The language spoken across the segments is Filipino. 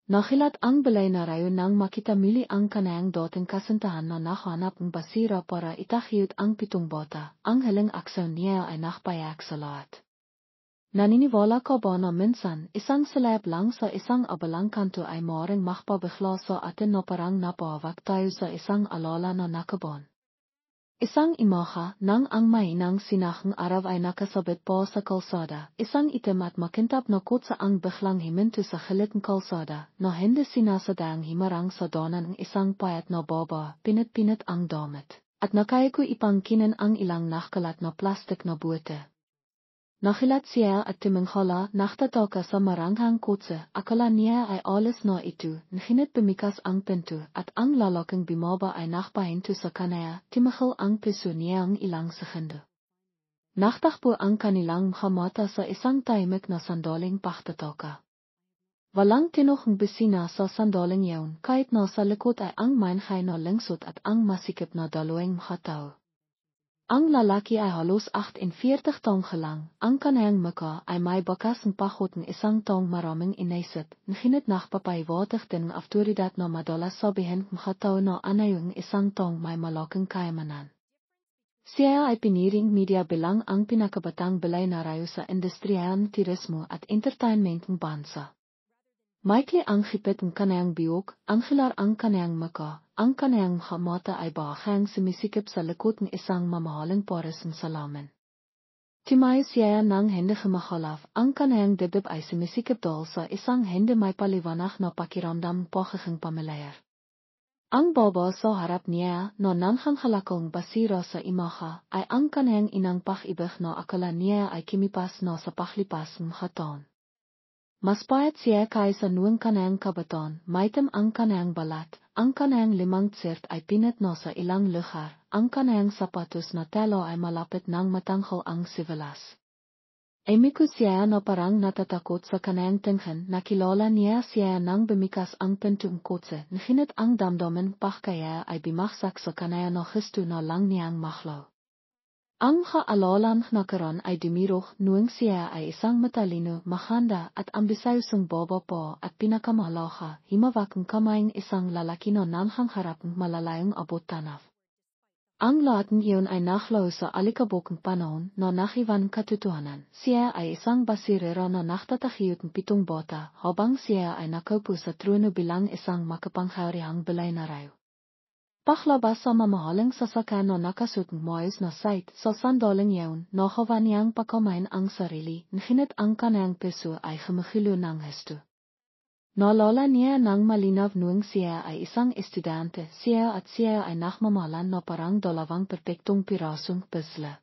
Nagilat ang balay na rayo nang makita mili ang kanayang dating kasintahan na nakahanap ng basira para itakhiyot ang pitong bota, ang haling aksyon niya ay nakpayak sa lahat. Naniniwala ka ba na minsan, isang salab lang sa isang abalang kanto ay maaaring makpabigla sa atin na parang napawak tayo sa isang alala na nakabon. Isang imahe nang ang mainang sinahang araw ay nakasabit pa sa kalsada, isang itim at makintab na kotse ang biglang himinto sa gilid ng kalsada, na hindi sinasadyang himarang sa daanan ng isang payat na baba, pinit-pinit ang damit, at nakayako ipangkinan ang ilang nakalat na plastik na buwete. Nakilat siya at timinghala naktataka sa maranghang kotse, akala niya ay alis na ito, ngunit bumikas ang pinto at ang lalaking bumaba ay nakpahinto sa kanaya, timahal ang piso niyang ilang segundo. Naktakbo ang kanilang mga mata sa isang tahimik na sandaling pagtataka. Walang tinuhong bisina sa sandaling yaon, kahit nasa likod ay ang mainhay na lingsot at ang masikip na dalawang mga tao. Ang lalaki ay halos 48 taong lang, ang kanayang muka ay may bakas ng pahot ng isang taong maraming inisip, ngunit nakpapaiwatig din ng awtoridad na madalas sabihin ng mga tao na anayong isang taong may malaking kayamanan. Siya ay piniring media bilang ang pinakabatang balay na rayo sa industriya ng turismo at entertainment ng bansa. Maikli ang hipit ng kanayang biyog, ang hilar ang kanayang muka, ang kanayang mga mata ay bahang sumisikip sa likod ng isang mamahaling pares ng salamin. Timay siya nang hindi mahalaf, ang kanayang dibdib ay sumisikip dahil sa isang hindi may paliwanag na pakiramdam pagiging pamilyar. Ang baba sa harap niya na nanghang halakong basira sa imahe ay ang kanayang inang pag-ibig na akala niya ay kimipas na sa paglipas ng mga taon. Mas payat siya kaysa noong kanayang kabataan, maitim ang kanayang balat, ang kanayang limang tsirt ay pinit na sa ilang lugar, ang kanayang sapatos na tela ay malapit ng matanghal ang sivilas. Emiko siya na parang natatakot sa kanayang tingin, nakilala niya siya nang bumikas ang pintong kotse, ngunit ang damdamin kaya ay bimaksak sa kanaya na gusto na lang niyang maklaw. Ang kaalalang nakaran ay dumirok noong siya ay isang matalino, mahanda at ambisayosong baba pa at pinakamahalaga, himawak ng kamay ng isang lalaki na nanghang harap ng malalayong abot tanaf. Ang lahat niyon ay naklaw sa alikabok ng panahon na nakiwan katotohanan. Siya ay isang basirero na naktatakiyot ng pitong bota habang siya ay nakaupo sa trono bilang isang makapangyarihang balay na rayo. Paglabas sa mamahaling sasakyan na nakasuot ng maayos na site sa sandaling yaon, nakawan niyang pagkamain ang sarili, ngunit ang kanayang piso ay humihilo ng husto. Naalala niya nang malinaw noong siya ay isang estudyante, siya ay nakmamahalan na parang dalawang perpektong pirasong puzzle.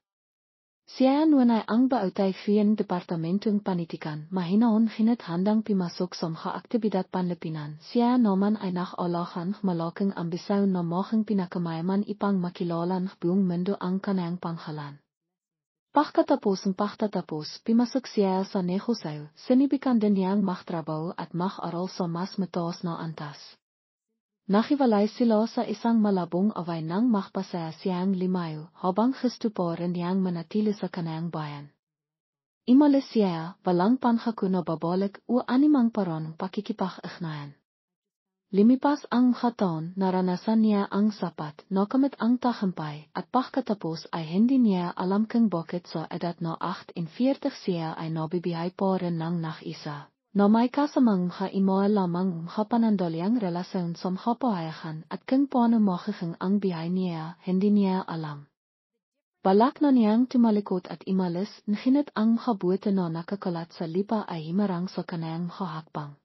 Siya noon ay ang bautay ng Departamentong Panitikan, mahinaon ngunit handang pimasok sa mga aktibidad panlipunan. Siya naman ay nakalahan malaking ambisyon na maging pinakamayaman ipang makilala ng buong mundo ang kanayang panghalan. Pagkatapos ng pagtatapos, pimasok siya sa negosyo, sinibikan din niyang magtrabaho at mag-aral sa mas mataas na antas. Nakiwalay sila sa isang malabong away nang makpasaya siyang limayo habang gusto pa rin niyang manatili sa kanayang bayan. Imalis siya, walang panghako na babalik o animang parang pakikipag-ugnayan. Limipas ang taon, naranasan niya ang sapat, nakamit ang tagumpay, at pagkatapos ay hindi niya alam kung bakit sa edad na 48 siya ay nabibihay pa rin ng nag-isa. Na may kasamang imahe lamang panandalyang relasyon sa kapahayahan at kung paano makiking ang bihay niya, hindi niya alam. Balak na niyang tumalikod at imalis, ngunit ang buwete na nakakalat sa lipa ay himarang sa kanayang hakbang.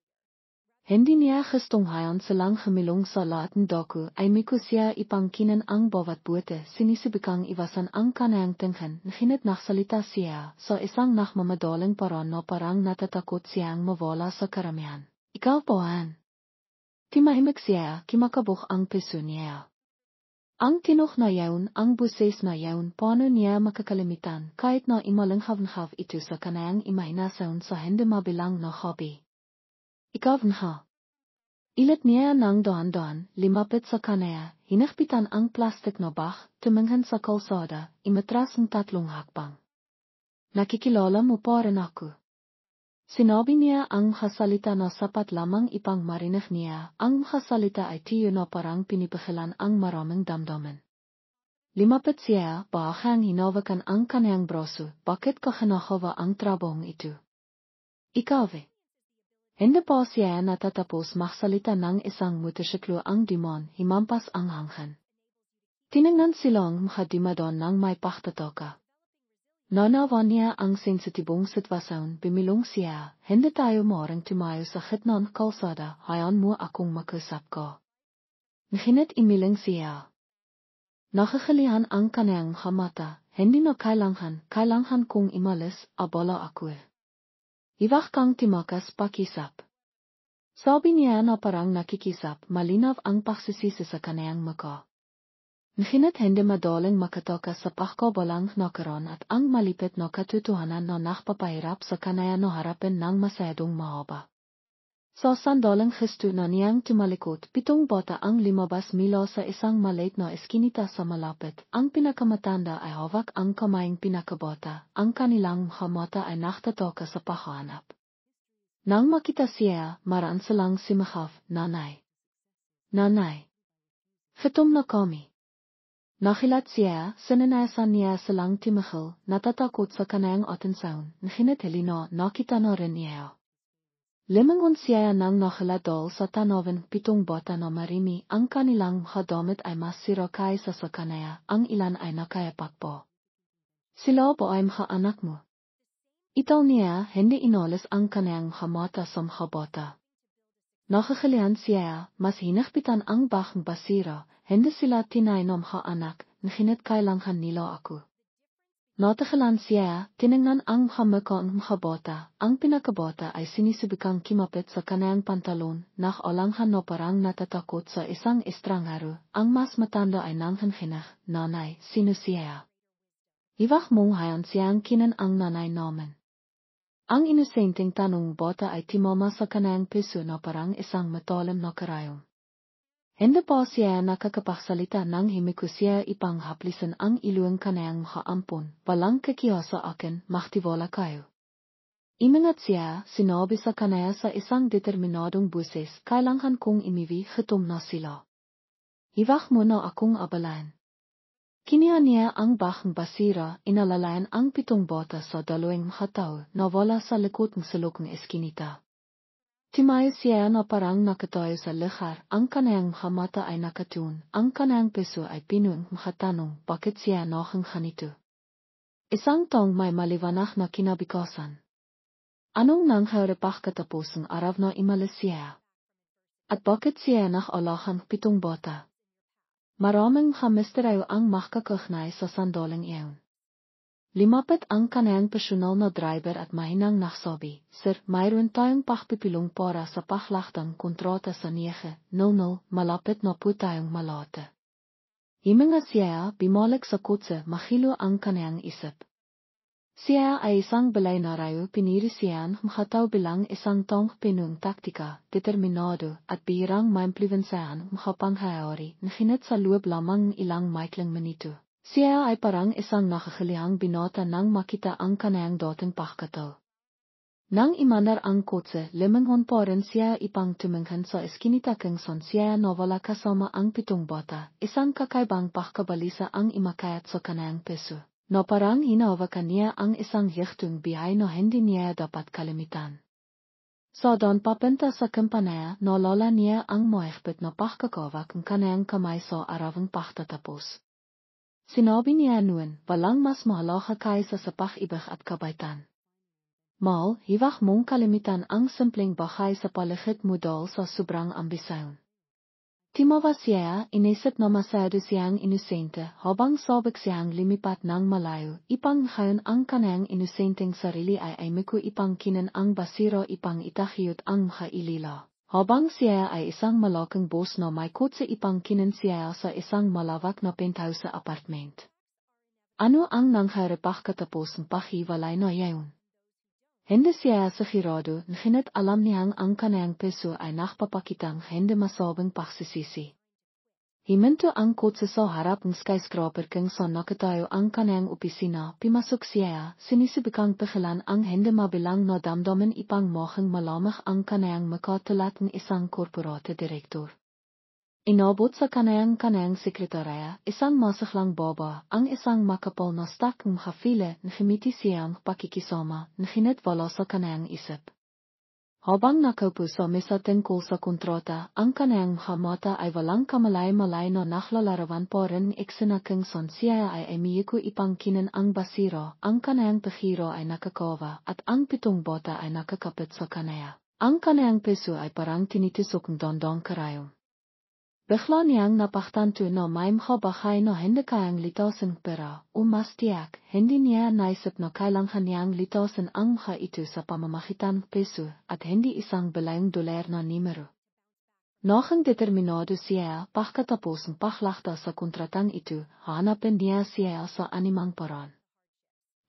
Hindi niya gustong hayan silang humilong sa lahat ng dako ay miko siya ipangkinan ang bawat buwete, sinisibikang iwasan ang kanayang tingin, ngunit naksalita siya sa isang nakmamadaling paraan na parang natatakot siyang mawala sa karamihan. Ikaw pohan. Timahimik siya, kimakabok ang piso niya. Ang tinok na yaon, ang buses na yaon, paano niya makakalimitan kahit na imalanghav ito sa kanayang imahinasyon sa hindi mabilang na hobby. Ikaw nha. Ilit niya ng dahan-dahan, limapit sa kanaya, hinakpitan ang plastik na bag, tumingin sa kalsada, imatras ng 3 hakbang. Nakikilala mo pa rin ako. Sinabi niya ang kasalita na sapat lamang ipang marinig niya, ang kasalita ay tiyo na parang pinipigilan ang maraming damdamin. Limapit siya, bahang hinawakan ang kanyang braso, bakit ka kinakawa ang trabahong ito? Ikaw. Hindi pa siya natatapos magsalita ng isang motorsiklo ang dimon, himampas ang hangin. Tiningnan silang makadimadon ng may pagtataka. Nanawan niya ang sensitibong sitwasyon, bimilong siya, hindi tayo maaaring tumayo sa gitna ng kalsada, hayaan mo akong makusap ko. Nahinit imiling siya. Nakakalihan ang kanyang mata, hindi na kailangan kong imalis, abala ako. Iwag kang timakas pakisap. Sabi niya na parang nakikisap, malinaw ang pagsisisi sa kanyang mukha. Nahinit hindi madaling makatakas sa pagkabalang nakaroon at ang malipit na katotohanan na nakpapahirap sa kanyang harapin ng masyadong mahaba. Sa sandaling gesto na niyang tumalikod, 7 bata ang lumabas mula sa isang maliit na eskinita sa malapit. Ang pinakamatanda ay hawak ang kamayang pinakabata, ang kanilang mga mata ay naktataka sa paghahanap. Nang makita siya, maraan silang simahaf, Nanay. Nanay. Gutom na kami. Nakilat siya, sinanayasan niya silang timahal, natatakot sa kanyang atensyon, nahinit halina, nakita na rin niya. Limangon siya nang nakiladol sa tanawin 7 bata na marimi, ang kanilang mga damit ay mas sira kaysa sa kanaya, ang ilan ay nakayapak po. Sila ba ay mga anak mo? Itaw niya, hindi inalis ang kanyang mga mata sa mga bata. Nakakalihan siya, mas hinahpitan ang bakang basira, hindi sila tinay ng mga anak, nahinit kailangan nila ako. Natakalan siya, tiningnan ang mukha ng mga bata, ang pinakabata ay sinisubikang kimapit sa kanyang pantalon, nakalangan na parang natatakot sa isang estranghero, ang mas matanda ay nanghinhinah, Nanay, sino siya? Iwag mong hayan siyang kinan ang nanay namin. Ang inosenteng tanong bata ay timama sa kanyang piso na parang isang matalim na karayong. Hindi pa siya nakakapagsalita nang himiko siya ipanghaplisan ang iluang kanyang maampon, walang kakiya sa akin, maktiwala kayo. Imingat siya, sinabi sa kanya sa isang determinadong buses, kailangan kong imiwi, gutom na sila. Iwag mo na akong abalain. Kiniha niya ang bakang basira, inalalayan ang 7 bata sa 2 mga tao, na wala sa likod ng silog ng eskinita. Timayo siya na parang nakatayo sa lugar, ang kanyang mga mata ay nakatun, ang kanyang piso ay pinuong makatanong, bakit siya nakanghanito? Isang taong may maliwanag na kinabikasan. Anong nangyari pagkatapos ng araw na imalis siya? At bakit siya nakalahan 7 bata? Maraming mga misteryo ang makakagnay sa sandaling iyon. Limapit ang kanyang personal na driver at mahinang nagsabi, Sir, mayroon tayong pakpipilong para sa paklaktang kontrata sa 9:00, malapit na po tayong malate. Himinga siya, bumalik sa kotse, mahilo ang kanyang isip. Siya ay isang balay na rayo, piniri siya makataw bilang isang taong pinung taktika, determinado, at bihirang maimpliwensahan makapanghayari, nahinit sa loob lamang ilang maikling minuto. Siya ay parang isang nakakilihang binata nang makita ang kanyang dating pagkatao. Nang imandar ang kotse, limanghon pa rin siya ipang tumingin sa eskinita kung saan siya nawala kasama ang 7 bata, isang kakaibang pagkabalisa ang imakayat sa kanyang piso, na parang hinawakan niya ang isang yichtong bihay na hindi niya dapat kalimitan. Sa doon papunta sa kampanaya, nalala niya ang mahigpit na pagkakawak ng kanyang kamay sa arawang pagtatapos. Sinabi niya noon, walang mas mahalaga kaysa sa pag-ibig at kabaitan. Mal, hiwag mong kalimitan ang simpleng bagay sa paligid mo dahil sa sobrang ambisyon. Timawa siya, inisip na masyado siyang inosente, habang sabik siyang lumipat ng malayo, ipanghayon ang kanyang inosenteng sarili ay miku ipangkinan ang basira ipang itahiyot ang mga ilila. Habang siya ay isang malaking boss na may kotse ipangkinan siya sa isang malawak na penthouse sa apartment. Ano ang nangyari pagkatapos ng paghiwalay na yayon? Hindi siya sigurado, nahinit alam niyang ang kanyang piso ay nakpapakitang hindi masabing pagsisisi. Himinto ang kotse sa harap ng skyscraper king sa nakatayo ang kanyang opisina, pimasok siya, sinisibikang pagilan ang hindi mabilang na damdamin ipang mohang malamig ang kanyang makatalat ng isang korporate direktor. Inabot sa kanyang sekretarya, isang masiglang baba, ang isang makapal na stak ng hafile ng himiti siyang pakikisama, ng hinit wala sa kanyang isip. Habang nakaupo sa mesa tungkol sa kontrata, ang kanyang mata ay walang kamalay-malay na naklalarawan pa rin iksinakang son siya ay miyiko ipangkinan ang basira, ang kanyang pahiro ay nakakawa, at ang pitong bota ay nakakapit sa kanya. Ang kanyang peso ay parang tinitisok ng dondong karayong. Bigla niyang napagtanto na may makabahay na hindi kayang litasin pera, mas tiyak, hindi niya naisip na kailangan niyang litasin ang mga ito sa pamamagitan ng peso at hindi isang $1 na numero. Noong determinado siya, pagkatapos ng paglakta sa kontratang ito, hanapin niya siya sa animang paraan.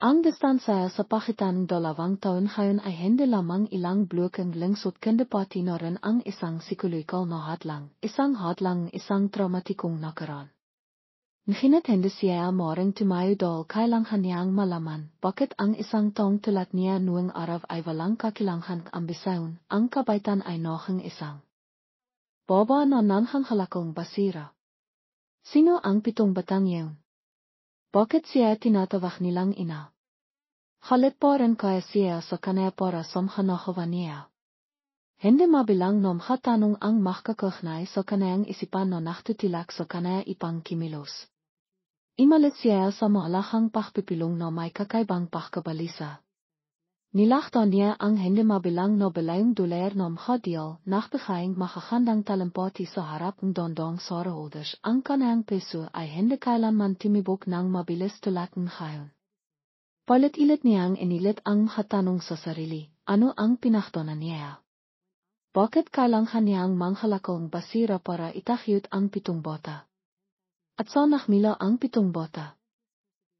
Ang distansya sa pagitan ng dalawang taon ngayon ay hindi lamang ilang blokeng lingsot kundi pati na rin ang isang psikolohikal na hadlang, isang traumatikong nakaraan. Ngunit hindi siya maring tumayo dahil kailangan niyang malaman bakit ang isang taong tulad niya noong araw ay walang kakilanghan ambisyon, ang kabaitan ay noong isang baba na nanghanghalakong basira. Sino ang pitong batang yun? Bakit siya tinatawag nilang ina? Halit pa rin kaya siya sa kanya para samhanahawa niya. Hindi mabilang na makatanong ang makakagnay sa kanyang isipan na naktutilak sa kanya ipang kimilos. Imalit siya sa maalahang pagpipilong na may kakaibang pagkabalisa. Nilakta niya ang hindi mabilang na $1 na mkadial, nakbigaying makakandang talampati sa harap ng dondong shareholders. Ang kanyang peso ay hindi kailanman timibok ng mabilis tulad ng ngayon. Palit-ilit niyang inilit ang makatanong sa sarili, ano ang pinaktonan niya? Bakit kailangan niyang manghalakong basira para itakyut ang pitong bota? At sa nakmila ang pitong bota?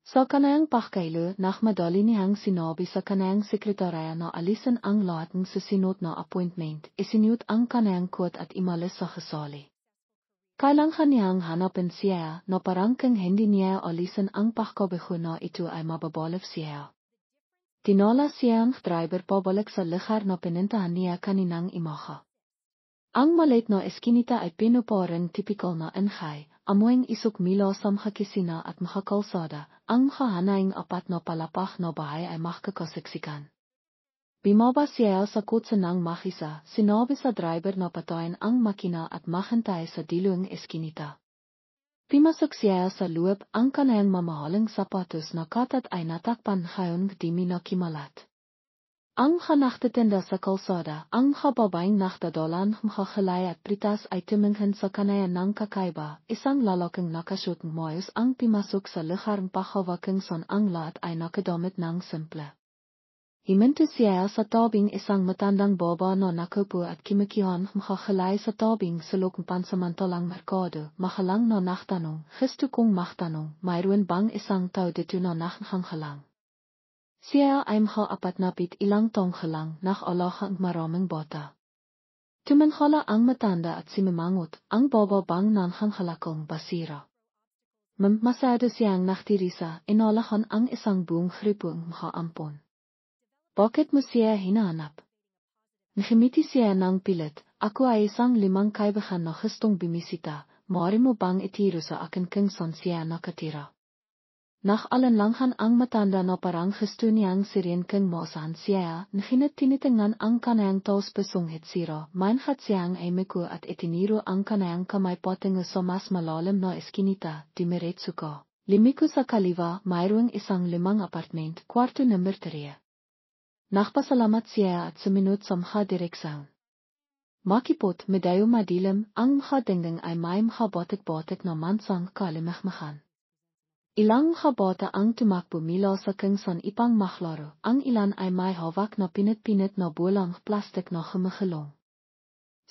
Sa kanayang pagkailo, nakmadali niyang sinabi sa kanayang sekretarya na alisin ang lahat ng susunod na appointment, isinyut ang kanayang quote at imalis sa kasali. Kailangan niyang hanapin siya na parang kung hindi niya alisin ang pagkabigo na ito ay mababalif siya. Tinala siyang driver pabalik sa lugar na pinintahan niya kaninang imaha. Ang maliit na eskinita ay pinuparing tipikal na enghay, amoying isok mila sa makakisina at makakalsada, ang makahanayang apat na palapak na bahay ay makakasiksikan. Bimaba siya sa kotse ng makisa, sinabi sa driver na patayin ang makina at maghintay sa diluang eskinita. Pimasok siya sa loob, ang kanayang mamahaling sapatos na katat ay natakpan ngayon di minakimalat. Ang nakatitinda sa kalsada, ang babaeng nakdadalan makakalay at pritas ay tumingin sa kanaya ng kakaiba, isang lalaking nakasuot ng maayos ang pimasok sa lugar ng pahawaking son ang lahat ay nakadamit ng simple. Himinto siya sa tabing isang matandang baba na nakaupo at kimikihan makakalay sa tabing sulok ng pansamantalang merkado, makalang na naktanong, gusto kong maktanong, mayroon bang isang tao dito na nakhanghalang? Siya ay makaapat na ilang taong lang nakalaha ang maraming bota. Tumanhala ang matanda at simimangot, ang baba bang nanghanghalakong basira. Masado siyang naktirisa, inalahan ang isang buong hripong makaampon. Bakit mo siya hinahanap? Nahimiti siya ng pilit, ako ay isang 5 kaibigan na gustong bimisita, maaari mo bang itiro sa akin kung saan siya nakatira? Nakalanlangan ang matanda na parang gusto niyang sirin kung maasahan siya, ngunit tinitingnan ang kanayang taos pesong hitsira, mainhat siyang emiko at itiniro ang kanayang kamay patungo sa mas malalim na eskinita, dimiretso ka. Limiko sa kaliwa, mayroong isang 5 apartment, kwarto number 3. Nakpasalamat siya at suminot sa mga direksyon. Makipot, medayo madilim, ang mga dingding ay may mga batik-batik na mansang kalimahmahan. Ilang bota ang tumakbo mila sa kungsan ipang maklaro, ang ilan ay may hawak na pinit-pinit na bulang plastik na humahulong.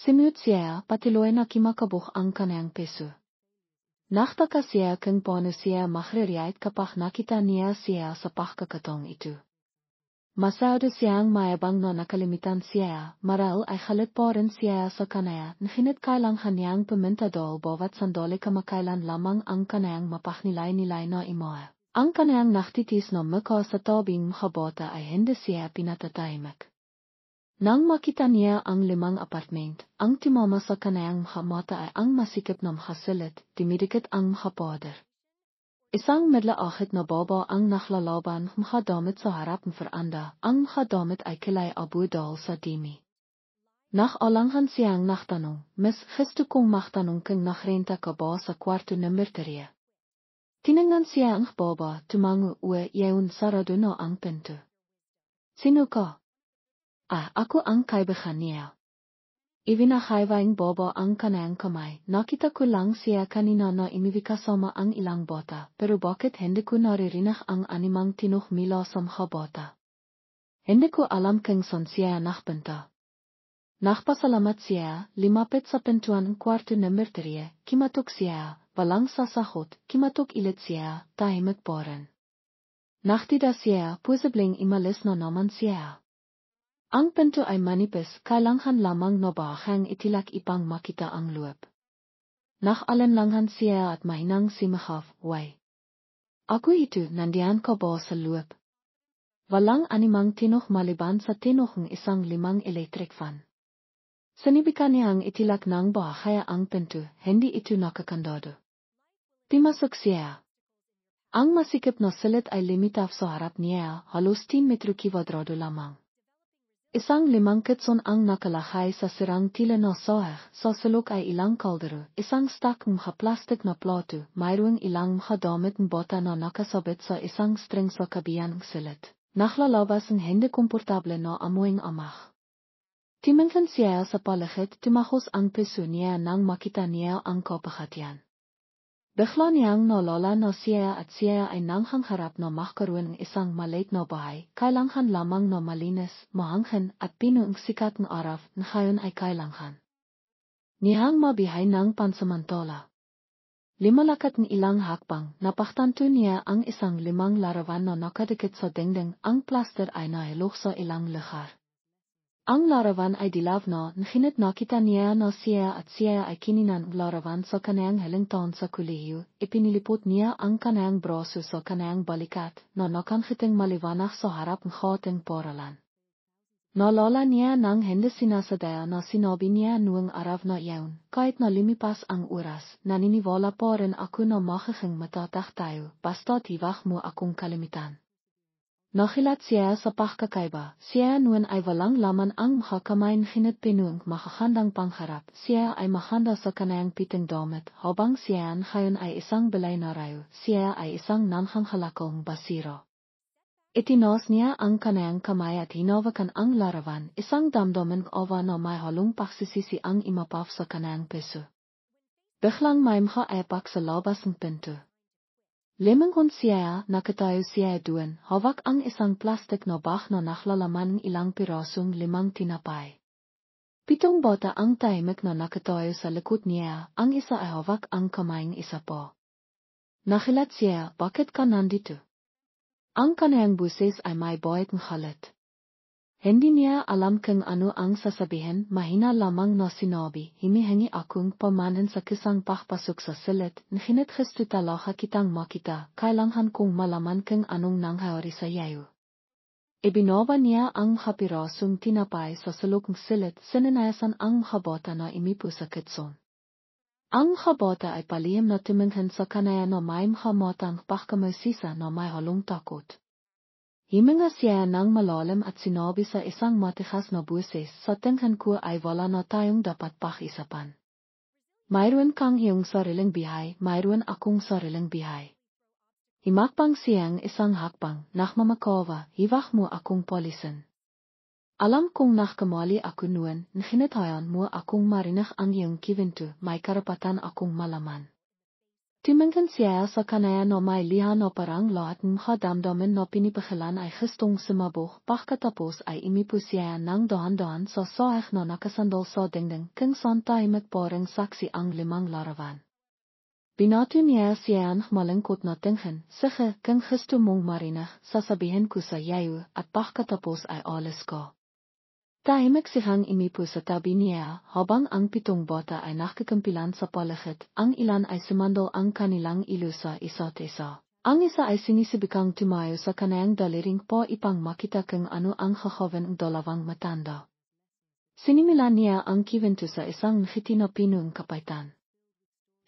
Simut siya, patiloy na kimakabuk ang kanayang peso. Naktaka siya kung paano siya makririyait kapag nakita niya siya sa pagkakataong ito. Masaudo siang mayabang no nakalimitan siya, maral ay khalitparin siya sa kanaya, nhinit kailang hanyang pamintadol bawat sandali kamakailan lamang ang kanayang mapahnilay-nilay na imoa. Ang kanayang naktitis no mako sa tabing mkhabota ay hindi siya pinatatahimik. Nang makita niya ang 5 apartment, ang timama sa kanayang mkhamata ay ang masikip na mkhasilid, dimidikit ang mkhapader. Isang midla-akit na baba ang nakhlalaban mkhadamit sa harap ng veranda, ang mkhadamit ay kilay Abu Dal sa dimi. Alanghan siyang nachtanong, mis gistu kong machtanong kung nachrenta ka ba sa kwarto number 3. Tinangan siya ang baba, tumango uwe yaun sarado na ang pinto. Sino ka? Ako ang kaibigan niya. Ivinakaivaing baba ang kanayang kamay, nakita ko lang siya kanina na imibikasama ang ilang bata, pero bakit hindi ko naririnig ang animang tinuh mila sa mga bata? Hindi ko alam kung saan siya nakpunta. Nakpasalamat siya, limapit sa pintuan ng kwarto number 3, kimatok siya, walang sasahot, kimatok ilit siya, tahimik pa rin. Naktida siya, posibleng imalis na naman siya. Ang pinto ay manipis, kailangan lamang na bahang itilak ipang makita ang loob. Nakalanlangan siya at mahinang simahaf, "Why? Ako ito, nandiyan ka ba sa loob?" Walang animang tinuh maliban sa tinuhong isang 5 electric fan. Sinibikan niyang itilak ng bahaya ang pinto, hindi ito nakakandado. Pimasok siya. Ang masikip na silid ay limitaf sa harap niya, halos 10 metro kwadrado lamang. Isang 5 kitson ang nakalakay sa sirang tila na sahig, sa sulok ay ilang kaldero, isang stak mga plastic na plato, mayroong ilang mga damit ng bota na nakasabit sa isang string sa kabiyan ng silid. Naklalabas ang hindi komportable na amuing amah. Timinsan siya sa paligid, tumahos ang piso niya nang makita niya ang kapahatian. Bigla niyang nalala na siya ay nanghangharap na makaroon ng isang maliit na bahay, kailangan lamang na malinis, mahangin at pino ang sikat ng araw na ngayon ay kailangan niyang mabihay ng pansamantala. Limalakat ng ilang hakbang, napaktanto niya ang isang 5 larawan na nakadikit sa dingding, ang plaster ay nahilok sa ilang lugar. Ang larawan ay dilaw na, ngunit nakita niya na siya ay kininan larawan sa kanayang halingtaon sa kolehiyo, ipinilipot niya ang kanayang braso sa kanayang balikat, na nakangiting maliwanag sa harap ng hating paralan. Naalala niya nang hindi sinasadaya na sinabi niya noong araw na iyon, kahit na lumipas ang oras, naniniwala pa rin ako na magiging matatag tayo, basta tiwag mo akong kalimitan. Nakilat siya sa pagkakaiba, siya noon ay walang laman ang makakamay ngunit pinuang makahandang pangharap, siya ay mahanda sa kanayang piting damit, habang siya ngayon ay isang bilay na rayo, siya ay isang nanghanghalakong basiro. Itinos niya ang kanayang kamay at hinawakan ang larawan, isang damdamin awa na may halong pagsisisi ang imapaf sa kanayang piso. Biglang may maka-epak sa labas ng pinto. Lemangon siya, nakatayo siya doon, hawak ang isang plastic na bag na naklalaman ng ilang pirasong 5 tinapay. 7 bata ang tahimik na nakatayo sa likod niya, ang isa ay hawak ang kamay ng isa pa. Nakilat siya, bakit ka nandito? Ang kanayang buses ay may bayad ng halat. Hindi niya alam kung ano ang sasabihin, mahina lamang na sinabi, himihingi akong pamanin sa kisang pagpasok sa silid, ngunit gusto talaga kitang makita, kailangan kong malaman kung anong nangyari sa iyo. Ibinawa niya ang hapirasong tinapay sa sulok ng silid, sininayasan ang habata na imipo sa kitson. Ang habata ay palihim na tumingin sa kanaya na may mahamatang pagkamasisa na may halong takot. Himinga siya ng malalim at sinabi sa isang matigas na buses, sa tingin ko ay wala na tayong dapat pakisapan. Mayroon kang iyong sariling bihay, mayroon akong sariling bihay. Himakbang siyang isang hakbang, nakmamakawa, hiwag mo akong polisin. Alam kong nakamali ako noon, nginitayan mo akong marinig ang iyong kiwento, may karapatan akong malaman. Tumingin siya sa kanaya na may liha na parang lahat ng damdamin na pinipakilan ay gustong sumabog, pagkatapos ay imipo siya ng dahan-dahan sa sahig na nakasandal sa dingding, kung saan tahimik pa ring saksi ang 5 larawan. Binatu niya siya malengkot na tingin, sige kung gusto mong marinig, sasabihin ko sa iyo at pagkatapos ay alis ko. Tahimik siyang imipo sa tabi niya, habang ang 7 bata ay nakikimpilan sa paligid, ang ilan ay sumandal ang kanilang ilo sa isa't isa. Ang isa ay sinisibikang tumayo sa kanayang daliring po ipang makita kung ano ang gagawin ng dalawang matanda. Sinimilan niya ang kiwento sa isang nakiti na pinong kapitan.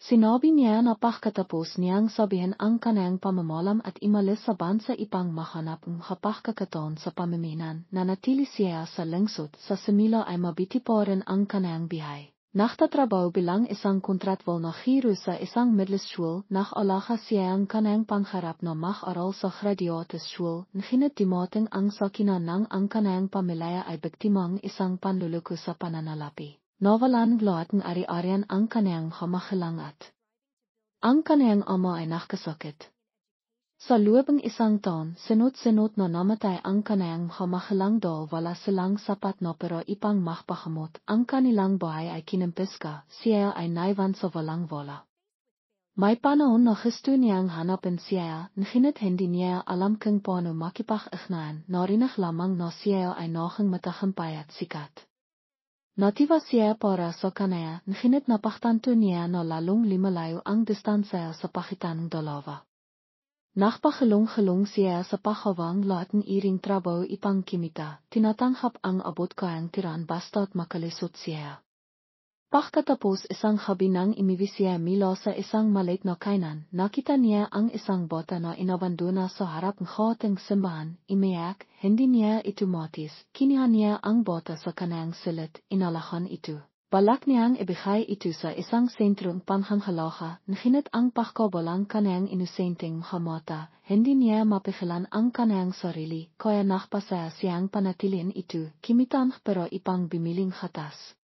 Sinabi niya na pagkatapos niyang sabihin ang kanayang pamamalam at imalis sa bansa ipang mahanap ng kapagkakataon sa pamiminan, na natili siya sa lungsod sa simula ay mabiti pa rin ang kanayang bihay. Naktatrabaho bilang isang kontratwal na guro sa isang middelschool, nakalaga siya ang kanayang pangharap na mag-aral sa graduate school, ngunit dumating ang sakina nang ang kanayang pamilya ay biktimang isang panluloko sa pananalapi. Nawalan lahat ng ari-arian ang kanayang kamahalangat. Ang kanayang ama ay nakasakit. Sa loob ng isang taon, sunod-sunod na namatay ang kanayang kamahalang dahil wala silang sapat na pero ipang magpahamot. Ang kanilang bahay ay kinimpiska, siya ay naiwan sa walang wala. May panahon na gusto niyang hanapin siya, ngunit hindi niya alam kung paano makipag-ugnayan, narinig lamang na siya ay naging matagumpay at sikat. Natiwa siya para sa kanaya, ngunit napagtanto niya na lalong lumalayo ang distansya sa pagitan ng dalawa. Nakpakulong-kulong siya sa paghawang lahat ng iring trabaho ipang kimita, tinatanghap ang abot kayang tiran basta't makalisot siya. Pagkatapos isang gabi nang imiwi siya mula sa isang maliit na kainan, nakita niya ang isang bata na inabandona sa harap ng hating simbahan, imayak, hindi niya ito matis, kinuha niya ang bata sa kanayang silid, inalahan ito. Balak niyang ibigay ito sa isang sentrong panghangalaga, ngunit ang pagkabalang kanayang inosenteng hamata, hindi niya mapigilan ang kanayang sarili, kaya nakpasaya siyang panatilin ito, kimitan pero ipang bimiling hatas.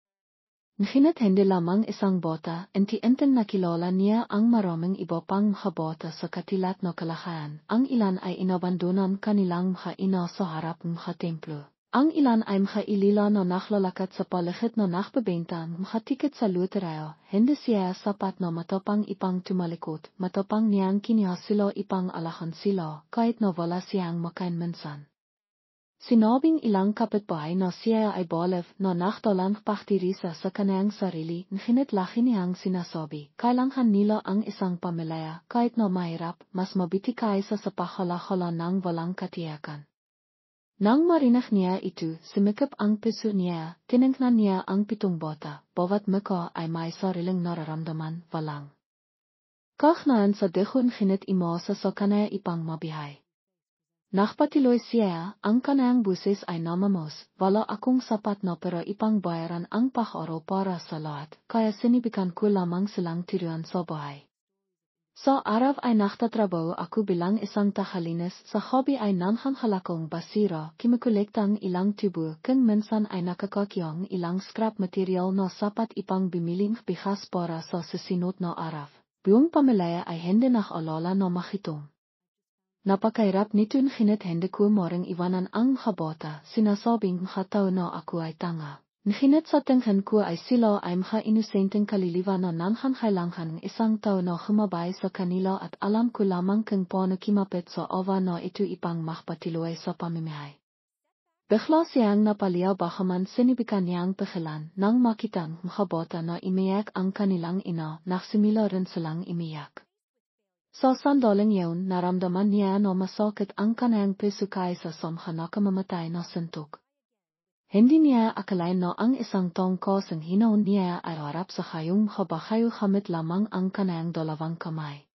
Ngunit hindi lamang isang bata, unti-unting nakilala niya ang maraming iba pang mga bata sa katilat na kalagayan. Ang ilan ay inabandonan kanilang mga ina sa harap ng mga templo. Ang ilan ay mga ilila na naglalakat sa paligid na nagbebenta ng mga tiket sa loterya. Hindi siya sapat na matapang ipang tumalikod, matapang niyang kiniha sila ipang alahan sila, kahit na wala siyang makain minsan. Sinabing ilang kapitbahay na siya ay boliv na nakdalang paktirisa sa kanayang sarili, ngunit laki niyang sinasabi, kailangan nila ang isang pamilya, kahit na mahirap, mas mabiti kaysa sa pahala-hala ng walang katiyakan. Nang marinig niya ito, sumikip ang puso niya, tiningnan niya ang 7 bata, bawat mukha ay may sariling nararamdaman, walang kaugnayan sa dihon ngunit imasa sa kanaya ipang mabihay. Nakpatiloy siya, ang kanayang busis ay namamos, wala akong sapat na pero ipang bayaran ang pag-aral para sa lahat, kaya sinibikan ko lamang silang tiruan sa bahay. Sa araw ay naktatrabaho ako bilang isang tagalinis, sa hobby ay nanghanghalakong basira, kumukolektang ilang tubo, kung minsan ay nakakakyang ilang scrap material na sapat ipang bimiling bihas para sa susunod na araw. Buong pamilya ay hindi nakalala na makitong. Napakahirap nito ngunit hindi ko maring iwanan ang mga bata, sinasabing mga tao na ako ay tanga. Ngunit sa tingin ko ay sila ay mga inosenteng kaliliwa na nanghangailangan ng isang tao na humabay sa kanila at alam ko lamang kung paano kimapit sa awa na ito ipang magpatiloy sa pamimihay. Bigla siyang napaliw bagaman sinibikan niyang pigilan nang makitang mga bata na imiyak ang kanilang ina, nagsimula rin silang imiyak. Sa sandaling yun, naramdaman niya na masakit ang kanayang puso kaysa sa mga nakamamatay na suntok. Hindi niya akalain na ang isang taong kasing hinaon niya ay harap sa kayong habahayo kamit lamang ang kanayang 2 kamay.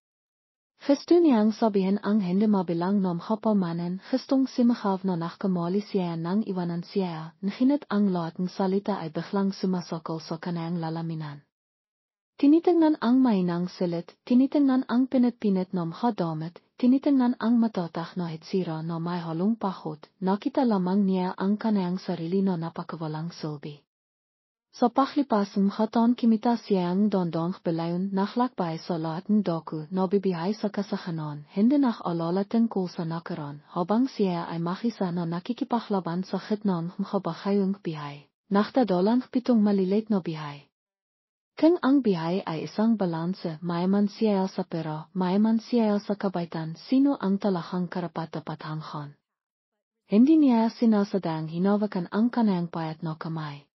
Gusto niyang sabihin ang hindi mabilang na mga pamanan, gustong simahaw na nakamali siya nang iwanan siya, ngunit ang lahat ng salita ay biglang sumasakal sa kanayang lalaminan. Tinitingnan ang mainang silid, tinitingnan ang pinit-pinit na mga damit, tinitingnan ang matatak na hitsira na may halong pahot, nakita lamang niya ang kanayang sarili na napakawalang silbi. Sa paglipas ng mga taon kimita siyang dandang belayon naglakbay sa lahat ng dako na bibihay sa kasahanan, hindi nakalala tungkol sa nakaraan, habang siya ay makisa na nakikipaklaban sa gitna ng mga bahayong bihay, nakdadalang 7 maliliit na bihay. King ang bihay ay isang balanse, mayaman siya sa pera, mayaman siya sa kabaitan, sino ang talahang karapat-dapat. Hindi niya sinasadang hinawakan ang kanayang payat na kamay.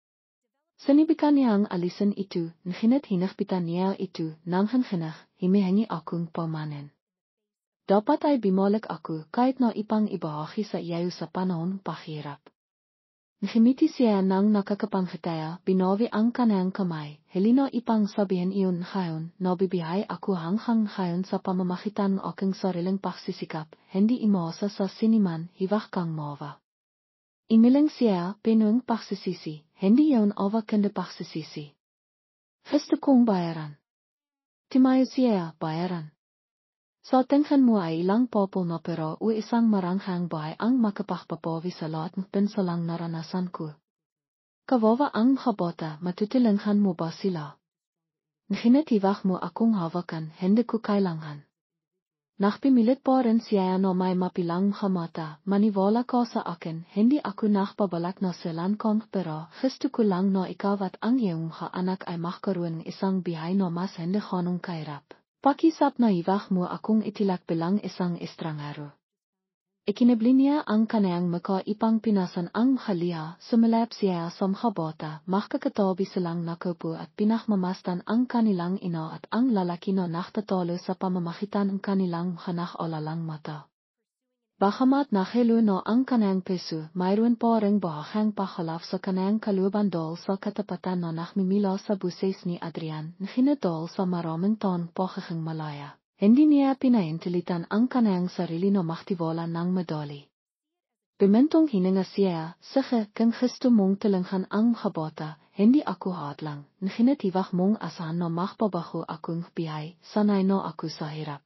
Sinibikan niyang alisin itu, nhinit hinahpitan niya itu, nang hinah, himihangi akong pamanin. Dapat ay bimolik ako kahit na ipang ibahagi sa iyo sa panahon pahirap. Nahimiti siya nang nakakapanghitaya, binawi ang kanayang kamay, helino ipang sabihin iyon ngayon, nabibihay ako hanggang ngayon sa pamamagitan ng aking sariling pagsisikap, hindi imasa sa siniman, hiwag kang mawa. Imiling siya, pinuing pagsisisi, hindi yun awakande pagsisisi. Gusto kong bayaran. Timayo siya, bayaran. Sa tingin mo ay ilang popol na pero o isang maranghang bahay ang makapagpapawi sa lahat ng pinsalang naranasan ko. Kawawa ang habota, matutilinghan mo ba sila? Nhinatiwag mo akong hawakan, hindi ko kailangan. Nakpimilit pa rin siya na may mapilang hamata, maniwala ka sa akin, hindi ako nakpabalak na silan kong pero gusto ko lang na ikaw at ang iyong anak ay magkaroon ng isang bihay na mas hindi ganong kairap. Pakisap na iwag mo akong itilak bilang isang estrangero. Ikinabli niya ang kanayang maka ipang pinasan ang haliha, sumilap siya sa habota, makakatabi silang nakupo at pinakmamastan ang kanilang ina at ang lalaki na naktatalo sa pamamagitan ng kanilang hanak-olalang mata. Bagamat nahilo na ang kanayang peso, mayroon pa ring bahagang pahalaf sa kanayang kaluban dahil sa katapatan na nakmimila sa buses ni Adrian, nhinadol sa maraming taong pagiging malaya. Hindi niya pinaintilitan ang kanayang sarili na maktiwala ng madali. Bimintong hininga siya, sige, kung gusto mong talanghan ang habota, hindi ako hadlang, nhinatiwag mong asahan na makpabaho akong bihay, sanay na ako sa hirap.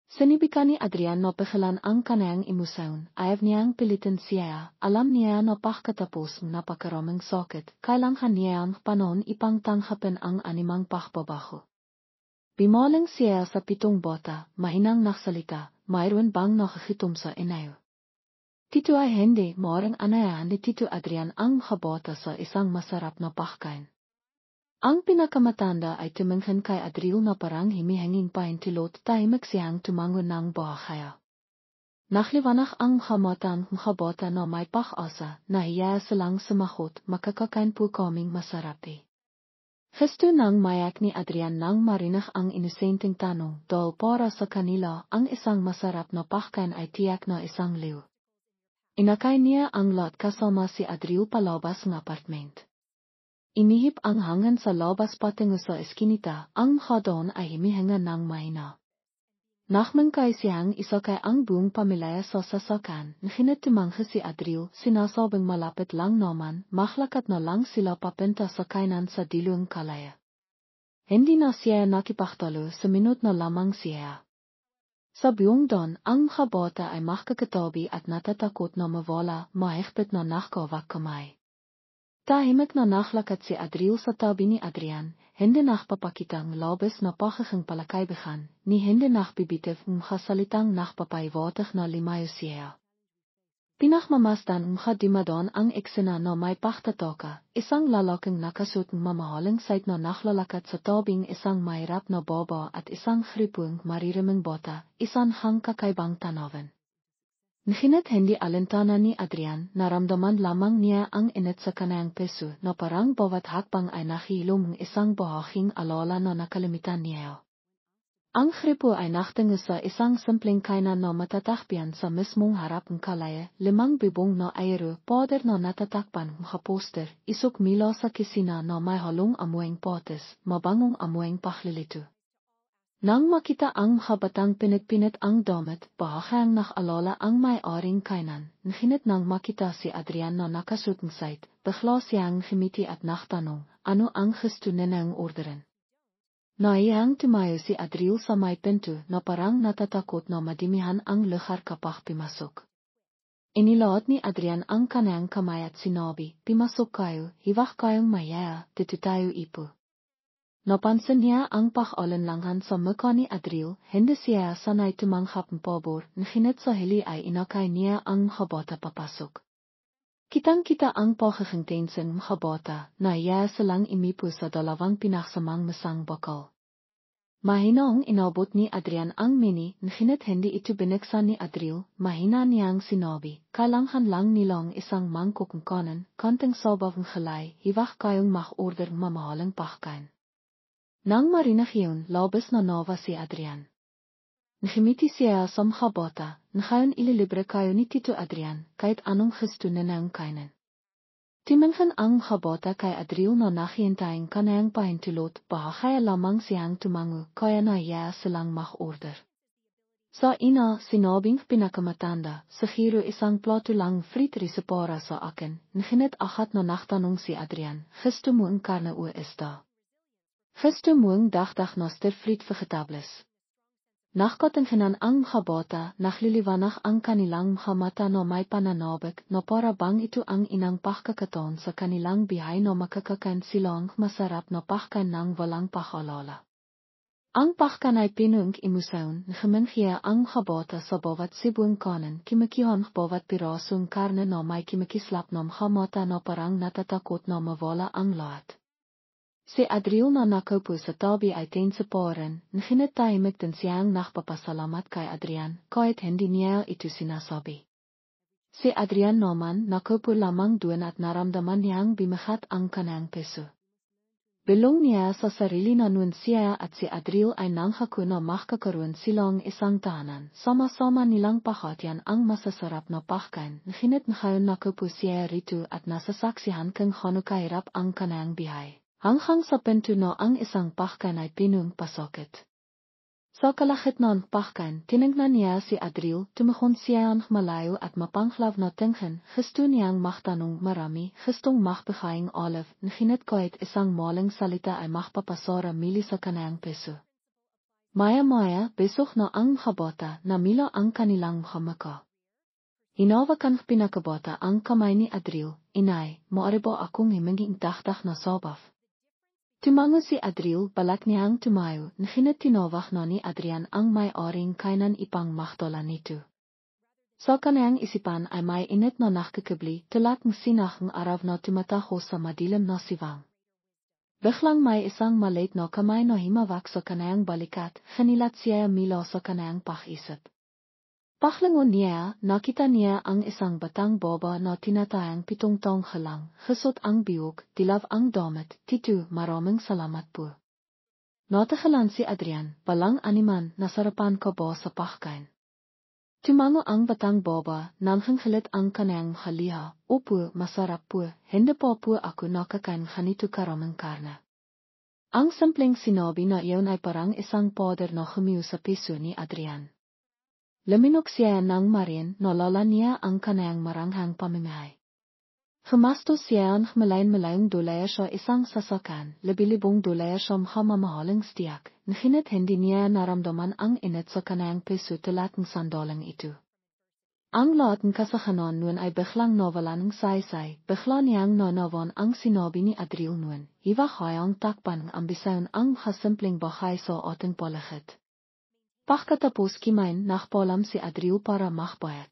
Sinibikan ni Adrian na pagilan ang kanayang imusaon, ayaw niyang pilitin siya, alam niya na pagkatapos ng napakaraming sakit, kailangan niya ang panahon ipang tanghapin ang animang pagbabaho. Bimaling siya sa 7 bata, mahinang naksalita, mayroon bang nakakitom sa inayo? Tito ay hindi, maring anayahan ni Tito Adrian ang habota sa isang masarap na pagkain. Ang pinakamatanda ay tumingin kay Adriel na parang himihanging paintilot tahimik siyang tumangon ng bahaya. Nakliwanag ang hamatan ng habota na may pag-asa, nahiya silang sumagot, makakakain po kaming masarap eh. Gusto nang mayak ni Adrian nang marinig ang inosenteng tanong, dahil para sa kanila ang isang masarap na pagkain ay tiyak na isang liw. Inakay niya ang lahat kasama si Adriel palabas ng apartment. Inihip ang hangin sa labas patungo sa eskinita, ang hadon ay himihinga ng mahina. Nakmangkay siyang isa kay ang buong pamilya sa sasakan, nhinatumanghas si Adriel, sinasabing malapit lang naman, mahlakat na lang sila papunta sa kainan sa dilung kalaya. Hindi na siya nakipaktalo, sa minut na lamang siya. Sa buong don, ang habota ay makakatabi at natatakot na mawala, mahigpit na nakawak kamay. Tahimik na nahlakat si Adriel sa tabi ni Adrian, hindi nakpapakitang labis na pagiging palakaibigan, ni hindi nakbibitiw ng salitang nakpapaiwatig na limayo siya. Pinakmamasdan ng dimadon ang eksena na may pagtataka, isang lalaking nakasuot ng mamahaling sait na naklalakat sa tabing isang mayrap na baba at isang hripung maririming bota, isang hang kakaibang tanawin. Nhinit hindi alintana ni Adrian, naramdaman lamang niya ang init sa kanayang peso na parang bawat hakbang ay nahilom ng isang bahaging alala na nakalimitan niya. Ang hripo ay naktingo sa isang simpleng kainan na matatakpian sa mismong harap ng kalaya, 5 bibong na aero, pader na natatakpan ng poster, isok mila sa kisina na may halong amuing potes, mabangong amuing pahlilito. Nang makita ang habatang pinit-pinit ang damit, bahagang nakalala ang may-aring kainan, nhinit nang makita si Adrian na nakasuot ng sait, bigla siyang humiti at naktanong, ano ang gusto nilang orderin? Naiyang tumayo si Adriel sa may pinto na parang natatakot na madimihan ang lugar kapag pimasok. Inilaot ni Adrian ang kanang kamay at sinabi, pimasok kayo, hiwag kayong maya, dito tayo ipo. Napansin niya ang pag-alinlangan sa mukha ni Adriel, hindi siya sanay tumanghap ng pabor, nhinit sa hili ay inakay niya ang habota papasok. Kitang-kita ang pagiging tensing makabota na selang imipu sa dalawang pinagsamang masang bakal. Mahinang inabot ni Adrian ang mini, ngunit hindi ito binuksan ni Adriel, mahina niyang sinabi, kailangan lang nilang isang mangkok ng kanin, konting sabawang gulay, hiwag kayong mag-order mamahaling pagkain. Nang marinig yun, labis na nawa si Adrian. Ngimiti siya sa makabota, ngayon ililibre kayo ni Tito Adrian, kahit anong gusto na ng kainin. Timanhan ang makabota kay Adriel na naghihintayang kanayang pahintulot, baka kaya lamang siyang tumango, kaya na silang mag-order. Sa ina, sinabing pinakamatanda, siguro isang plato lang fritrisse para sa akin, ngunit akat na nagtanong si Adrian, gusto mo ang karne o isda? Gusto mo ang dagdag na stir-fried vegetables? Nagkatingnan ang makabota, nagliliwanag ang kanilang mga mata na may pananabik na para bang ito ang inang pagkakataon sa kanilang bihay na makakakain silang masarap na pagkain ng walang pag-alala. Ang pagkain ay pinung imusaon, ngeminhiya ang makabota sa bawat sibuang kanin, kimikihan bawat pirasong karne na may kimikislap na mga mata na parang natatakot na mawala ang lahat. Si Adriel na nakaupo sa tabi ay tinsiparan, ngunit tahimik din siyang nagpapasalamat kay Adrian, kahit hindi niya ito sinasabi. Si Adrian naman nakaupo lamang doon at naramdaman niyang bimahat ang kanang peso. Bilong niya sa sarili na nun siya at si Adriel ay nanghako na makakaroon silang isang tahanan, sama-sama nilang pakatyan ang masasarap na pagkain, ngunit ngayon nakaupo siya rito at nasasaksihan kung gaano kahirap ang kanang bihay. Hanggang sa pinto na ang isang pagkain ay pinung pasakit. Sa kalahitnaan pagkain, tinignan niya si Adriel, tumahon siyang malayo at mapanglaw na tingin, gusto niyang magtanong marami, gustong magbigayng olive, ngunit kahit isang maling salita ay magpapasara mili sa kanang peso. Maya-maya, besok na ang makabota na mila ang kanilang mukha. Hinawakan pinakabota ang kamay ni Adriel, inay, maaari ba akong himinging dagdag na sabaw? Tumango si Adriel, balak niyang tumayo, ngunit tinawag na ni Adrian ang may-aring kainan ipang magdala nito. Sa kaniyang isipan ay may init na nakakabli, tulad ng sinahang araw na tumataho sa madilim na siwang. Biglang may isang maliit na kamay na himawak sa kaniyang balikat, hinilat siya mila sa kaniyang pag-isip. Paglingon niya, nakita niya ang isang batang baba na tinatayang 7 taong halang, gesot ang bihok, dilaw ang damit, Tito, maraming salamat po. Natahalan si Adrian, palang animan, nasarapan ka ba sa pagkain? Tumango ang batang baba, nanghanghalit ang kaniyang haliha, opo, masarap po, hindi pa po ako nakakain ganito karaming karne. Ang simpleng sinabi na iyon ay parang isang powder na humiyo sa piso ni Adrian. Luminok siya ng marin, nalala niya ang kanayang maranghang pamimihay. Humastos siya ng malayan-malayang dolyar sa isang sasakan, libi-libong dolyar sa mamahaling stiyak, ngunit hindi niya naramdaman ang init sa kanayang piso tulad ng sandaling ito. Ang lahat ng kasakanan nun ay biglang nawalan ng saysay, bigla niyang nanawan ang sinabi ni Adriel nun, hiwag hayang takpan ng ambisyon ang kasimpleng bahay sa ating palagit. Pagkatapos kimain, nakpalam si Adriel para magbayad.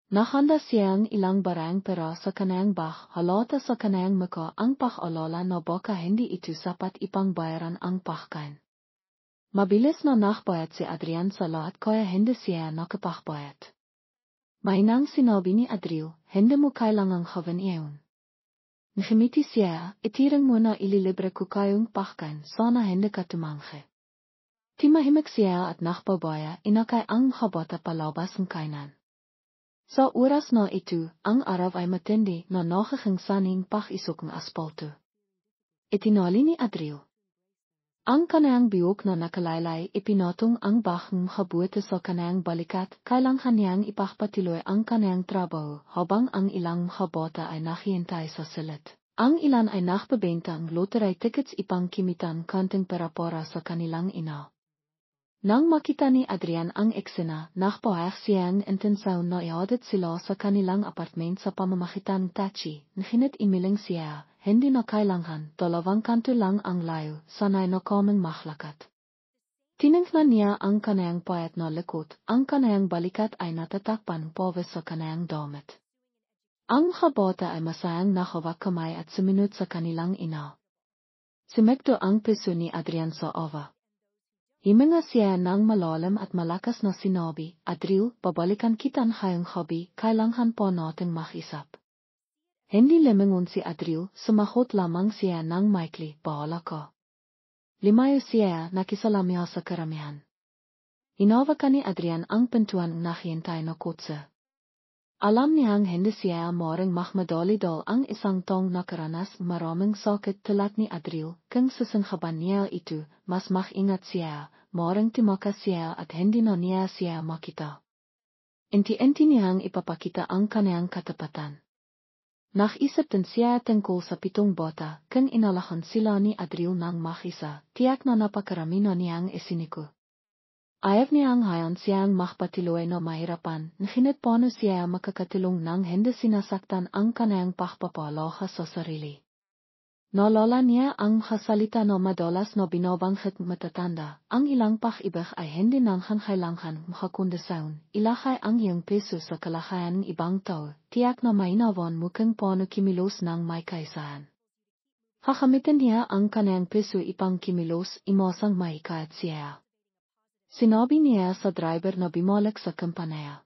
Naghanda siyang ilang barang pera sa kanayang bag, halata sa kanayang muka ang pag-alala na baka hindi ito sapat ipang bayaran ang pagkain. Mabilis na nakbayad si Adrian sa lahat kaya hindi siya nakapagbayad. Mahinang sinabi ni Adriel, hindi mo kailangang gawin iyon. Ngimiti siya, itiring mo na ililibre ko kayong pagkain, sana hindi ka tumanggi. Timahimik siya at nakpabaya, inakay ang makabota palabas ng kainan. Sa oras na ito, ang araw ay matindi na nakakingsaning pag-isok ng aspalto. Itinali ni Adriel. Ang kanayang bihok na nakalaylay ipinatong ang bakang makabuti sa kanayang balikat, kailangan niyang ipagpatuloy ang kanayang trabaho habang ang ilang makabota ay naghihintay sa silid. Ang ilan ay nakpabenta ng lottery tickets ipang kimitan konting pera para sa kanilang ina. Nang makita ni Adrian ang eksena, nakpahayag siyang intensyon na ihatid sila sa kanilang apartment sa pamamagitan ng taxi, ngunit imiling siya, hindi na kailangan, 2 kanto lang ang layo, sanay na kaming mahlakat. Tiningnan niya ang kanayang payat na likod, ang kanayang balikat ay natatakpan pawis sa kanayang damit. Ang makabota ay masayang nakawak kamay at suminut sa kanilang ina. Sumekto ang piso ni Adrian sa ova. Himinga siya ng malalim at malakas na sinabi, Adriel, babalikan kita ngayong gabi, kailangan po nating mag-isap. Hindi lumingon si Adriel, sumahot lamang siya ng maikli, bahala ka. Limayo siya, nakisalamya sa karamihan. Inawakan ni Adrian ang pintuan naghihintay na kotse. Alam niyang hindi siya maring magmadali-dal ang isang taong nakaranas maraming sakit tulad ni Adriel, kung sasanghaban niya ito, mas mag-ingat siya, maring timakas siya at hindi na niya siya makita. Inti-inti niyang ipapakita ang kanyang katapatan. Nag-isip din siya tungkol sa 7 bata, kung inalahan sila ni Adriel ng mag-isa, tiyak na napakarami na niyang isiniko. Ayaw niyang hayan siyang magpatuloy na mahirapan, ngunit paano siya makakatulong nang hindi sinasaktan ang kanyang pagpapaloka sa sarili. Naalala niya ang kasalita na madalas na binabanggit matatanda, ang ilang pag-ibig ay hindi nang kailangan makakondisyon, ilakay ang iyong peso sa kalagayan ng ibang tao, tiyak na mainawan mo kung paano kimilos ng may kaisahan. Kakamitin niya ang kanyang peso ipang kimilos, imasang mahikayat siya. Sinabi niya sa driver na bumalik sa kumpanya.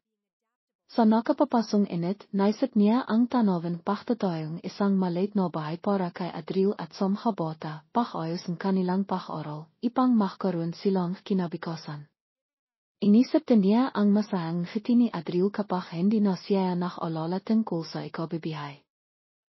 Sa nakapapasong init, naisip niya ang tanawin pagtatayong isang maliit na bahay para kay Adriel at sa mga bata, pag-ayos ang kanilang pag-aral, ipang magkaroon silang kinabukasan. Inisip din niya ang masayang ngiti ni Adriel kapag hindi na siya nag-alala tungkol sa ikabibihay.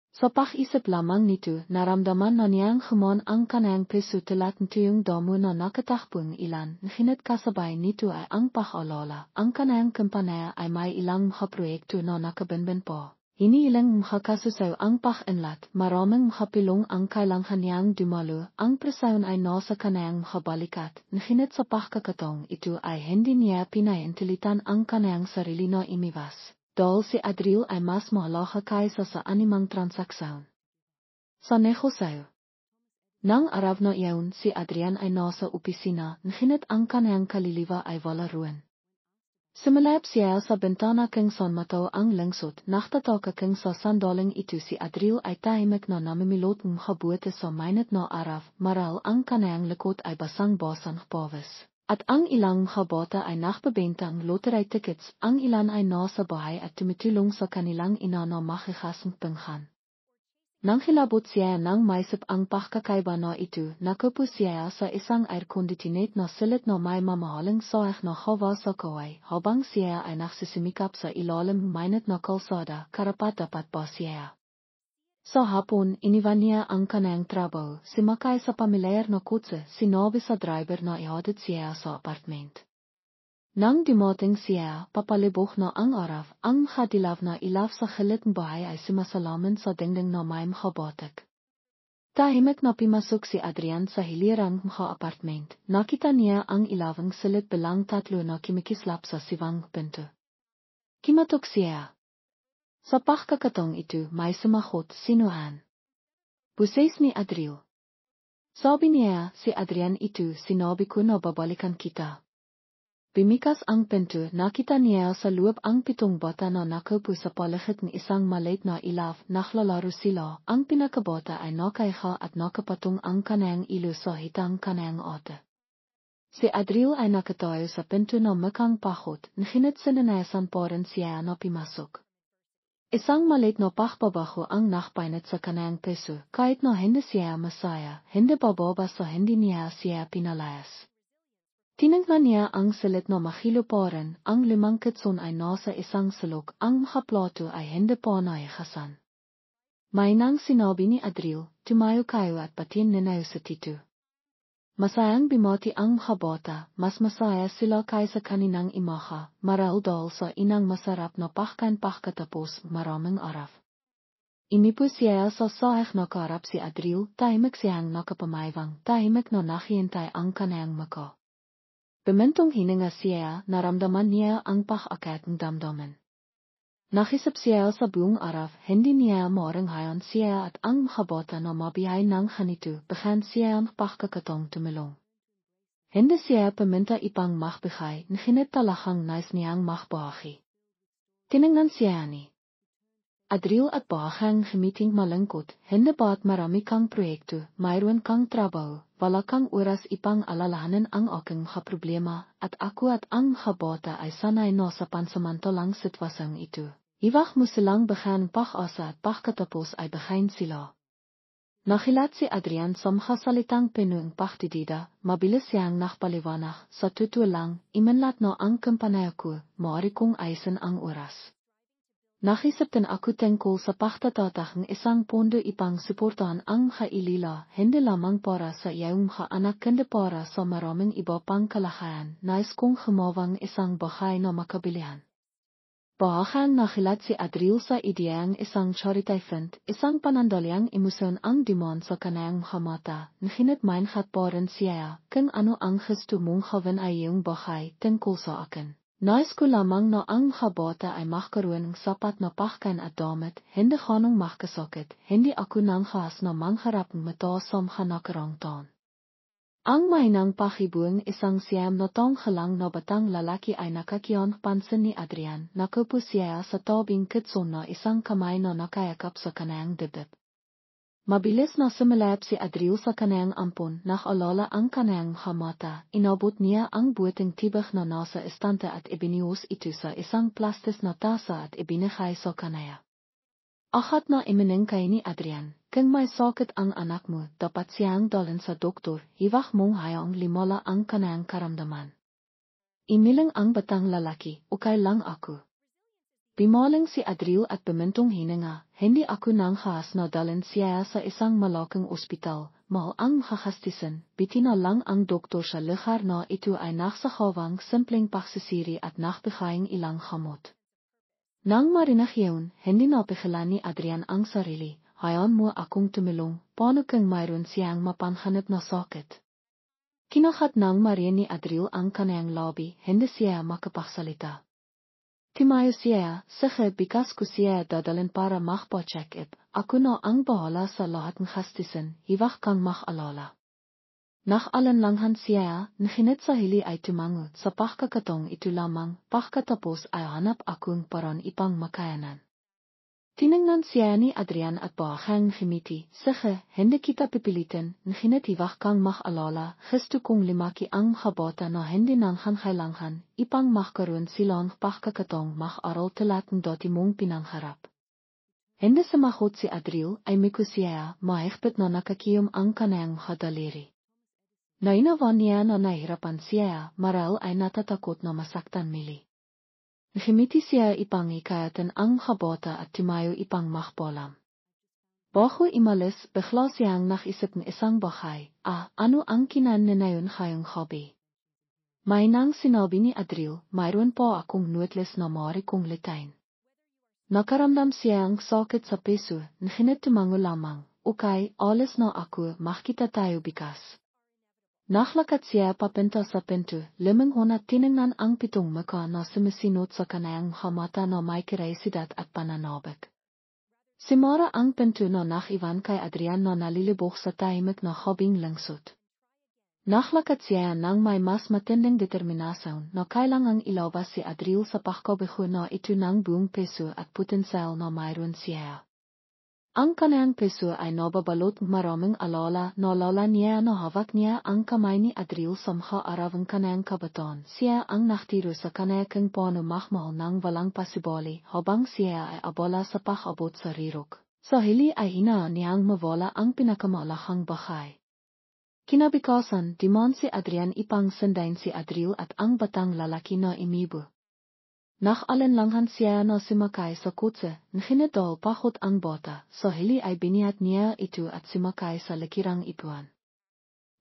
Sa pag-isip lamang nito, naramdaman na niyang humon ang kanyang peso tulad nitong damo na nakatakbong ilan, ngunit kasabay nito ay ang pag-alala, ang kanyang kumpanya ay may ilang mga proyekto na nakabinbin po. Hinihiling makakasusaw ang pag-inlat, maraming makapilong ang kailangan niyang dumalo, ang presyon ay nasa kanyang makabalikat, ngunit sa pagkakataong ito ay hindi niya pinahintilitan ang kanyang sarili na imiwas. Dahil si Adriel ay mas mahalaga kaysa sa anumang transaksyon. Sa negosyo. Nang araw na iyon si Adrian ay nasa opisina, ngunit ang kanyang kaliliwa ay wala ruwan. Sumalap siya sa bintana kung saan mataw ang langsot, naktataka kung sa sandaling ito si Adriel ay tahimik na namimilot ng mabuti sa mainit na araw, maral ang kanyang likod ay basang-basang pawis. At ang ilang mga bata ay nakbebenta ng lottery tickets, ang ilan ay nasa bahay at tumitulong sa kanilang ina na makikasang pinghan. Nang hilabot siya nang maisip ang pagkakaiba na ito, nakupo siya sa isang air-conditioned na silid na may mamahaling saik na hawa sa kaway, habang siya ay nagsisimikap sa ilalim mainit na kalsada, karapat-dapat pa siya. Sa hapon, iniwan niya ang kanyang trabaho, sumakay sa pamilyar na kotse, sinabi sa driver na ihatid siya sa apartment. Nang dumating siya, papalibok na ang araw, ang makadilaw na ilaw sa gilid ng bahay ay sumasalamin sa dingding na may makabatak. Tahimik na pimasok si Adrian sa hilirang mga apartment, nakita niya ang ilawang silid bilang 3 na kimikislap sa siwang pinto. Kimatok siya. Sa pagkakataong ito, may sumagot, sinuhan. Buses ni Adriel. Sabi niya, si Adrian ito, sinabi ko na babalikan kita. Bimikas ang pinto, nakita niya sa loob ang 7 bata na nakaupo sa paligid ng isang maliit na ilaw, naklalaro sila, ang pinakabata ay nakaiha at nakapatong ang kanyang ilo sa hitang kanyang ate. Si Adriel ay nakatayo sa pinto na mukhang pagod, ngunit sinanayasan pa rin siya na pimasok. Isang maliit na pagbabago ang nakpainit sa kanyang peso, kahit na hindi siya masaya, hindi bababa sa hindi niya siya pinalayas. Tinignan niya ang silid na mahilo pa rin, ang 5 kitson ay nasa isang sulok, ang mga plato ay hindi pa naihasan. May nang sinabi ni Adriel, tumayo kayo at patin ninayo sa tito. Masayang bimati ang mga bata, mas masaya sila kaysa kaninang imaha, marahil dahil sa inang masarap na pagkain pagkatapos maraming araw. Inipo siya sa sahig na karap si Adriel, tahimik siyang nakapamayvang, tahimik na naghihintay ang kanyang maka. Bimintong hininga siya, naramdaman niya ang pag-akyat ng damdamin. Nakisip siya sa buong araw, hindi niya maringhayan siya at ang mga bata na mabihay ng ganito, begin siya ang pagkakataong tumulong. Hindi siya paminta ipang magbigay, ngunit talagang nais niyang magbahagi. Tinignan siya ni Adriel at bahang gemiting malingkot, hende baat marami kang proyektu, mayroon kang trabaho, wala kang oras ipang alalahanan ang aking mga problema, at ako at ang mga bata ay sanay no sa pansamantalang sitwasyon ito. Iwag mo silang begin pag-asa at pagkatapos ay begin sila. Nakilat si Adrian sa mga salitang pinuing pagtitida, mabilis siyang nakpaliwanag, sa totoo lang, imanlat no ang kampanay ko, maaari kong ayusin ang oras. Nakisip din ako tungkol sa pagtatatag ng isang pondo ipang suportahan ang mga ilila, hindi lamang para sa iyong mga anak kundi para sa maraming iba pang kalagayan, nais kong humawang isang bahay na makabilihan. Bahang nakilat si Adriel sa ideyang isang charity fund, isang panandalyang emosyon ang dimon sa kanayang mga mata, ngunit maingat pa rin siya, kung ano ang gusto mong gawin ay iyong bahay tungkol sa akin. Nais ko lamang na ang mga bata ay magkaroon ng sapat na pagkain at damit, hindi ganong magkasakit, hindi ako nang khas na mangharap ng mata sa mga nakarang taon. Ang mainang pakibuang isang siyam na taong halang na batang lalaki ay nakakiyon pansin ni Adrian, nakupo siya sa tabing kitson na isang kamay na nakayakap sa kanayang dibdib. Mabilis na sumalap si Adriel sa kanayang ampon, nakalala ang kanayang mata, inabot niya ang buting tibak na nasa estante at ibinius ito sa isang plastis na tasa at ibinigay sa kanaya. Ahat na iminingkay ni Adrian, kung may sakit ang anak mo, dapat siyang dalhin sa doktor, hiwag mong hayang limala ang kanayang karamdaman. Imiling ang batang lalaki, okay lang ako. Bimaling si Adriel at bumintong hininga, hindi ako nang khas na dalhin siya sa isang malaking ospital, mahal ang makakastisan, bitina lang ang doktor sa lugar na ito ay nagsakawang simpleng pagsisiri at nakbigayang ilang gamot. Nang marinig yun, hindi napigilan ni Adrian ang sarili, hayaan mo akong tumulong, paano kung mayroon siyang mapanhanap na sakit? Kinakat nang marinig ni Adriel ang kanayang labi, hindi siya makapagsalita. Timayo siya, sige bikas ko siya dadalhin para magpa-check-up, ako na ang bahala sa lahat ng gastisin, hiwag kang mag-alala. Nakalanlanghan siya, nahinit sa hili ay tumango, sa pagkakataong ito lamang, pagkatapos ay hanap akong paraan ipang makayanan. Tiningnan siya ni Adrian at bahang gimiti, sige, hindi kita pipilitin, nahinit hiwag kang mag-alala, gusto kong limaki ang habata na hindi nang kailangan, ipang magkaroon silang pagkakataong mag-aral talat ng dati mong pinangharap. Hindi sumagot si Adriel ay miko siya, mahigpit na nakakiyom ang kanayang hadaliri. Nainawan niya na nahirapan siya, maral ay natatakot na masaktan mili. Gimiti siya ipang ikayatan ang habota at timayo ipang makpolam. Bago imalis, bigla siyang nakisip ng isang bahay, ano ang kinananayon kayong hobby? May nang sinabi ni Adriel, mayroon pa akong nuwetles na maaari kong litain. Nakaramdam siyang sakit sa piso, ngunit tumango lamang, okay, alis na ako, makita tayo bikas. Naklakat siya papinta sa pinto, limanghon at tiningnan ang pitong mukha na sumisinot sa kanayang mata na may kiraysidad at pananabik. Simara ang pinto na nakiwan kay Adrian na nalilibok sa tahimik na hobing langsot. Naklakat siya nang may mas matinding determinasyon na kailangang ilabas si Adriel sa pagkabigo na ito ng buong peso at potensyal na mayroon siya. Ang kanayang peso ay nababalot maraming alala na lala niya na hawak niya ang kamay ni Adriel sa mga arawang kanayang kabataan. Siya ang naktiro sa kanayang paano mahmahal ng walang pasibali habang siya ay abala sa pag-abot sa rirok. Sa hili ay hinaan niyang mawala ang pinakamalakang bahay. Kinabukasan, dimon si Adrian ipang sandain si Adriel at ang batang lalaki na imibo. Nakalanlanghan siya na sumakay sa kotse, nginidol pakot ang bata, sa hili ay binihat niya ito at sumakay sa lakirang ipuan.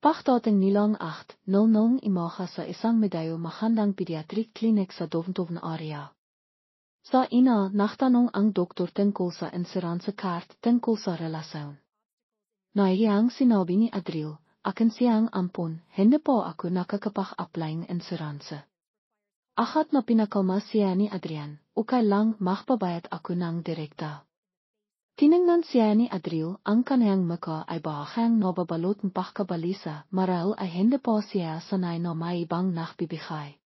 Pagdating nilang 8:00 imaha sa isang medayo mahandang pediatric clinic sa Doventoven area. Sa ina, nagtanong ang doktor tungkol sa insurance card tungkol sa relasyon. Naiyang sinabi ni Adriel, akin siyang ampon, hindi po ako nakakapag-apply ng insurance. Ahat na pinakalma siya ni Adrian, okay lang magpabayad ako ng direkta. Tiningnan siya ni Adriel, ang kanayang mukha ay bahang nababalot ng pagkabalisa, marahil ay hindi po siya sanay na may ibang nakbibigay.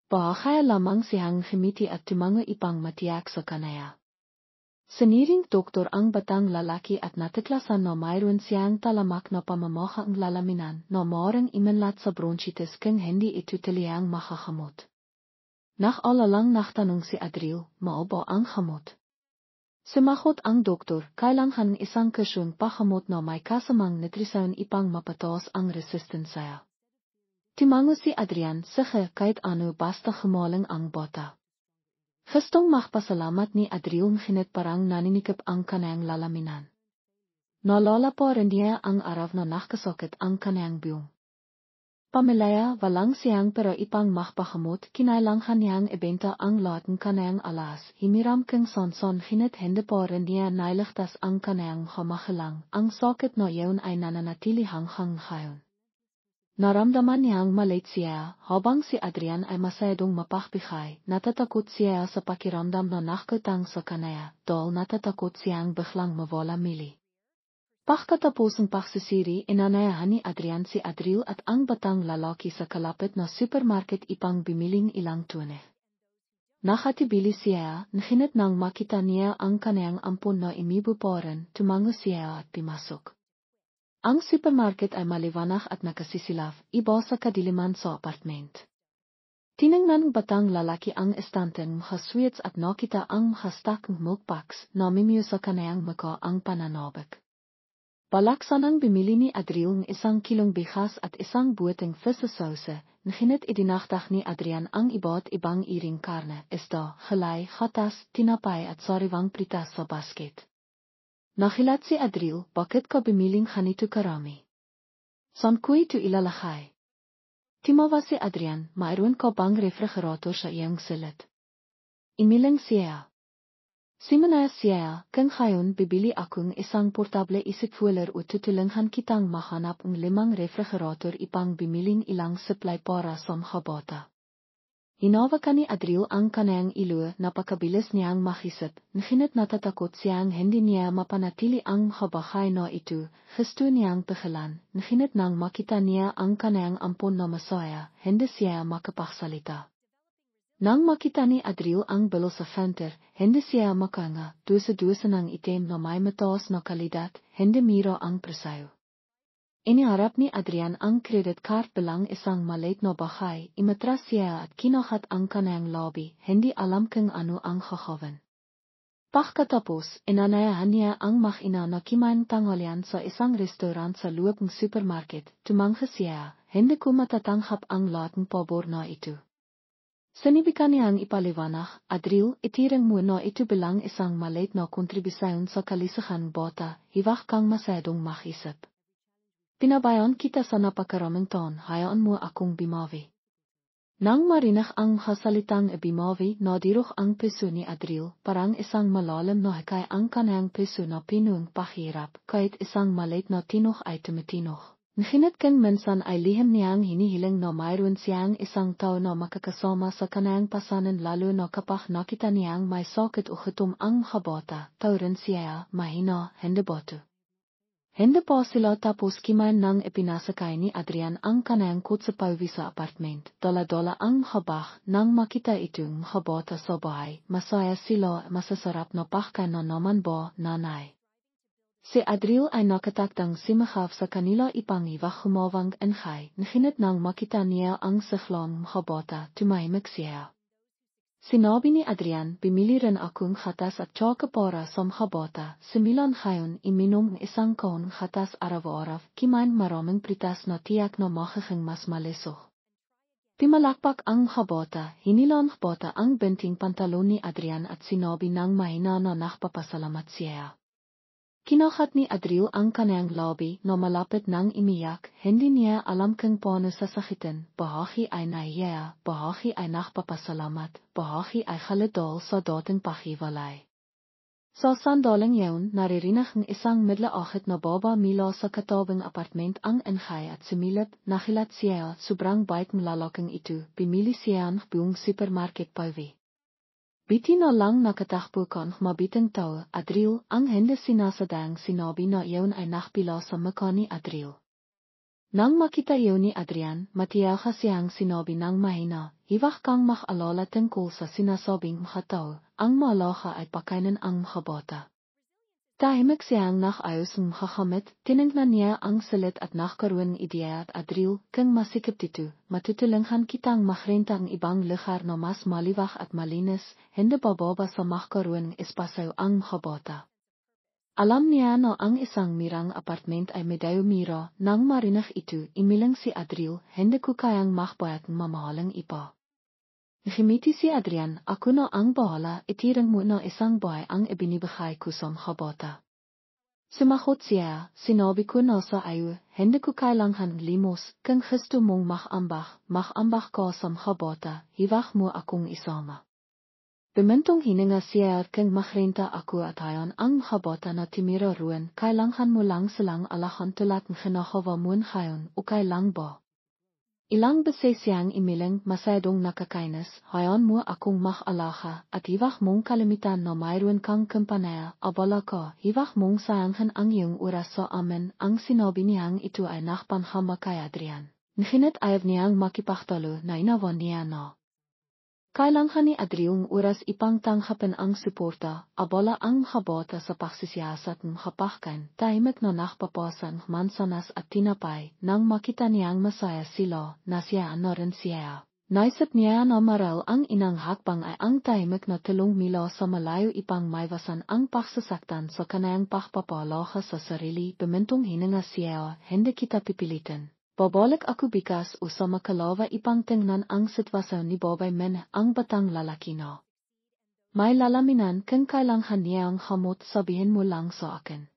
Bahaya lamang siyang gimiti at tumango ipang matiyak sa kanaya. Seniring doktor ang batang lalaki at natiklasan na mayroon siyang talamak na pamamaga ang lalaminan na maaaring imanlat sa bronchitis kung hindi ito taliyang makakamot. Nakalalang nagtanong si Adriel, mao ang kamot. Sumagot ang doktor, kailangan isang kusyong pakamot na may kasamang nutrisyon ipang mapataas ang resistensya. Timango si Adrian, sige kahit ano basta humaling ang bata. Gustong magpasalamat ni Adriel ngunit parang naninikip ang kanayang lalaminan. Naalala pa rin niya ang araw na nakasakit ang kanayang buong. Pamilya walang siyang pero ipang magpakamot kinailangan niyang ibenta ang lahat ng kanayang alas. Himiram kang sonson ngunit hindi pa rin niya nailigtas ang kanayang kamahalang. Ang sakit na iyon ay nananatili hanggang ngayon. Naramdaman niyang malit siya, habang si Adrian ay masyadong mapakbigay, natatakot siya sa pakiramdam na nakatang sa kanaya, dahil natatakot siyang biglang mawala mili. Pagkatapos ng pagsisiri, inanayahan ni Adrian si Adriel at ang batang lalaki sa kalapit na supermarket ipang bimiling ilang tunay. Nakatibili siya, ngunit nang makita niya ang kanayang ampon na imibo pa rin, tumango siya at pimasok. Ang supermarket ay maliwanag at nakasisilaf, iba sa kadiliman sa apartment. Tiningnan ng batang lalaki ang estante ng mga sweets at nakita ang mga stack ng milk packs na mimiyo sa kanayang mukha ang pananabik. Balaksan ang bimili ni Adriel ng 1 kilong bigas at isang buweteng fish sauce, ngunit idinagdag ni Adrian ang iba't ibang iring karne, isda, gulay, gatas, tinapay at sariwang pritas sa basket. Nahilat si Adriel, bakit ka bimiling ganito karami? Saan ko ito ilalagay? Timawa si Adrian, mayroon ka bang refrigerator sa iyong silid? Imiling siya. Simanaya siya, kung ngayon bibili akong isang portable isip-cooler o tutulungan kitang mahanap ng 5 refrigerator ipang bimiling ilang supply para sa mga bata. Hinawakan ni Adriel ang kanayang ilo, napakabilis niyang makisip, ngunit natatakot siyang hindi niya mapanatili ang bahay na ito, gusto niyang pigilan, ngunit nang makita niya ang kanayang ampon na masaya, hindi siya makapagsalita. Nang makita ni Adriel ang bill sa counter, hindi siya makanga, dusa-dusa ng item na may mataas na kalidad, hindi mira ang presyo. Iniharap ni Adrian ang credit card bilang isang maliit na bahay, imatras siya at kinakat ang kanayang lobby, hindi alam kung ano ang gagawin. Pagkatapos, inanayahan niya ang mag-ina na kimain tanghalian sa isang restaurant sa loob ng supermarket, tumangha siya, hindi ko matatanggap ang lahat ng pabor na ito. Sinibikan niyang ipaliwanag, Adriel, itirang mo na ito bilang isang maliit na kontribusyon sa kalisahan bata, hiwag kang masyadong makisip. Pinabayan kita sa napakaraming taon, hayaan mo akong bimawi. Nang marinig ang salitang bimawi, nadirok ang puso ni Adriel, parang isang malalim na hikay ang kanayang puso na pinuong pahirap, kahit isang maliit na tinok ay tumitinok. Ngunit kung minsan ay lihim niyang hinihiling na mayroon siyang isang tao na makakasama sa kanayang pasanan lalo na kapag nakita niyang may sakit o gutom ang mga bata, taurin siya, mahina, hindi boto. Hindi pa sila tapos kimain nang ipinasakay ni Adrian ang kanayang kotse pauwi sa apartment. Dala-dala ang habak nang makita itong habata sa bahay. Masaya sila, masasarap na pakay na naman ba, nanay? Si Adriel ay nakatakdang simahaf sa kanila ipangiwag humawang enghay. Ngunit nang makita niya ang siklong habata, tumahimik siya. Sinabi ni Adrian, bimili rin akong gatas at tsoka para sa mga bata. Similan ngayon, iminom ng 1 kahon gatas araw-araw, kimain maraming pritas na tiyak na makiking mas malisok. Pimalakpak ang bata, hinilang bata ang benting pantalon ni Adrian at sinabi ng mahina na nakapapasalamat siya. Kinakat ni Adriel ang kanayang lobby na malapit nang imiyak, hindi niya alam kung paano sasakitin, bahagi ay nahiya, bahagi ay nakapapasalamat, bahagi ay halidol sa dating pakiwalay. Sa sandaling yun, naririnig ng isang midla-akit na baba mila sa katabing apartment ang enghay at sumilip, nakilat siya, sobrang bait ng lalaking ito, bimili siya ng buong supermarket pauwi. Biti na lang nakatakbo kang mabitang tao, Adriel, ang hindi sinasadang sinabi na iyon ay nakpila sa mukha ni Adriel. Nang makita iyo ni Adrian, matiyaga siyang sinabi ng mahina, hiwag kang mag-alala tungkol sa sinasabing mga tao, ang malaga ay pakainin ang mga bata. Tahimik siyang nakayos ng kakamit, tinignan niya ang salit at nagkaroon ideya at Adriel, kung masikip dito, matutulungan kitang makrenta ang ibang lugar na mas maliwag at malinis, hindi bababa sa magkaroon espasyo ang mga bata. Alam niya na ang isang mirang apartment ay medyo mira, nang marinig ito, imilang si Adriel, hindi ko kayang magbayad ng mamahalang ipa. Ngimiti si Adrian, ako na ang bahala, itirang mo na isang bahay ang ibinibigay ko sa mga bata. Sumagot siya, sinabi ko na sa iyo, hindi ko kailangan limos, kung gusto mong mag-ambak ka sa mga bata, hiwag mo akong isama. Bemintong hininga siya kung makrenta ako at hayon ang mga bata na timira ruan, kailangan mo lang silang alahan tulad ng kinakawa mo ngayon, o kailang ba? Ilang beses siyang imiling masyadong nakakainis, hayon mo akong mag-alaga, at hiwag mong kalimitan na mayroon kang kumpanaya, abala ka, hiwag mong sayanghan ang iyong oras sa amin, ang sinabi niyang ito ay nakpanghama kay Adrian. Ngunit ayaw niyang makipaktalo na inawan niya na. Kailangan ni Adriel oras ipang tanggapin ang suporta, abala ang mga bata sa pagsisiyasat ng kapahkan, tahimik na nakpapasan mansanas at tinapay, nang makita niyang masaya sila, nasiyaan na rin siya. Naisip niya na maral ang inang hakbang ay ang tahimik na tulong mila sa malayo ipang maiwasan ang pagsasaktan sa kanayang pagpapalaga sa sarili, bemintong hininga siya, hindi kita pipilitin. Babalik ako bikas o sa makalawa ipang tingnan ang sitwasyon ni Bobay Men, ang batang lalaki na. May lalaminan kung kailangan niyang hamot, sabihin mo lang sa akin.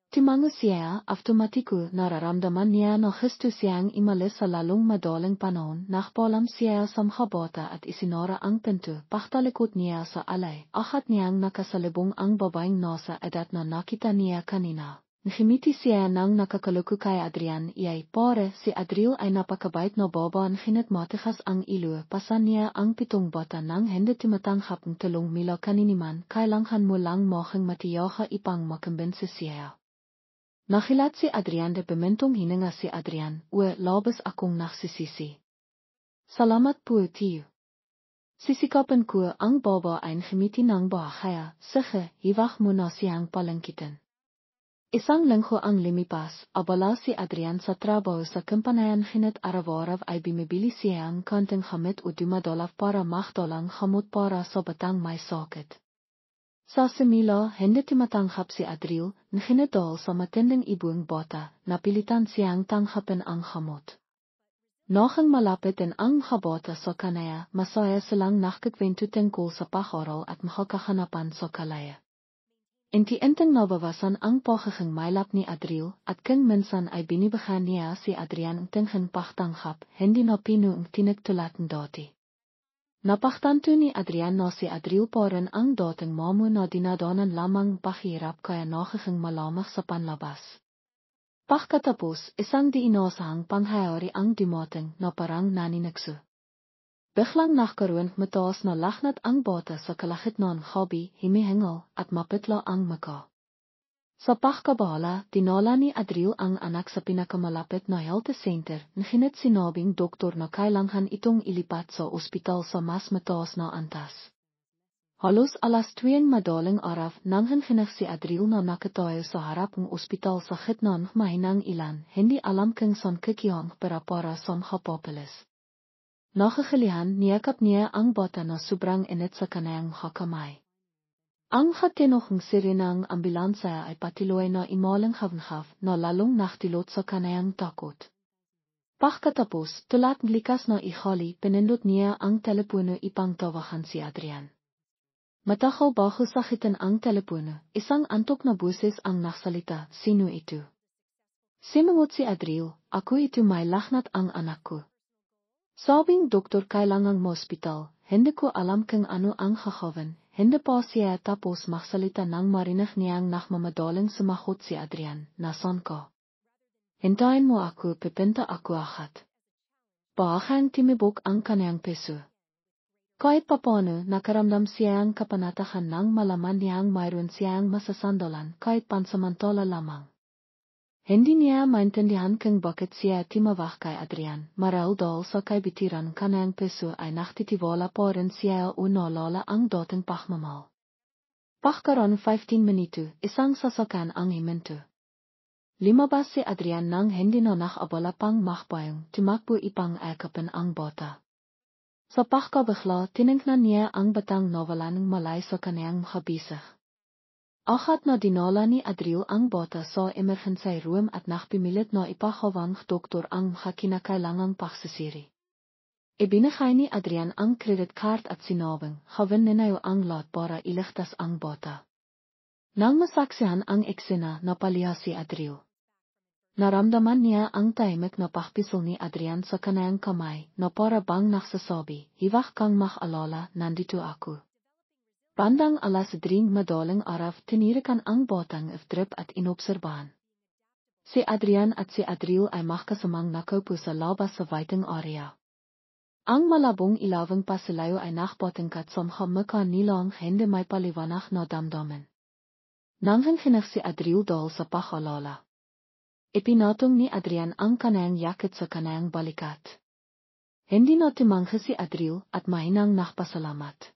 Timango siya, automatiko nararamdaman niya na gusto siyang imalis sa lalong madaling panahon, nakpalam siya sa mga bata at isinara ang pinto, paktalikot niya sa alay, akat niyang nakasalubong ang babaeng nasa edad na nakita niya kanina. Ngimiti siya nang nakakaluko kay Adrian, iyay pare, si Adriel ay napakabait na baba, ngunit matigas ang ilo, pasan niya ang 7 bata nang hindi tumatanggap ng tulong mila kaniniman, kailangan mo lang moking matiyaga ipang makumbinsi siya. Nakilat si Adrian de bemintong hininga si Adrian, labas akong nagsisisi. Salamat po tiyo. Sisikapan ko ang baba ay ngimiti ng bahaya, sige, hiwag mo na siyang palangkitin. Isang linggo ang lumipas, abala si Adrian sa trabaho sa kumpanayan, ngunit araw-araw ay bumibili siyang konting gamit o $2 para magdalang gamot para sa batang may sakit. Sa simula, hindi tumatanggap si Adriel, ngunit dahil sa matinding ibuang bata, napilitan siyang tanggapin ang gamot. Noong malapit din ang mga bata sa kanaya, masaya silang nakkikwento tungkol sa pag-aaral at makakahanapan sa kalaya. Inti-intang nabawasan ang pagiging mailap ni Adriel, at kung minsan ay binibigyan niya si Adrian ang tinghing pagtanggap, hindi na pinuong tinagtulat ng dati. Napaktanto ni Adrian na si Adriel pa rin ang dating mamo na dinadanan lamang pahirap kaya nagiging malamig sa panlabas. Pagkatapos, isang di inaasahang pangyayari ang dumating na parang naninagso. Biglang nagkaroon mataas na lagnat ang bata sa kalagitnaan hobby, himihingal, at mapitla ang maka. Sa pagkabala, dinala ni Adriel ang anak sa pinakamalapit na health center, ngunit sinabing doktor na kailangan itong ilipat sa ospital sa mas mataas na antas. Halos alas 2 madaling araw nang hinginig si Adriel na nakatayo sa harap ng ospital sa gitna ng mahinang ilan, hindi alam kung saan kikihang para sa mga papeles. Nakakalihan, niyakap niya ang bata na sobrang init sa kanayang kamay. Ang hatinohong sirinang ambulansa ay patuloy na imalang havnhav na lalong naktilot sa kanayang takot. Pagkatapos, tulad likas na ihali, pinindot niya ang telepono ipang tawagan si Adrian. Matagal bago sakitan ang telepono, isang antok na buses ang nagsalita, sino ito? Simangot si Adriel, ako ito, may lagnat ang anak ko. Sabing doktor kailangang hospital, hindi ko alam kung ano ang gagawin, hindi pa siya tapos magsalita nang marinig niyang nakmamadaling sumagot si Adrian, nasan ka? Hintayin mo ako, pipinta ako agad. Bahaghang timibok ang kaniyang peso. Kahit papano nakaramdam siyang kapanatagan nang malaman niyang mayroon siyang masasandalan kahit pansamantala lamang. Hindi niya maintindihan kung bakit siya timawag kay Adrian, marahil dahil sa kaibitiran kanang peso ay naktitiwala pa rin siya o naalala ang dating pagmamahal. Pagkaroon 15 minuto, isang sasakyan ang himinto. Lumabas si Adrian nang hindi na nakabala pang makbayang, tumakbo ipang akapin ang bata. Sa pagkabigla, tinignan niya ang batang novelanang malay sa kanyang mukhabisig. Agad na dinala ni Adriel ang bata sa emergency room at nakpimilit na ipahawang doktor ang kinakailangang pagsisiri. Ibinigay ni Adrian ang credit card at sinabing, gawin ninayo ang lahat para iligtas ang bata. Nang masaksihan ang eksena, napaliha si Adriel. Naramdaman niya ang tahimik na pagpisol ni Adrian sa kanyang kamay na para bang nagsasabi, hiwag kang mag-alala, nandito ako. Bandang alas 3 madaling araw tinirikan ang batang drip at inobserbahan. Si Adrian at si Adriel ay magkasamang nakaupo sa labas sa waiting area. Ang malabong ilawang pasilayo ay nakpatingkat samha mukha nilang hindi may paliwanag na damdamin. Nanghinginig si Adriel dahil sa pag-alala. Ipinatong ni Adrian ang kanyang yakit sa kanyang balikat. Hindi na tumanggi si Adriel at mahinang nakpasalamat.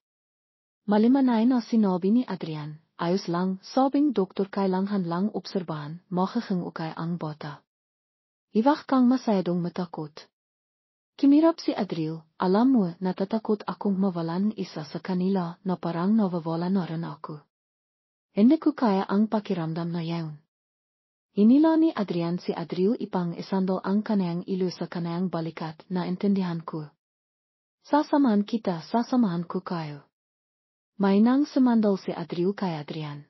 Malimanay na sinabi ni Adrian, ayos lang, sabing doktor kailangan lang obserbahan, magiging okay ang bata. Hiwag kang masyadong matakot. Kimirap si Adriel, alam mo, natatakot akong mawalan isa sa kanila na parang nawawala na rin ako. Hindi ko kaya ang pakiramdam na yaon. Hinila ni Adrian si Adriel ipang isandal ang kanyang ilo sa kanyang balikat na intindihan ko. Sasamahan kita, sasamahan ko kayo. Mainang sumandal si Adriel kay Adrian.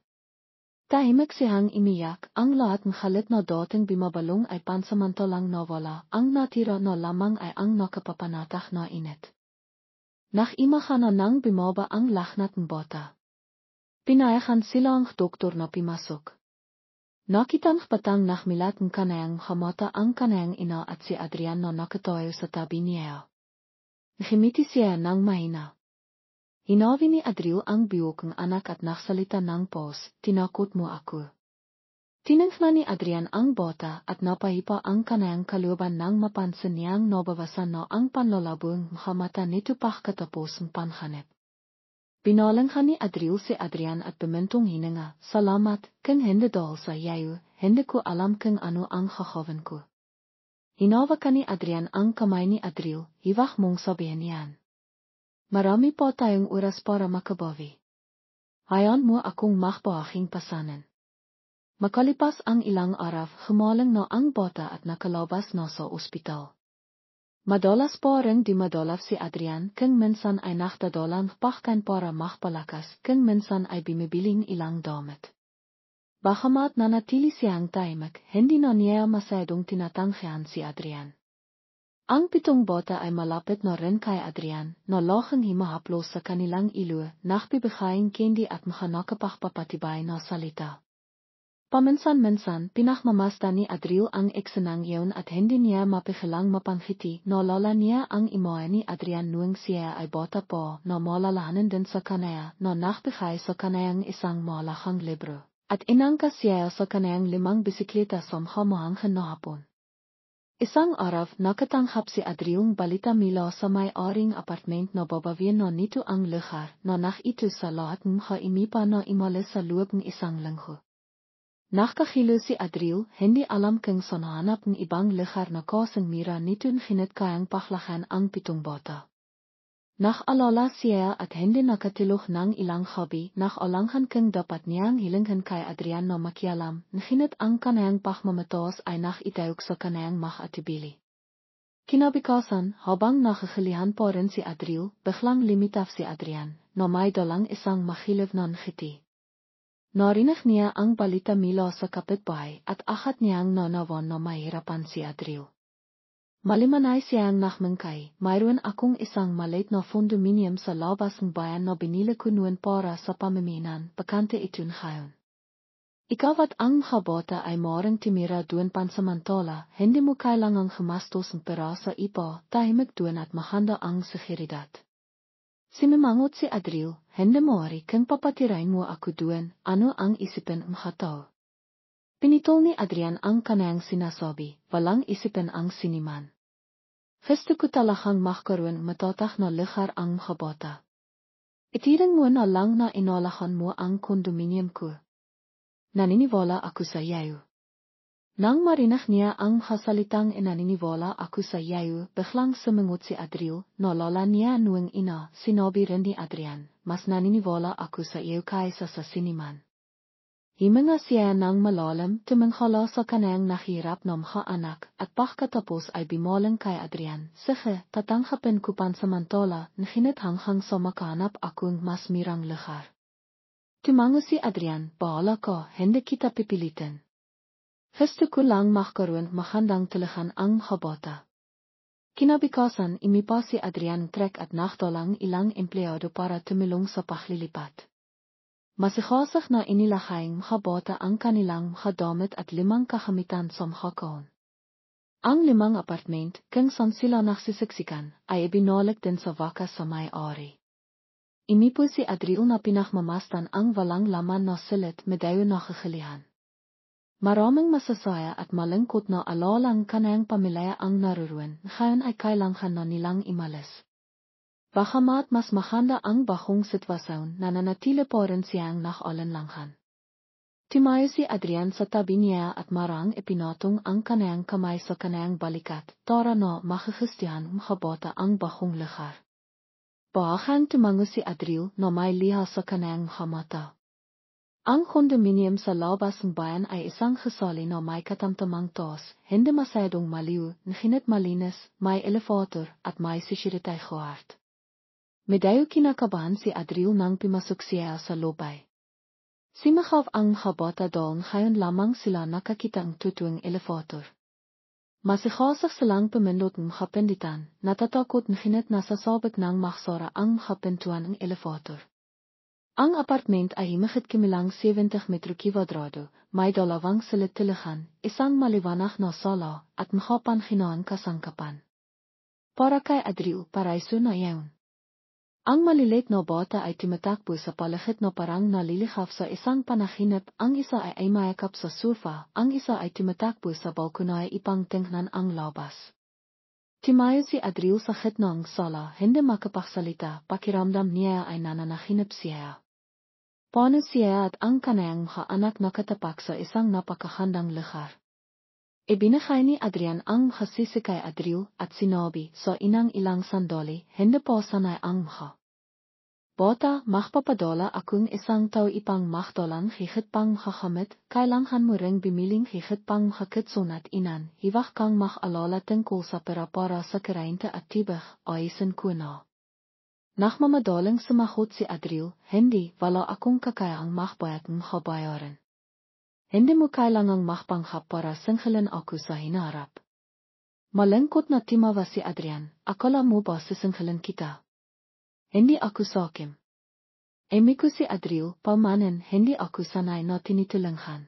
Tahimik siyang imiyak, ang lahat ng halit na dating bimabalong ay pansamantalang nawala, ang natira na lamang ay ang nakapapanatag na init. Nakimaka na nang bimaba ang lahnat ng bata. Pinayagan sila ang doktor na pimasok. Nakitang batang nakmilat ng kanayang hamata ang kanayang ina at si Adrian na nakatayo sa tabi niya. Nakimiti siya ng mahina. Hinawi ni Adriel ang biyokang anak at naksalita ng pos, tinakot mo ako. Tinangnan ni Adrian ang bata at napahipa ang kanayang kalooban nang mapansin niyang nabawasan na ang panlalabong mata nito pagkatapos ng panhanep. Binalanghan ni Adriel si Adrian at bumintong hininga, salamat, kung hindi dahil sa yayo, hindi ko alam kung ano ang gagawin ko. Hinawakan ni Adrian ang kamay ni Adriel, hiwag mong sabihin yan. Marami pa tayong oras para makabawi. Hayaan mo akong makbahaging pasanin. Makalipas ang ilang araw, humaling na ang bata at nakalabas na sa ospital. Madalas pa rin di madalap si Adrian kung minsan ay nakdadalang pakkan para makpalakas kung minsan ay bimibiling ilang damit. Bagamat nanatili siyang tahimik, hindi na niya masyadong tinatanggihan si Adrian. Ang 7 bata ay malapit na rin kay Adrian, na lachang himahaplos sa kanilang ilo, nakbibigayang candy at nakapagpapatibay na salita. Paminsan-minsan, pinakmamasdan ni Adriel ang eksenang iyon at hindi niya mapigilang mapangiti, naalala niya ang imoy ni Adrian noong siya ay bata pa, na malalahanin din sa kanaya, na nakbigay sa kanayang isang malakang libro, at inangkas siya sa kanayang 5 bisikleta sa mahangin na hapon. Isang araw, nakatanghap si Adriel balita mula sa may-aring apartment na babawian na nito ang lugar na nakita sa lahat ng kaimipa na imalis sa loob ng isang linggo. Nakakahilo si Adriel, hindi alam kung saan hanap ng ibang lugar na kasing mira nito hinit kayang paklakan ang 7 bata. Nakalala siya at hindi nakatilok ng ilang gabi, nakalangan kung dapat niyang hilinghan kay Adrian na makialam, hinit ang kanayang pagmamatos ay nakitayog sa kanayang makatibili. Kinabikasan, habang nakakilihan pa rin si Adriel, biglang limitaf si Adrian, na may dalang isang makilив na ngiti. Narinig niya ang balita mula sa kapitbahay at akat niyang nanawan na mahirapan si Adriel. Malimanay siyang nakmangkay, mayroon akong isang maliit na condominium sa labas ng bayan na binili ko noon para sa pamiminan, bakante iton ngayon. Ikaw at ang mga bata ay maaaring timira doon pansamantala, hindi mo kailangang humastos ng pera sa iba, tahimik doon at mahanda ang seguridad. Simimangot si Adriel, hindi maaari kung papatirain mo ako doon, ano ang isipin ng mga tao. Pinitol ni Adrian ang kanyang sinasabi, walang isipin ang siniman. Gusto ko talagang magkaroon matatak na lugar ang mga bata. Itiring mo na lang na inalahan mo ang kondominium ko. Naniniwala ako sa iyo. Nang marinig niya ang hasalitang naniniwala ako sa iyo, biglang sumungot si Adriel, naalala niya noong ina, sinabi rin ni Adrian, mas naniniwala ako sa iyo kaysa sa siniman. Himinga siya ng malalim, tumingala sa kanyang nahirap na mga anak, at pagkatapos ay bimalang kay Adrian, sige, tatanggapin ko pansamantala, nahinit hanghang sa makahanap akong mas mirang lugar. Tumango si Adrian, bahala ka, hindi kita pipilitin. Gusto ko lang magkaroon magandang tulugan ang mga bata. Kinabukasan, imipa si Adrian trek at nagdalang ilang empleyado para tumulong sa paglilipat. Masikasak na inilahayang mga bata ang kanilang mga damit at 5 kagamitan sa mga kahon. Ang 5 apartment, kung saan sila nagsisiksikan, ay ibinalik din sa wakas sa may-ari. Imipo si Adriel na pinakmamastan ang walang laman na silid medayo na kagilihan. Maraming masasaya at malungkot na alalang kanyang pamilya ang naruruan, ngayon ay kailangan na nilang imalis. Bagamat mas maganda ang bagong sitwasyon, nananatili pa rin siyang nakalanlangan. Tumayo si Adrian sa tabi niya at marang ipinatong ang kanyang kamay sa kanyang balikat, tara na makikistihan mga bata ang bagong lugar. Bahaghang tumango si Adriel na may liha sa kanyang mga mata. Ang kondominium sa labas ng bayan ay isang gusali na may katamtamang taas, hindi masyadong maliw, ngunit malinis, may elevator at may security guard. Medayo kinakabahan si Adriel nang pimasok siya sa lobby. Simakaw ang mga bata doon ngayon lamang sila nakakita ang tutuwing elevator. Masikasak silang pumindot ng mga pinditan, natatakot ngunit nasasabik ng maksara ang mga pintuan ng elevator. Ang apartment ay himigit kimilang 70 metro kwadrado, may 2 silid-tulugan, isang maliwanag na sala, at mga panginaan kasangkapan. Para kay Adriel, paraiso na iyon. Ang maliliit na bata ay tumatakbo sa paligid na parang nalilihaf sa isang panaginip, ang isa ay mayakap sa sofa, ang isa ay tumatakbo sa balkona ay ipangtingnan ang labas. Tumayo si Adriel sa gitna ng sala, hindi makapagsalita, pakiramdam niya ay nananaginip siya. Paano siya at ang kanyang mga anak nakatapak sa isang napakagandang lugar. Ibinigay ni Adrian ang hasisi kay Adriel at sinabi sa inang ilang sandali, hindi po sanay ang mga bata, magpapadala akong isang tao ipang magdalang higit pang kakamit, kailangan mo ring bimiling higit pang hakitson at inan, hiwag kang mag-alala tungkol sa pera para sa kurente at tibig, ayusin ko na. Nagmamadaling sumagot si Adriel, hindi, wala akong kakayaang magbayad ng mga bayaran. Hindi mo kailangang magpanghap para singilin ako sa hinarap. Malungkot na timawa si Adrian, akala mo ba sisingilin kita? Hindi ako sakim. Emiko si Adriel, pamanin, hindi ako sanay na tinitulungan.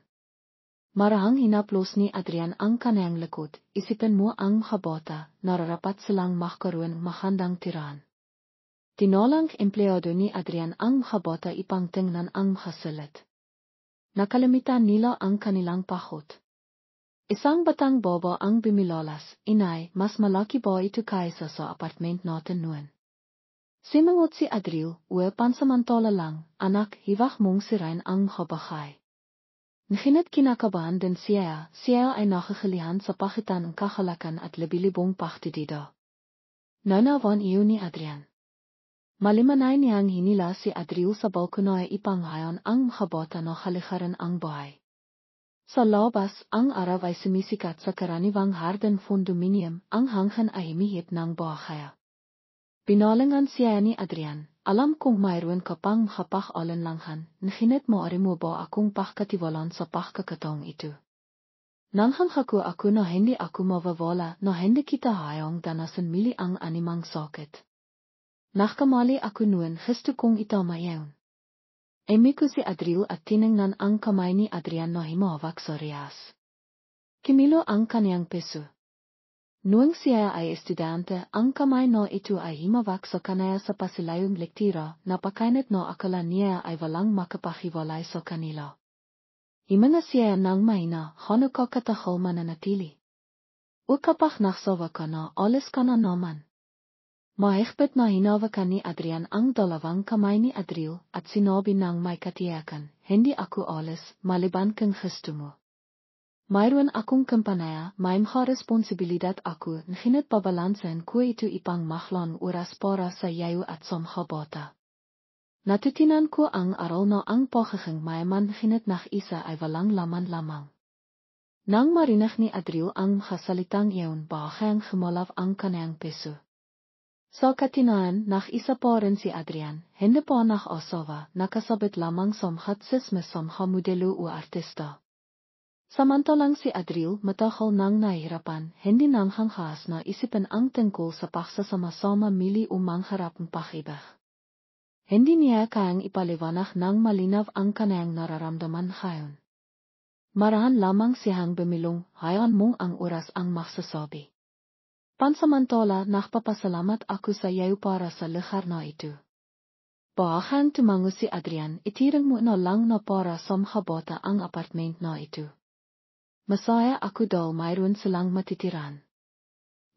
Marahang hinaplos ni Adrian ang kanyang likod, isipin mo ang mga bata, nararapat silang magkaroon magandang tirahan. Tinolang empleyado ni Adrian ang mga bata ipangtingnan ang mga silid. Nakalimitan nila ang kanilang pahot. Isang batang bobo ang bimilalas, inay, mas malaki ba ito kaysa sa apartment natin noon? Simangot si Adriel, pansamantala lang, anak, hiwag mong sirain ang mga bahay. Ngunit kinakabahan din siya ay nakakalihan sa pakitan ng kakalakan at libilibong paktidida. Nanawan iyon ni Adrian. Malimanay niyang hinila si Adriel sa balkona ay ipanghayon ang mga bata na halikaran ang bahay. Sa labas, ang araw ay sumisikat sa karaniwang hardeng condominium, ang hangin ay humihip ng bahay. Pinalingan siya ni Adrian, alam kong mayroon ka pang kapag-alinlangan, ngunit maaari mo ba akong pakatiwalaan sa pagkakataong ito? Nanghangako ako na hindi ako mawawala na hindi kita hayang danasan mili ang animang sakit. Nakamali ako noon, gusto kong itama iyon. Emiko si Adriel at tiningnan ang kamay ni Adrian na himawak sa riyas. Kimilo ang kanyang peso. Noong siya ay estudyante, ang kamay na ito ay himawak sa kanya sa pasilayong lektira, napakainit na akala niya ay walang makapahiwalay sa kanila. Imana siya nang maina, hano kakatahol man natili. Ukapach nachsowa kana, alles kana naman. Mahigbit na hinawa ka ni Adrian ang dalawang kamay ni Adriel at sinabi nang may katiyakan, hindi ako alles, maliban kang gusto mo. Mayroon akong kampanaya, may mga responsibilidad ako, nginit pabalansan ko ito ipang mahlan oras para sa yayo at sa mga bata. Natutinan ko ang aral na ang pagiging mayaman nginit nach isa ay walang laman lamang. Nang marinig ni Adriel ang kasalitang iyon, bahagyang gumalaw ang kanyang peso. Sa katinaan, nach isa pa rin si Adrian, hindi pa nach asawa, nakasabit lamang sa mga sa mga modelo o artista. Samantalang si Adriel matagal nang nahihirapan, hindi nang hangkas na isipin ang tungkol sa pagsasama-sama mili o mangharapang pag-ibig. Hindi niya kayang ipaliwanag ng malinaw ang kanyang nararamdaman ngayon. Marahan lamang siyang bumilong, hayaan mong ang oras ang magsasabi. Pansamantala, nagpapasalamat ako sa iyo para sa lugar na ito. Bahagyang tumango si Adrian, itirang mo na lang na para sa mga bata ang apartment na ito. Masaya ako dahil mayroon silang matitiran.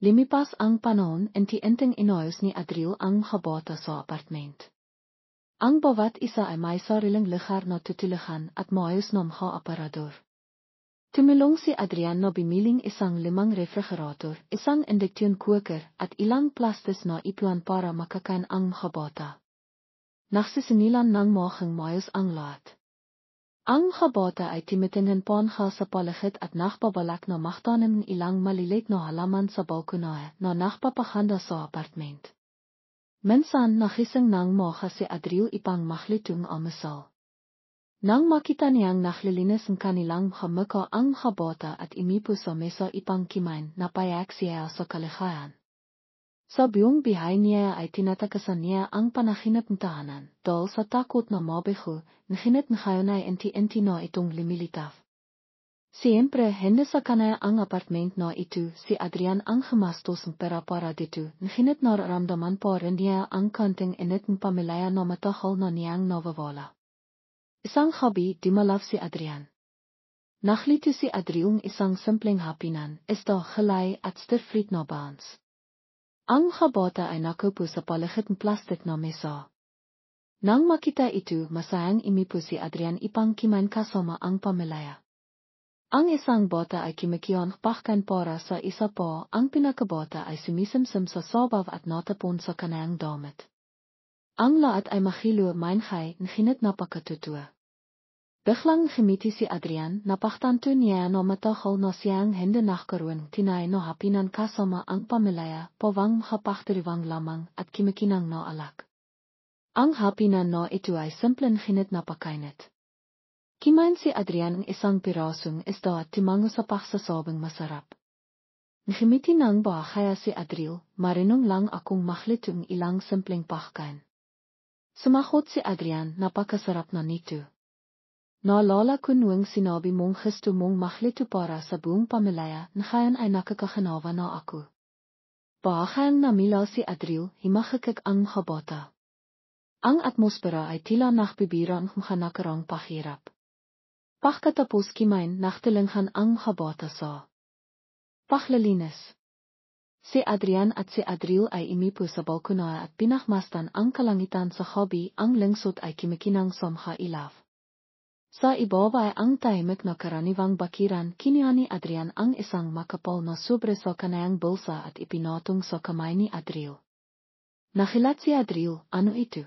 Limipas ang panahon, unti-unting inayos ni Adriel ang mga bata sa apartment. Ang bawat isa ay may sariling lugar na tutuluhan at maayos na mga aparador. Tumulong si Adrian na bimiling isang 5 refrigerator, isang induction cooker at ilang plastis na ipuan para makakain ang mga bata. Nagsisinilan ng mahang mayos ang lahat. Ang mga bata ay timitingin panha sa paligid at nakpabalak na magtanim ng ilang maliliit na halaman sa balkonahe na nakpapahanda sa apartment. Minsan nagising ng mga si Adriel ipang maglitong almusal. Nang makita niyang naglilinis ang kanilang mga ang mga bata at imipo sa mesa ipang kimain, napayak siya sa kaligayahan. Sa buong bihay niya ay tinatakasan niya ang panahinap ng tahanan, dahil sa takot na mabigo, nginit ngayon ay inti-inti na itong lumilitaw. Siyempre, hindi sa kanya ang apartment na ito, si Adrian ang gumastos ng pera para dito, nginit nararamdaman pa rin niya ang konting init ng pamilya na matagal na niyang nawawala. Isang hobby di malaf si Adrian. Naglito si Adriel isang simpleng hapinan, isda gelay at stirfried na buns. Ang mga bata ay nakupo sa paligid ng plastic na mesa. Nang makita ito, masayang imipo si Adrian ipang kimain kasama ang pamilya. Ang isang bata ay kimikiyon pakkan para sa isa pa, ang pinakabata ay sumisimsim sa sabaw at natapon sa kanang damit. Ang lahat ay mahilo mainhay, nginit napakatutua. Biglang gumiti si Adrian, napaktanto niya na matagal na siyang hindi nagkaroon tinay na hapinan kasama ang pamilya, pawang makapagdiriwang lamang at kimikinang na alak. Ang hapinan na ito ay simpleng nginit napakainit. Kimain si Adrian ng isang pirasong isda at timango sa pagsasabing masarap. Ngumiti nang kaya si Adriel, marinong lang akong maglitong ilang simpleng pagkain. Sumagot si Adrian, napakasarap na nito. Naalala ko noong sinabi mong gusto mong maglito para sa buong pamilya, ngayon ay nakakahanawa na ako. Bahagyang namila si Adriel, himahakik ang mga bata. Ang atmosfera ay tila nakbibira ng mga nakarang pahirap. Pagkatapos kimain, nagtilinghan ang mga bata sa paglalinis. Si Adrian at si Adriel ay imipo sa balkona at pinakmastan ang kalangitan sa hobby, ang lengsot ay kimikinang sa mga ilaw. Sa ibaba ay ang tahimik na karaniwang bakiran, kinuha ni Adrian ang isang makapal na sobre sa kanayang bulsa at ipinatong sa kamay ni Adriel. Nakilat si Adriel, ano ito?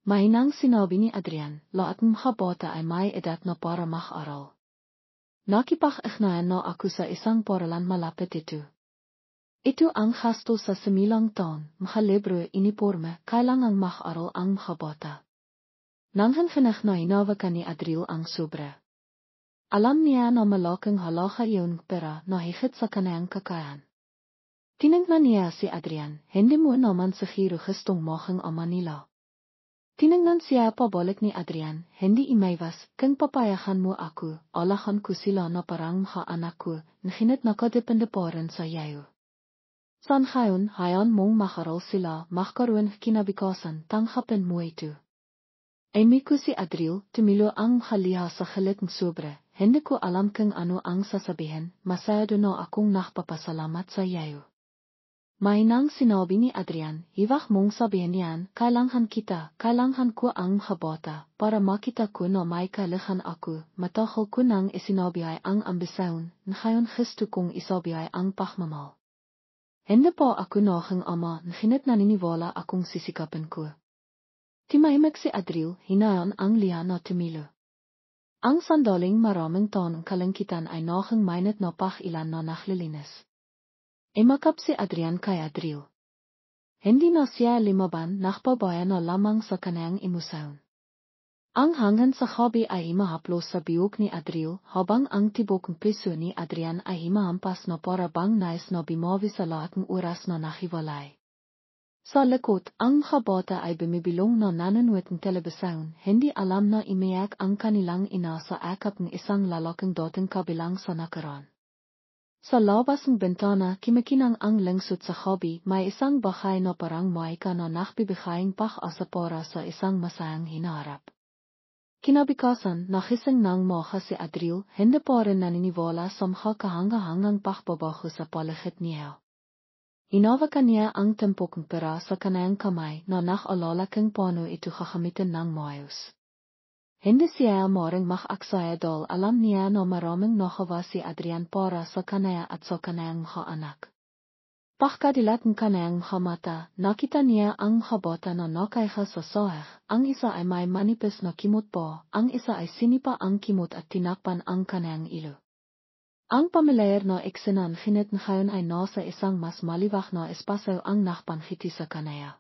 Mahinang sinabi ni Adrian, lahat ng mga bata ay may edad na para mag-aral. Nakipag-ugnayan na ako sa isang paralan malapit ito. Ito ang gasto sa 9 taon, mga libro, uniforme, kailangang mag-aral ang mga bata. Nanghanhanag na hinawakan ni Adriel ang sobra. Alam niya na malaking halaga iyon pera na higit sa kanayang kakayahan. Tinignan niya si Adrian, hindi mo naman siguro gustong maging ama nila. Tinignan siya pabalik ni Adrian, hindi imaiwas, kung papayagan mo ako, alahan ko sila na parang mga anak ko, nginit nakadepende pa rin sa iyo. San ngayon, hayaan mong makaral sila, magkaroon kinabukasan, tanggapin mo ito. Aimiku si Adriel, tumilo ang haliha sa khilit ng sobre, hindi ko alam kung ano ang sasabihin, masaya no akong nakpapasalamat sa iyo. Mainang sinabi ni Adrian, hiwag mong sabihin yan, kailangan ko ang habota, para makita ko na may kailangan ako, matahol ko nang isinabi ay ang ambisyon, ngayon gusto kong isabi ay ang pagmamahal. Hindi pa ako noong ama, ngunit naniniwala akong sisikapin ko. Timahimik si Adriel, hinayaan ang liha na tumilo. Ang sandaling maraming taon kalangkitan ay noong mainit na ilan na naglilinis. Imakap si Adrian kay Adriel. Hindi na siya limaban nakpabayan na lamang sa kanang imusaon. Ang hangin sa hobby ay himahaplos sa biyok ni Adriel, habang ang tibok ng piso ni Adrian ay himahampas na para bang nais na bimawi sa lahat ng oras na nahiwalay. Sa likod, ang habota ay bumibilong na nanonood ng telebisyon, hindi alam na imiyak ang kanilang ina sa akap ng isang lalaking dating kabilang sa nakaraan. Sa labas ng bintana, kimikinang ang lengsut sa hobby, may isang bahay na parang maika na nakbibigayang pag-asa para sa isang masayang hinaharap. Kinabukasan, nakising ng moha si Adriel, hindi pa rin naniniwala sa mga kahanga-hangang pagbabago sa paligid niya. Inawakan niya ang tempok ng pera sa kanang kamay na nakalala kung paano ito kakamitin ng maayos. Hindi siya maring makaksaya dahil alam niya na maraming nakawa si Adrian para sa kanaya at sa kanang mga anak. Pagkadilat ng kanang mga mata, nakita niya ang mga bata na nakaiha sa sohar, ang isa ay may manipis na kimot pa, ang isa ay sinipa ang kimot at tinakpan ang kanang ilo. Ang pamilyar na eksenan hinit ngayon ay nasa isang mas maliwak na espasyo ang nakpanghiti sa kanaya.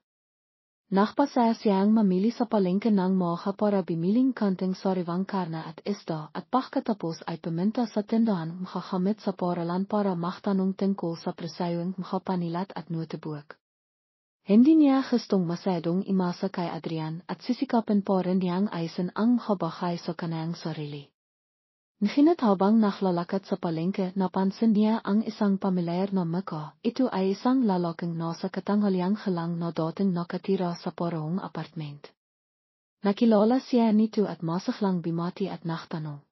Nakpasaya siyang mamili sa palengke ng mga para bimiling kanting sariwang karna at isda at pagkatapos ay pumunta sa tindahan makakamit sa paralan para magtanong tungkol sa presayong mga panilat at notebook. Hindi niya gustong masyadong imasa kay Adrian at sisikapin pa rin niyang ayusin ang habahay sa kanang sarili. Ngunit habang naklalakad sa palengke, napansin niya ang isang pamilyar na muka. Ito ay isang lalaking nasa katanghaliang halang na dating nakatira sa parehong apartment. Nakilala siya nito at masaklang bimati at nagtanong.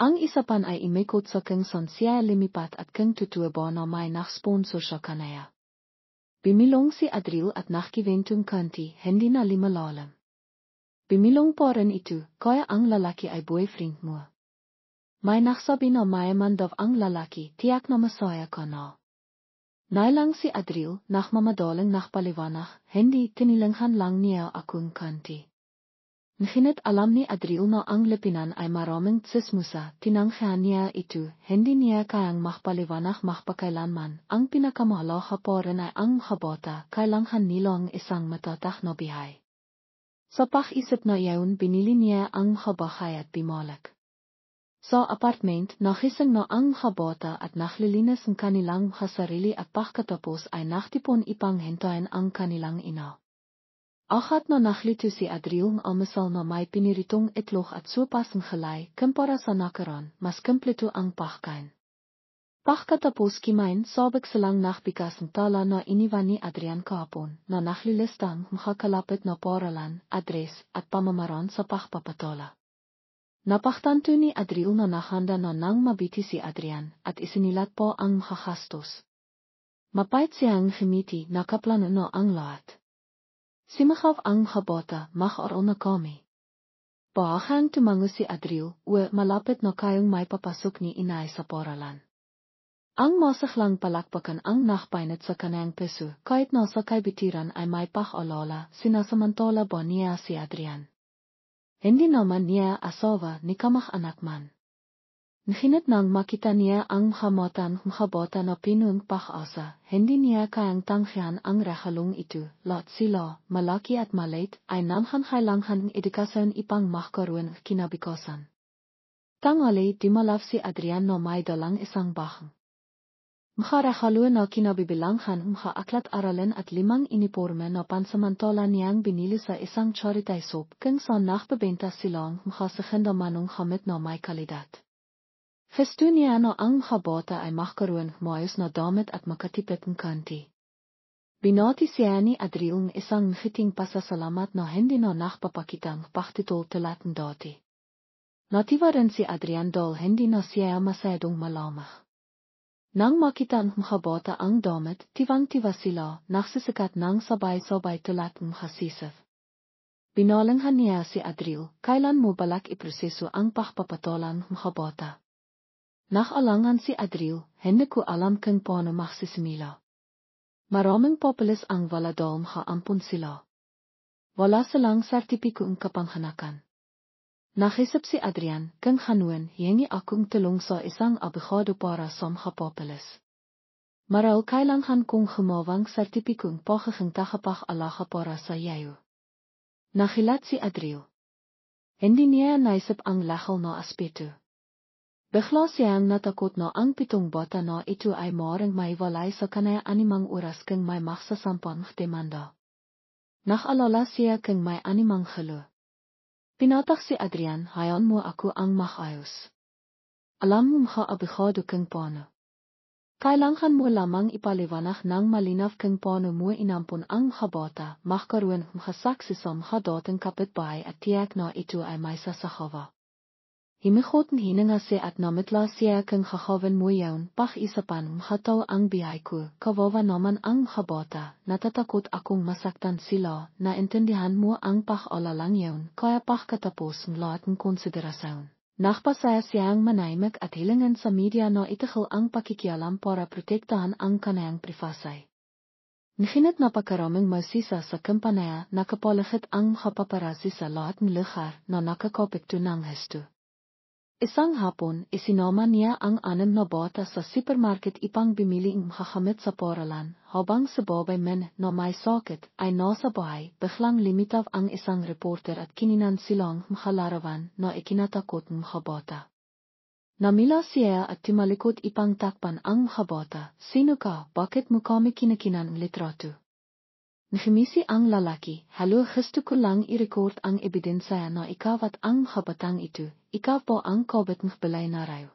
Ang isa pan ay imikot sa kung saan siya limipat at kung totoo ba na may naksponsor sa kanaya. Bimilong si Adriel at nakikiventong kanti, hindi na limalalam. Bimilong pa rin ito, kaya ang lalaki ay boyfriend mo. May naksabi na mayaman daw ang lalaki, tiyak na masaya ka na. Nailang si Adriel, nakmamadaling nakpaliwanag, hindi tinilanghan lang niya akong kanti. Ngunit alam ni Adriel na ang lipinan ay maraming tsismusa, tinanggihan niya ito, hindi niya kayang makpaliwanag makpakailanman. Ang pinakamahalaga pa rin ay ang habota, kailangan nilang isang matatak na bihay. Sa pag-isip na iyon binili niya ang habahay at bimalik. Sa apartment, nakising na ang habota at naglilinis ang kanilang sarili at pagkatapos ay naktipon ipanghintayin ang kanilang ina. Ahat na naglito si Adriel ng almusal na may piniritong itlog at sopas ng halay, kumpara sa nakaraan, mas kumpleto ang pagkain. Pagkatapos kimain, sabik silang nakbigas ng tala na iniwan ni Adrian kahapon, na naglilistang makakalapit na paralan, adres, at pamamaraan sa pagpapatala. Napaktanto ni Adriel na nahanda na nang mabiti si Adrian at isinilat po ang makakastos. Mapait siyang himiti, nakaplano na ang lahat. Simakaw ang habota, makaroon na kami. Paahang tumango si Adriel, malapit na kayong may papasok ni inay sa paralan. Ang masaklang palakpakan ang nakpainit sa kanang peso, kahit nasa kaibitiran ay may pag-alala, sinasamantala ba niya si Adrian? Hindi naman niya asawa ni kamag-anak man. Ngunit nang makita niya ang hamatan habota na pinung pag-asa, hindi niya kayang tanggihan ang rehalong ito. Lahat sila, malaki at maliit, ay namhan kailangan edukasyon ipang magkaroon kinabukasan. Tanghali dumalaf si Adrian na may dalang isang bahang. Makarehalo na kinabibilanghan aklat aralin at 5 uniforme na pansamantala niyang binili sa isang charity shop kung saan nakbebenta silang makasaganda manong hamit na may kalidad. Gusto niya na ang habota ay makaroon maayos na damit at makatipid ng kanti. Binati siya ni Adriel ng isang ngiting pasasalamat na hindi na nakapapakitang paktitol talating dati. Nativa rin si Adrian dol hindi na siya masyadong malamang. Nang makita ng mga bata ang damit, tivang-tiva sila, nagsisikat ng sabay-sabay talating makasisif. Binalanghan niya si Adriel, kailan mo balak iproseso ang pakpapatolan ng mga bata. Nakalangan si Adriel, hindi ko alam kung paano magsisimila. Maraming populis ang valadol makaampun sila. Wala silang sertipikong kapanghanakan. Nakisip si Adrian, kung hanuan, hingi akong tulong sa isang abogado para sa mga populis. Maral kailangan kong humawang sertipikong pagiging tagapag-alala para sa iyo. Nakilat si Adriel. Hindi niya naisip ang lahal na aspeto. Bigla siyang natakot na ang 7 bata na ito ay maaaring maiwalay sa kanaya animang oras kung may magsasampang demanda. Nakalala siya kung may animang halo. Pinatak si Adrian, hayan mo ako ang makayos. Alam mo mga abogado kung paano. Kailangan mo lamang ipaliwanag ng malinaw kung paano mo inampun ang mga bata, magkaroon mga saksi sa mga dating kapitbahay at tiyak na ito ay may sasahawa. Himigoten hininga siya at namitla siya kung hahawan mo yawn, pag-isapan mga tao ang bihay ko, kawawa naman ang mga bata, natatakot akong masaktan sila, naintindihan mo ang pag-alalang yawn, kaya pagkatapos ng lahat ng konsiderasyon. Nakpasaya siyang manahimik at hilingan sa media na itigil ang pakikialam para protektahan ang kanayang privasay. Ngunit napakaraming mausisa sa kampanaya nakapalagit ang mga paparazzi sa lahat ng lugar na nakakapekto ng hesto. Isang hapon, isinama niya ang 6 na bata sa supermarket ipang bimili ng mga gamit sa paralan, habang sa babay men na may sakit ay nasa bahay, biglang limitaw ang isang reporter at kininan silang mga larawan na ikinatakot ng mga bata. Namila siya at tumalikod ipang takpan ang mga bata, sino ka, bakit mo kami kinakinan ng litrato? Nahimisi ang lalaki, halo gusto ko lang i-record ang ebidensya na ikaw at ang mga batang ito, ikaw po ang kabit ng balay na rayo.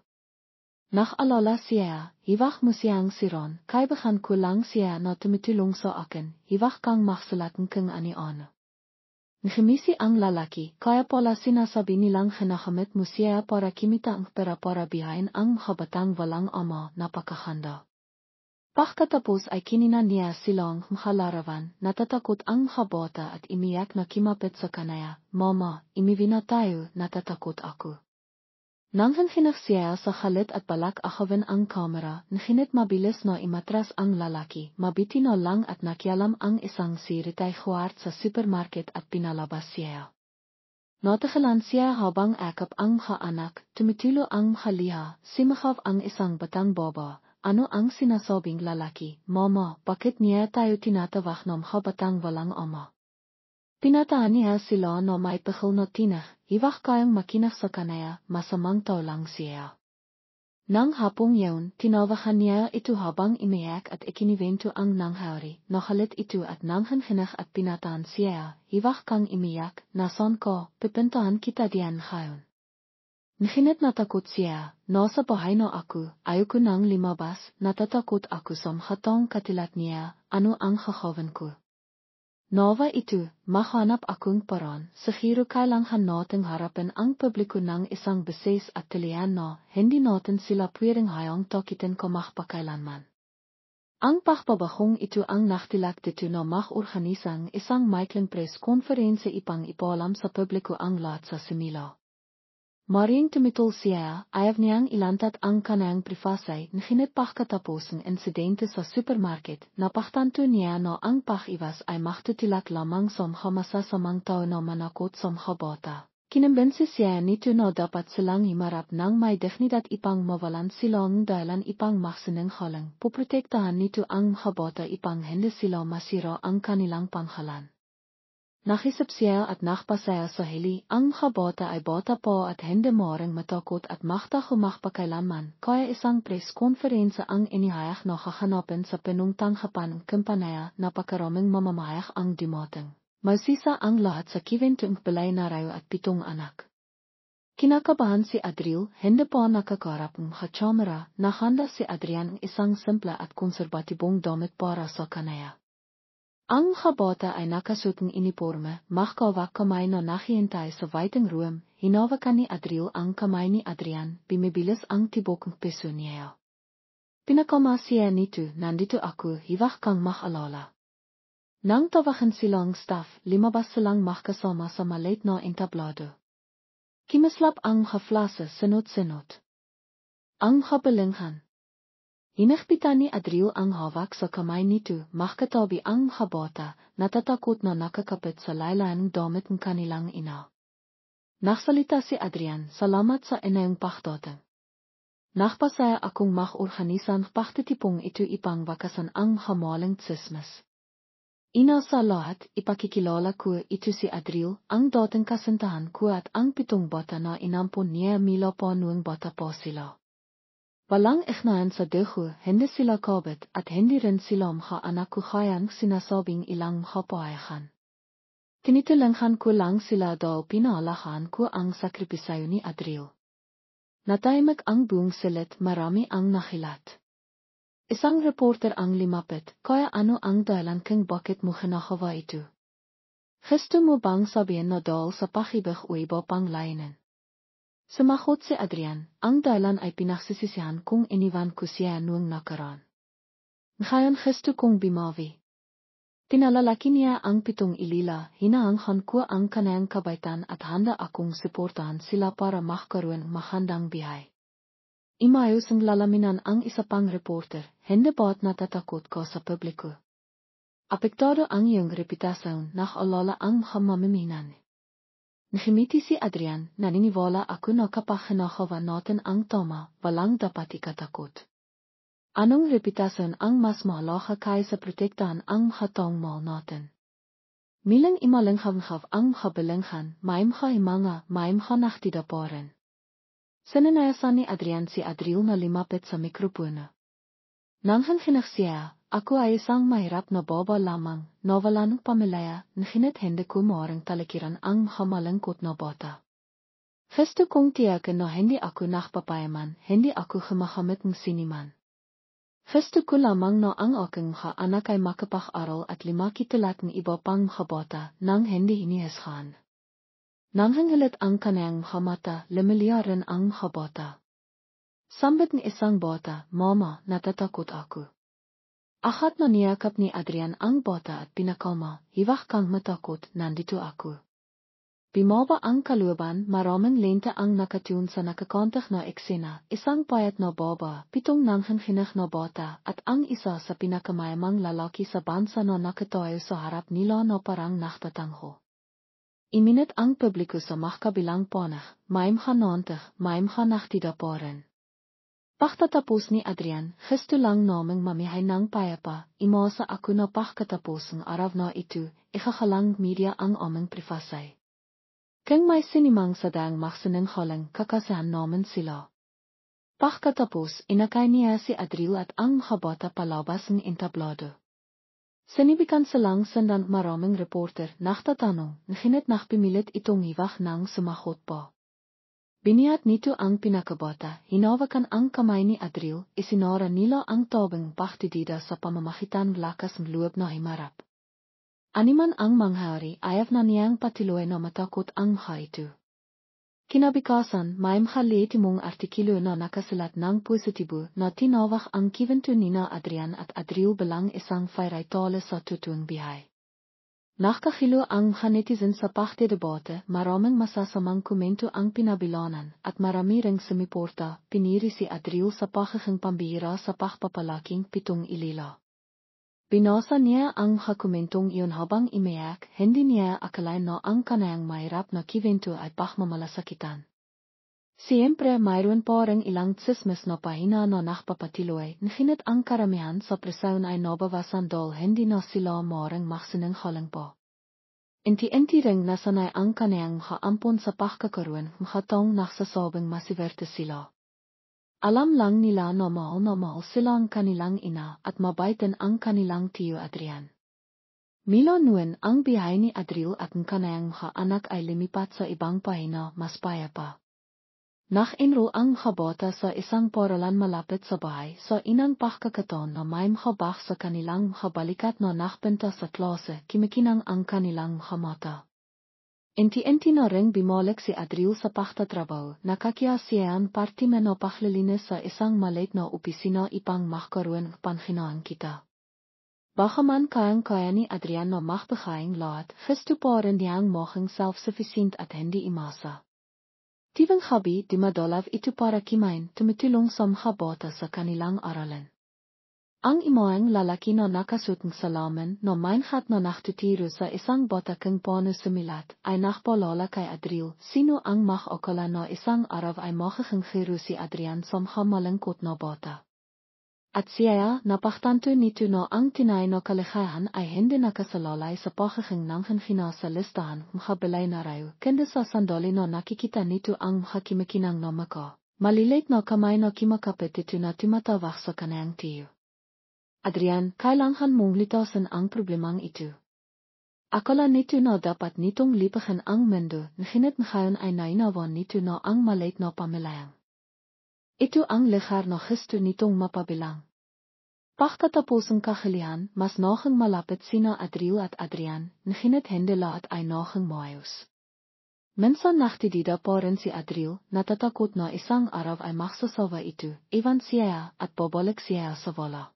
Nakalala siya, hiwag mo siyang siron, kaibahan ko lang siya na tumitulong sa akin, hiwag kang maksalatan kung ano. Nahimisi ang lalaki, kaya pala sinasabi nilang hinahamit mo siya para kimita ang pera para bihayin ang mga batang walang ama, napakahanda. Pagkatapos ay kininan niya silang mga larawan, natatakot ang mga bata at imiyak na kimapit sa kanaya, Mama, imivina tayo, natatakot ako. Nang hinhinak siya sa halit at balak akawin ang kamera, ngunit mabilis na imatras ang lalaki, mabiti na lang at nakialam ang isang siritay huwart sa supermarket at pinalabas siya. Natakilan siya habang akap ang mga anak, tumitulo ang mga liha, simakaw ang isang batang baba. Ano ang sinasabing lalaki, Mama, bakit niya tayo tinatawag ng mga batang walang ama? Pinataan niya sila na may pahil na tinah, hiwag kayang makinak sa kanaya, masamang tao lang siya. Nang hapong yawn, tinawahan niya ito habang imiyak at ikinibento ang nangyari, nakalit ito at nang hinhinak at pinataan siya, hiwag kang imiyak, nasan ka, pipintahan kita diyan ngayon. Ngunit natakot siya, nasa bahay na ako, ayoko nang limabas, natatakot ako sa mga taong katilat niya, ano ang hahawan ko. Nova ito, mahanap akong paraan, siguro kailangan nating harapin ang publiko ng isang beses at tilihan na, hindi natin sila pwedeng hayang takitin kamahpakailanman. Ang pakpabahong ito ang naktilak dito na mag-organisang isang maikling press conference ipang ipalam sa publiko ang lahat sa simila. Maring tumitol siya, ayaw niyang ilantat ang kanayang privasay, ngunit pagkatapos ng insidente sa supermarket, napaktanto niya na ang pakiwas ay magtutilak lamang sa mga masasamang tao na manakot sa mga bata. Kinimbensi siya nito na dapat silang himarap ng may dignidad ipang mawalan silang dahilan ipang magsinenghalang, puprotektahan nito ang mga bata ipang hindi sila masira ang kanilang panghalan. Nakisip siya at nakpasaya sa hili, ang mga bata ay bata po at hindi maaaring matakot at magpakailanman, kaya isang press conference ang inihayak na hahanapin sa pinungtanghapan ng kampanaya, napakaraming mamamayak ang dumating. Mausisa ang lahat sa kiventong balay na rayo at 7 anak. Kinakabahan si Adriel, hindi pa nakakarap ng mga kamera, nahanda si Adrian ng isang simple at konserbatibong damit para sa kanaya. Ang gabata ay nakasuting uniforme, mahkawak kamay no naghihintay sa waiting room, hinawakan ni Adriel ang kamay ni Adrian, bimibilis ang tibok ng peso niya. Pinakama siya nito, nandito ako, hiwag kang maalala. Nang tawagan silang staff, limabas silang magkasama sa maliit na entablado. Kimaslap ang haflase sunod-sunod. Ang habalinghan. Hinagpitan ni Adriel ang hawak sa kamay nito, magkatabi ang habata, natatakot na nakakapit sa laylayan ng damit ng kanilang ina. Nagsalita si Adrian, salamat sa inayong pagdating. Nagpasaya akong mag-organisan pagtitipong ito ipang wakasan ang hamaling tsismis. Ina sa lahat, ipakikilala ko ito si Adriel, ang dating kasintahan ko at ang 7 bata na inampun niya mila pa noong bata pa sila. Walang ignaan sa dugo, hindi sila kabit at hindi rin sila mga kayang sinasabing ilang kapayahan. Tinitulungan ko lang sila dahil pinalahan ko ang sakripisyo ni Adriel. Natahimik ang buong silid, marami ang nakilat. Isang reporter ang limapit, kaya ano ang dahilan kung bakit mo ginagawa ito? Gusto mo bang sabihin na dahil sa pag-ibig o iba pang layunin? Sumagot si Adrian, ang dahilan ay pinagsisisihan kung iniwan ko siya noong nakaraan. Ngayon gusto kong bumawi. Tinalalaki niya ang 7 ilila, hinaangkan ko ang kanayang kabaitan at handa akong suportahan sila para magkaroon magandang bihay. Imayos ang lalaminan ang isa pang reporter, hindi ba't natatakot ka sa publiko? Apektado ang iyong reputasyon, naalala ang mamiminan. Nakimiti si Adrian, naniniwala ako na kapag ginagawa natin ang tama, walang dapat ikatakot. Anong reputasyon ang mas mahalaga kaysa protektahan ang hatang mahal natin? Milang imalinghamhav ang habalinghan, maimha imanga, maimha naktidaparan. Sinanayasan ni Adrian si Adriel na limapit sa mikropono. Nanghan siya, ako ay isang mahirap na baba lamang, nawala ng pamilya, nahinit hindi ko maaaring talikiran ang hamalangkot na bata. Gusto kong tiyakin na hindi ako nakpapayaman, hindi ako gumagamit ng siniman. Gusto ko lamang na ang aking mga anak ay makapag-aral at limakitulat ng iba pang mga bata nang hindi inihishan. Nanghangalit ang kanayang mga mata, lumiliyaran ang mga bata. Sambit ng isang bata, Mama, natatakot ako. Ahat na niyakap ni Adrian ang bata at pinakalma, hiwag kang matakot, nandito ako. Bimaba ang kalooban, maraming lente ang nakatune sa nakakontak na eksena, isang payat na baba, 7 nanghanginak na bata, at ang isa sa pinakamayamang lalaki sa bansa na nakatayo sa harap nila na parang naktatangho. Iminit ang publiko sa magkabilang panah, maimha nantag, maimha naktidaparan. Pagtatapos ni Adrian, gusto lang naming mamihay ng payapa, imasa ako na pagkatapos ng araw na ito, ikakalang media ang aming privasay. Kung may sinimang sadang magsinanghalang kakasahan namin sila. Pagkatapos, inakay niya si Adriel at ang mga bata palabas ng entablado. Sinibikan silang sandang maraming reporter, naktatanong, nahinit nakpimilit itong hiwag ng sumagot pa. Biniat nito ang pinakabata, hinawakan ang kamay ni Adriel, isinara nila ang tabang pagtitida sa pamamagitan ng lakas ng loob na himarap. Animan ang manghari, ayaw na niyang patiloy na matakot ang mga ito. Kinabikasan, may mong artikilo na nakasulat ng positibo na tinawag ang kiwento nina Adrian at Adriel bilang isang fairytale sa totoong bihay. Nakakahilo ang netizen sa pagdedebate, maraming masasamang komento ang pinabilanan, at marami ring sumiporta, piniri si Adriel sa pagiging pambihira sa pagpapalaking 7 ilila. Binasa niya ang komentong iyon habang imayak, hindi niya akalain na ang kanayang mahirap na kiwento ay pagmamalasakitan. Siyempre mayroon pa ring ilang tsismis na pahina na nakpapatiloy, nahinit ang karamihan sa presyon ay nabawasan dahil hindi na sila maaaring magsinanghalang pa. Inti-inti ring nasanay ang kanayang haampon sa pagkakaroon, hatong nagsasabing masiberte sila. Alam lang nila na mahal sila ang kanilang ina at mabaitin ang kanilang tiyo Adrian. Mila noon ang bihay ni Adriel at ang kanayang anak ay lumipat sa ibang pahina mas payapa. Nach inro ang mabota sa isang paralan malapit sa bahay sa inang pakakaton na may mabak sa kanilang mabalikat na nakbenta sa klase kimikinang ang kanilang mata. Inti-inti na ring bimalik si Adriel sa paktatrabaho, nakakya siya party men o paklilinis sa isang maliit na opisina ipang makkaroon panginaan kita. Baka man kayang-kaya ni Adrian na makbegaying lahat, gestuparan niyang moging self-sufficient at hindi imasa. Tivang hobby di madolav ito para kimain tumutulong sa mabota sa kanilang aralan. Ang imoang lalaki na nakasutang salaman na mainhat na naktutiro sa isang botakang pono sumilat ay nakpalala kay Adriel sino ang makakala na isang araw ay makakangkiro si Adrian sa malangkot na bota. At siya napaktanto nito na ang tinay na kaligayahan ay hindi nakasalalay sa pakakang nanghanghina sa listahan makabalay na rayo kenda sa sandali na nakikita nito ang makakimikinang na maka. Malilit na kamay na kimakapit ito na tumatawak sa kanayang tiyo. Adrian, kailangan mong litasan ang problemang ito. Akala nito na dapat nitong lipahan ang mundo, nahinit ngayon ay nainawan nito na ang maliit na pamilayang. Ito ang lekhar na gusto nitong mapabilang. Pagkatapos ang kahilihan, mas naging malapit sina Adriel at Adrian, nahinit hindi lahat ay naging maayos. Minsan naktidida pa rin si Adriel, natatakot na isang araw ay maksasawa ito, iwan siya at babalik siya sa wala.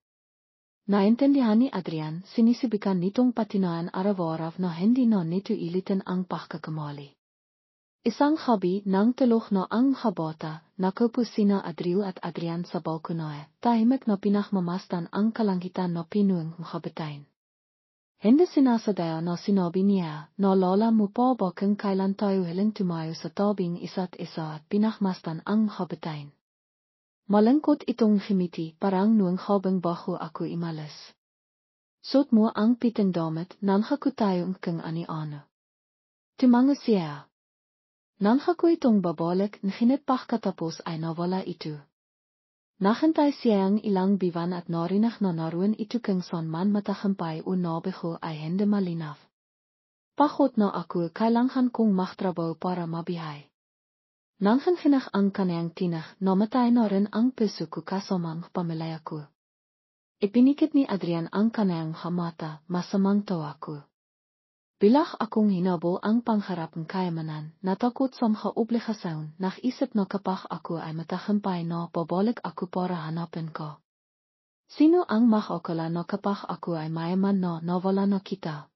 Naintindihan ni Adrian, sinisibikan nitong patinaan araw-araw na hindi na nito ilitin ang pagkakamali. Isang hobby nang tulog na ang habota, nakupo sina Adriel at Adrian sa balkonae, tahimik na pinakmamasdan ang kalangitan na pinuang makabitain. Hindi sinasadaya na sinabi niya, na lola mo pa ba kung kailan tayo hiling tumayo sa tabing isa't isa at pinakmasdan ang makabitain. Malangkot itong himiti parang nuang habang baho ako imalas. Suot mo ang pitang damit, nanha ko tayo kung ani-ano. Tumanga siya. Nanha ko itong babalik nahinit pagkatapos ay nawala ito. Naghintay siyang ilang biwan at narinig na naroon ito kung saan man matagumpay o nabigo ay hindi malinaw. Pagod na ako kailangan kong magtrabaho para mabihay. Nanghanghina ang kaniyang tinig namatay na rin ang puso ko kasamang pamilya ko. Ipinikit ni Adrian ang kaniyang mata, masamang tawa ko. Bilang akong hinabol ang pangharap ng kayamanan, natakot sa mga obligasyon, naisip na kapag ako ay matagumpay na babalik ako para hanapin ko. Sino ang makakala na kapag ako ay mayaman na nawala na kita?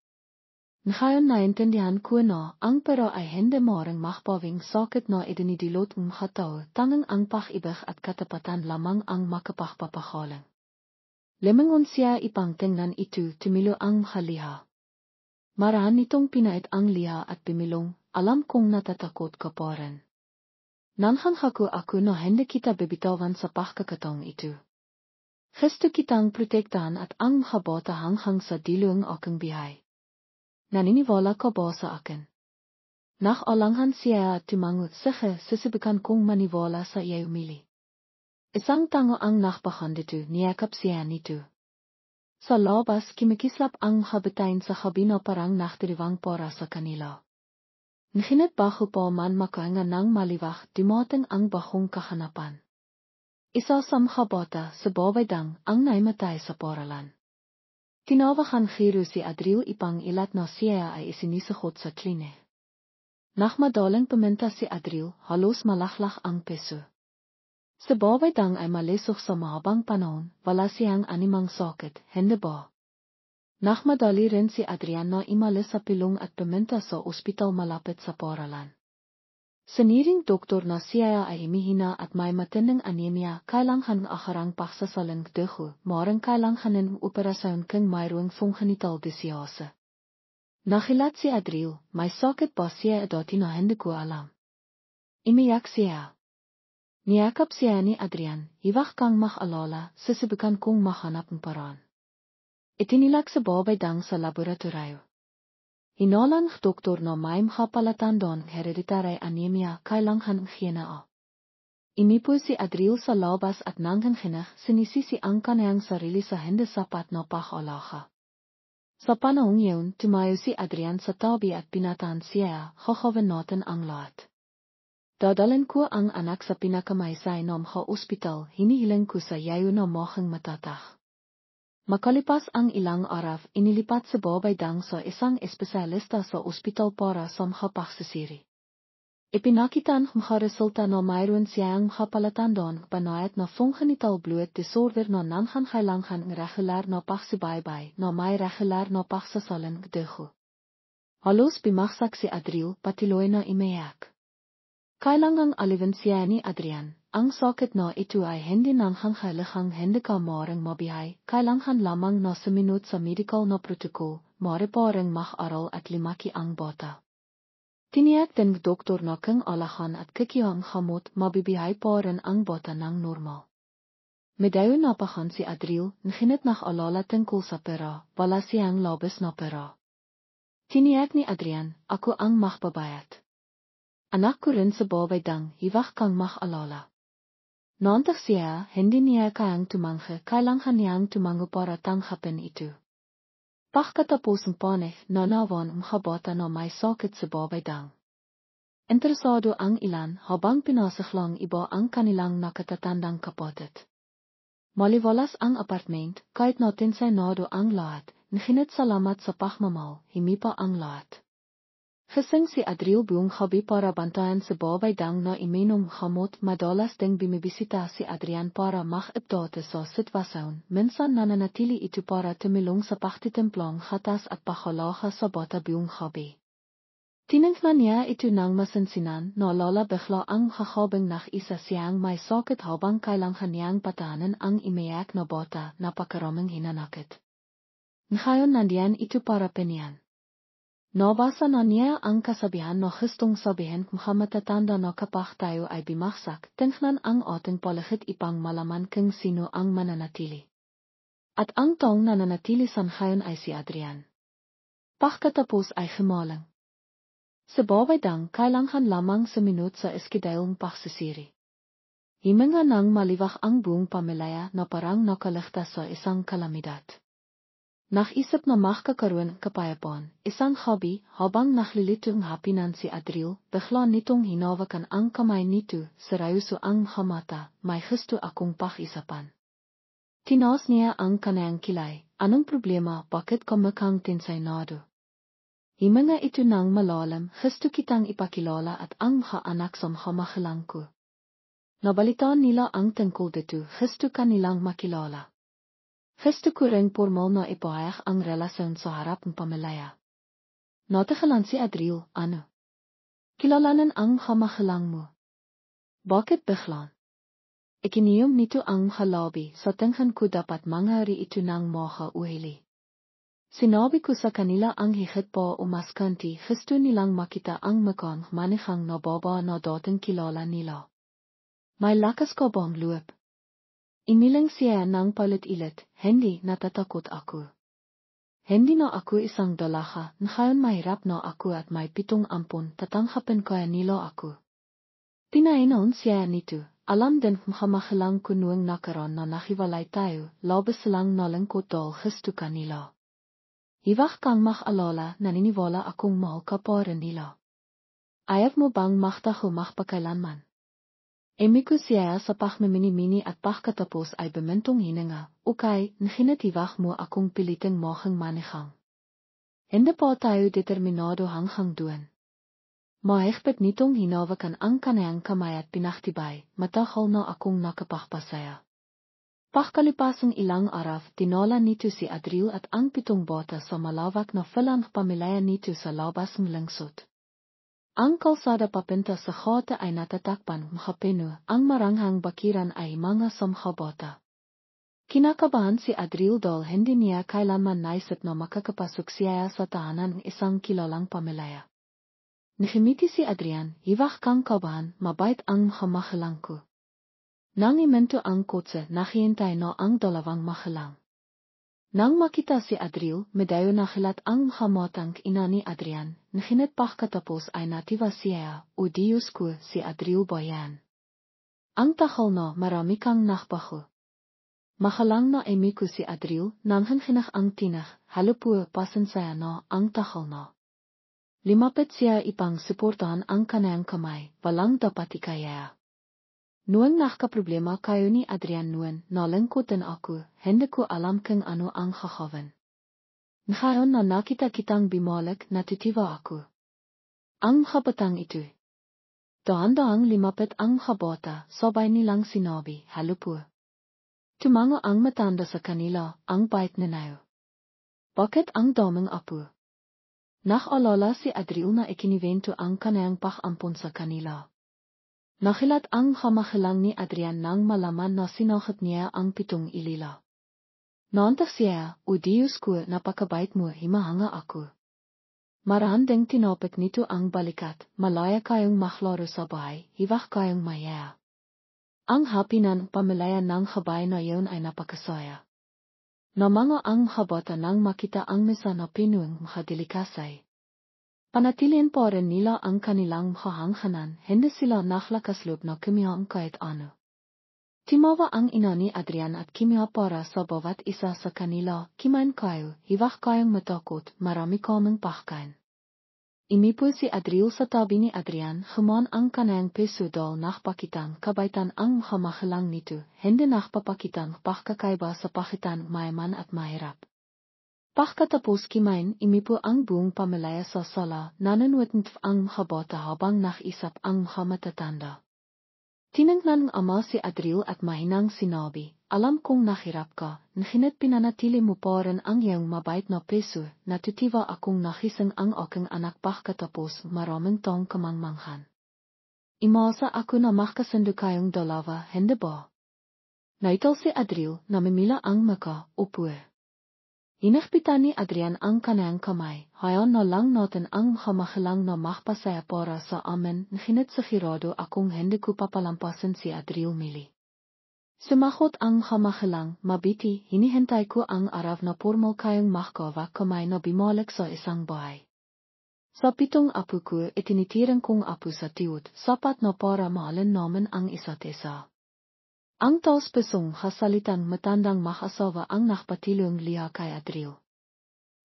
Ngayon naintindihan ko na ang pera ay hindi maring makbawing sakit na idinidilot ng mga tao, tangang ang pag-ibig at katapatan lamang ang makapagpapahalang. Lemangon siya ipang tingnan ito tumilo ang mahaliha. Maraan nitong pinait ang liha at pimilong, alam kong natatakot ka pa rin. Nanghangako ako na hindi kita bibitawan sa pagkakataong ito. Gusto kitang protektahan at ang mahabota hanghang sa dilong aking bihay. Naniniwala ka ba sa akin? Nakalangan siya at tumangot, sige, susubukan kong maniwala sa iyo mili. Isang tango ang nakbahan dito, niyakap siya nito. Sa labas kimikislap ang habitain sa habina parang nakdiriwang para sa kanila. Nahinit baho pa man makaanga ng maliwak dumating ang bahong kahanapan. Isa sa mhabota sa babaydang ang naimatay sa paralan. Tinawakan khiro si Adriel ipang ilat na siya ay isinisakot sa kline. Nakmadaling pumunta si Adriel, halos malaklak ang peso. Sa babaydang ay malisok sa mahabang panahon, wala siyang animang sakit, hindi ba? Nakmadali rin si Adrian na imalis sa pilong at pumunta sa ospital malapit sa paralan. Siniring doktor na siya ay humihina at may matinding anemia, kailangan akarang paksasalang dugo, marang kailanganin operasyon kung mayroong congenital dysiase. Nakilat si Adriel, may sakit ba siya dati na hindi ko alam. Imiyak siya. Niyakap siya ni Adrian, iwak kang makalala, susubukan kong mahanap ng paraan. Itinilak sa babaydang sa laboratoryo. Hinalan ng doktor na may makapalatandang hereditary anemia kailangan ng hinaa. Imipo si Adriel sa labas at nanghanghina, sinisisi ang kaniyang sarili sa hindi sapat na pag-alaga. Sa panahong yun, tumayo si Adrian sa tabi at pinatahan siya, kakawin natin ang lahat. Dadalin ko ang anak sa pinakamaisay na mga ospital, hinihiling ko sa yayo na mahang matatag. Makalipas ang ilang araw, inilipat si Bobay Dang sa isang espesyalista sa ospital para sa mga pagsisiri. Ipinakitan mga resulta na mayroon siyang mga palatandaan panayat na congenital blood disorder na nangangailangan ng regular na pagsubaybay na may regular na pagsasalang dugo. Halos bimaksak si Adriel patiloy na imayak. Kailangang alivin siya ni Adrian. Ang sakit na ito ay hindi nangangailangang hindi ka maring mabihay, kailangan lamang na sumunod sa medical na protocol, mariparing mag-aral at limaki ang bata. Tiniyak din doktor na kung alahan at kikiyang hamot mabibihay pa rin ang bata ng normal. Medayo napakan si Adriel, nginit alala tungkol sa pera, wala siyang labis na pera. Tiniyak ni Adrian, ako ang magbabayad. Anak ko rin sa Bobay Dang, hiwag kang mag-alala. Nantak siya, hindi niya kayang tumangha, kailangan niyang tumango para tanggapin ito. Pagkatapos ng panig, nanawan ang mga bata na may sakit sa Bobay Dang. Interesado ang ilan habang pinasaklang iba ang kanilang nakatatandang kapatid. Maliwalas ang apartment, kahit natin nado ang lahat, nginit salamat sa pagmamahal, himipa ang lahat. Gising si Adriel buong gabi para bantayan si Bobay Dang na iminom gamot, madalas ding bumibisita si Adrian para mag-update sa sitwasyon, minsan nananatili ito para tumulong sa pagtitimplang gatas at paghalaga sa bata buong gabi. Tiningnan niya ito ng masinsinan na lala bigla ang kakabing isa siyang may sakit habang kailangan niyang patahanan ang imayak na bata na pakaraming hinanakit. Ngayon nandiyan ito para penian. Nabasa na niya ang kasabihan na gustong sabihin kung matatanda na kapag tayo ay bimaksak, tingnan ang ating palagit ipang malaman kung sino ang mananatili. At ang taong nananatili sa ngayon ay si Adrian. Pagkatapos ay himalang. Sa Bobay Dang kailangan lamang sumunod sa eskidayong pagsisiri. Himinga nang maliwag ang buong pamilya na parang nakaligtas sa isang kalamidad. Naisip na makakaroon kapayapaan, isang hobby, habang naglilitong hapinan si Adriel, bigla nitong hinawakan ang kamay nito, seryoso ang mata, may gusto akong pakisapan. Tinaas niya ang kanayang kilay, anong problema, bakit ka mukhang tinsaynado? Himinga ito ng malalim, gusto kitang ipakilala at ang mga anak sa mga mahilang ko. Nabalitaan nila ang tungkol dito, gusto kanilang makilala. Gusto ko ring formal na ipahayag ang relasyon sa harap ng pamilya. Natagalan si Adriel, ano? Kilalanan ang kamahalang mo. Bakit biglan? Ikiniyom nito ang halabi sa tingin ko dapat mangyari ito ng mga uhili. Sinabi ko sa kanila ang higit pa umaskanti gusto nilang makita ang mukhang manihang na baba na dating kilala nila. May lakas ka bang loob? Imiling siya ng palit-ilit, hindi natatakot ako. Hindi na ako isang dalaga, ngayon mahirap na ako at may 7 ampon, tatanggapin kaya nila ako. Tinainon siya nito, alam din mahamahalang ko noong nakaraan na nahiwalay tayo, labis lang nalangkot dahil gusto ka nila. Hiwag kang mag-alala, naniniwala akong mahal ka pa rin nila. Ayaw mo bang magtaho magpakailanman? Emiko siya sa pagmimini-mini at pagkatapos ay bumintong hininga, okay, nginitiwag mo akong piliting mohang manihang. Hindi pa tayo determinado hanggang doon. Mahigpit nitong hinawakan ang kanayang kamay at pinaktibay, matahol na akong nakapagpasaya. Pagkalipasang ilang araw, tinala nito si Adriel at ang 7 bata sa malawak na filang pamilya nito sa labas ng lungsod. Ang kalsada papunta sa kota ay natatakpan makapuno, ang maranghang bakiran ay mga samhabota. Kinakabahan si Adriel dahil hindi niya kailanman naisip na makakapasok siya sa tahanan ng isang kilalang pamilya. Nahimiti si Adrian, hiwag kang kabahan, mabait ang mahilang ko. Nang iminto ang kotse, nakihintay na ang 2 mahilang. Nang makita si Adriel, medayo nakilat ang hamatang ina ni Adrian, nginit pagkatapos ay natiwa siya, o Diyos ko, si Adriel ba yan? Ang tahal na marami kang nakbaho. Mahalang na emiko si Adriel, nang hanghinak ang tinah, halupo pasensaya na ang tahal na. Limapit siya ipang suportahan ang kanang kamay, walang dapat ikaya. Noong problema kayo ni Adrian noon, nalengkutan ako, hindi ko alam kung ano ang gagawin. Ngayon na nakita kitang bimalik, natitiwa ako. Ang habetang ito. Dahan-dahang limapit ang bata, sabay nilang sinabi, "Halo po." Tumango ang matanda sa kanila, ang bait nanayo. Bakit ang daming apo? Naalala si Adriel na ikiniwento ang kanayang pag-ampon sa kanila. Nakilat ang kamahilang ni Adrian nang malaman na sinakit niya ang 7 ilila. Naantak siya, "O Diyos ko, napakabait mo, himahanga ako." Maranding tinapik nito ang balikat, malaya kayong maklaro sa bahay, hiwak kayong maya. Ang hapinan pamilaya ng habay na yun ay napakasaya. Namanga ang habata nang makita ang mesa na pinuang makadelikasay. Panatilin pa rin nila ang kanilang mahanghanan, hindi sila naklakasloob na kumiyam kahit ano. Timawa ang ina ni Adrian at kimya para sa bawat isa sa kanila, "Kimain kayo, hiwak kayong matakot, marami kaming pakain." Imipul si Adriel sa tabi ni Adrian, human ang kanayang peso dal nakpakitang kabaitan ang mahamahalang nito, hindi nakpapakitang pakakaiba sa pakitan mayaman at mahirap. Pagkatapos kimain, imipul ang buong pamilaya sa sala, nananwitnf ang bata habang nakisap ang matatanda. Tinangnan ng ama si Adriel at mahinang sinabi, "Alam kong nahirap ka, ngunit pinanatili mo pa rin ang iyong mabait na peso, natutiwa akong nakisang ang aking anak pagkatapos maraming taong kamangmanghan. Imasa ako na makasundo kayong dalawa, hindi ba?" Naital si Adriel, namimila ang maka, "Opo." Inakpitan ni Adrian ang kanayang kamay, "Hayan na lang natin ang kamahilang na makpasaya para sa amin, ngunit sigurado akong hindi ko papalampasin si Adriel Mili." Sumakot ang kamahilang, "Mabiti, hinihintay ko ang araw na formal kayong makagawa kamay na bimalik sa isang bahay. Sa 7 apo ko, itinitirang kong apo sa tiyot, sapat na para mahalin namin ang isa't isa." Ang taos pesong kasalitang matandang makasawa ang nakpatilong liha kay Adriel.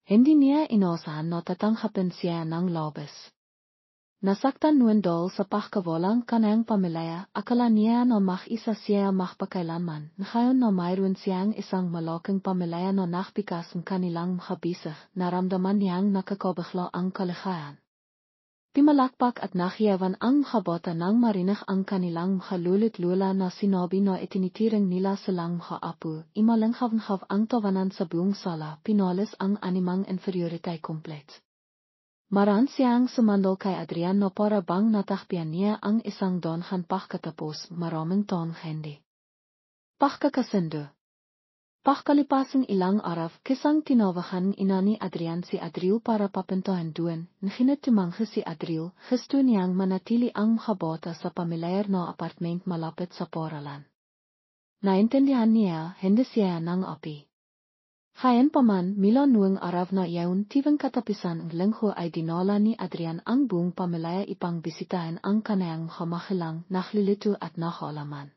Hindi niya inasahan na tatanghapin siya ng labis. Nasaktan noon dahil sa pagkawalang kanayang pamilaya, akala niya na makisa siya makpakailanman, ngayon na mayroon siyang isang malaking pamilaya na nakpikas ang kanilang makabisig, naramdaman niyang nakakabigla ang kaligayahan. Pimalakpak at nakiyawan ang bata nang marinig ang kanilang lula na sinabi na itinitirang nila silang apo, imalanghav-nghav ang tawanan sa buong sala, pinalis ang animang inferioritay komplet. Maran siyang sumandal kay Adrian na para bang natakpian niya ang isang donhan pagkatapos maraming taong hindi. Pagkakasundo. Pagkalipasang ilang araw, kisang tinawahan ina ni Adrian si Adriel para papuntahan doon, ngunit tumanggi si Adriel, gusto niyang manatili ang bata sa pamilyar na apartment malapit sa paralan. Naintindihan niya, hindi siya nang api. Hayan paman, mila noong araw na iyon, tivang katapisan ng linggo ay dinala ni Adrian ang buong pamilya ipang bisitahin ang kanayang kamahilang, naklilito at nakaalaman.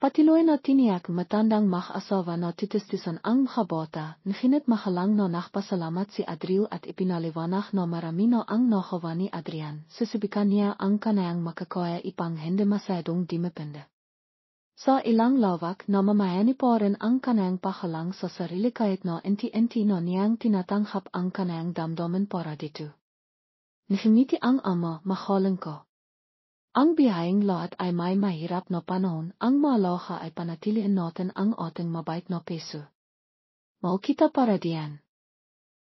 Patiloy na tiniyak matandang mag-asawa na titistisan ang bata, ngunit mahalang na nakpasalamat si Adriel at ipinaliwanag na marami na ang nakawa ni Adrian, susubikan niya ang kanayang makakaya ipang hindi masyadong dimepende. Sa ilang lawak na mamayani pa rin ang kanayang pahalang sa sarili kahit na inti-inti na niyang tinatanghap ang kanayang damdamin para dito. Nihimiti ang ama, "Mahalang ko. Ang biyayang lahat ay may mahirap na panahon, ang malaha ay panatiliin natin ang ating mabait na peso. Mau kita para diyan."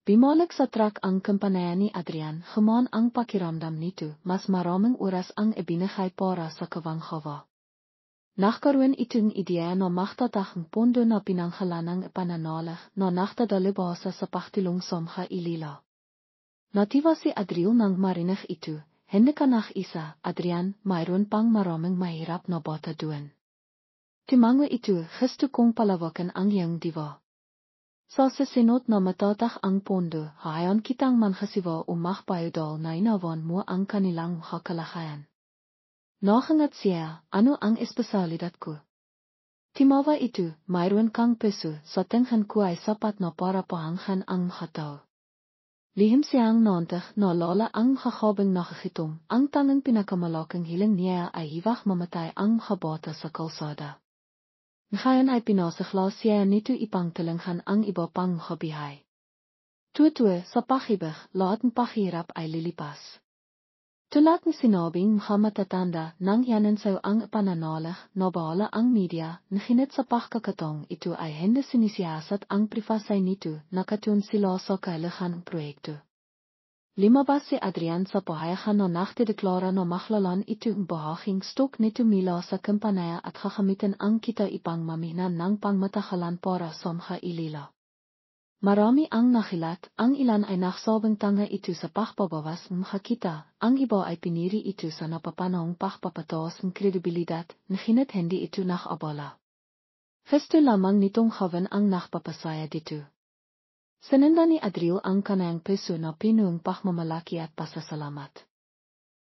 Bimalik sa truck ang kampanayan ni Adrian, human ang pakiramdam nito, mas maraming oras ang ibinigay para sa kawanghawa. Nagkaroon itong ideya na magtatahang pondo na pinanghalanang ipananalig na nakdadalibasa sa paktilong somha ilila. Natiwa si Adriel nang marinig ito. "Hindi ka isa, Adrian, mayroon pang maraming mahirap na bata doon." Timango ito, "Gusto kong palawakan ang iyong diwa. Sa sasinot na matatak ang pondo, hayan kitang manghasiwa o makbayodal na inawan mo ang kanilang kakalakayan." Nakangat siya, "Ano ang espesyalidad ko?" Timawa ito, "Mayroon kang peso, sa tingin ko ay sapat na para pahanghan ang mga tao." Lihim siang 90 na lala ang kakabing nakakitom, ang tangang pinakamalaking hiling niya ay hiwag mamatay ang kabota sa kalsada. Ngayon ay pinasigla siya nito ipangtalanghan ang iba pang kabihay. Tuwa sa pakibig, lahat ng pakirap ay lilipas. Tulad ng sinabing matatanda nang yanan sa ang pananalig na bahala ang media, nahinit sa pakakatong ito ay hindi sinisiyasat ang privasay nito nakatun sila sa kailangan ng proyekto. Limabas si Adrian sa pahayahan na naktideklara na maklalan ito ang bahaging stok nito mila sa kampanaya at kakamitan ang kita ipang maminan ng pangmatakalan para sa mga ilila. Marami ang nakilat, ang ilan ay naksabang tanga ito sa pakpabawas ng makakita, ang iba ay piniri ito sa napapanahong pakpapataas ng kredibilidad, nahinat hindi ito nakabala. Festo lamang nitong haven ang nakpapasaya dito. Sananda ni Adriel ang kanayang peso na pinuong pakmamalaki at pasasalamat.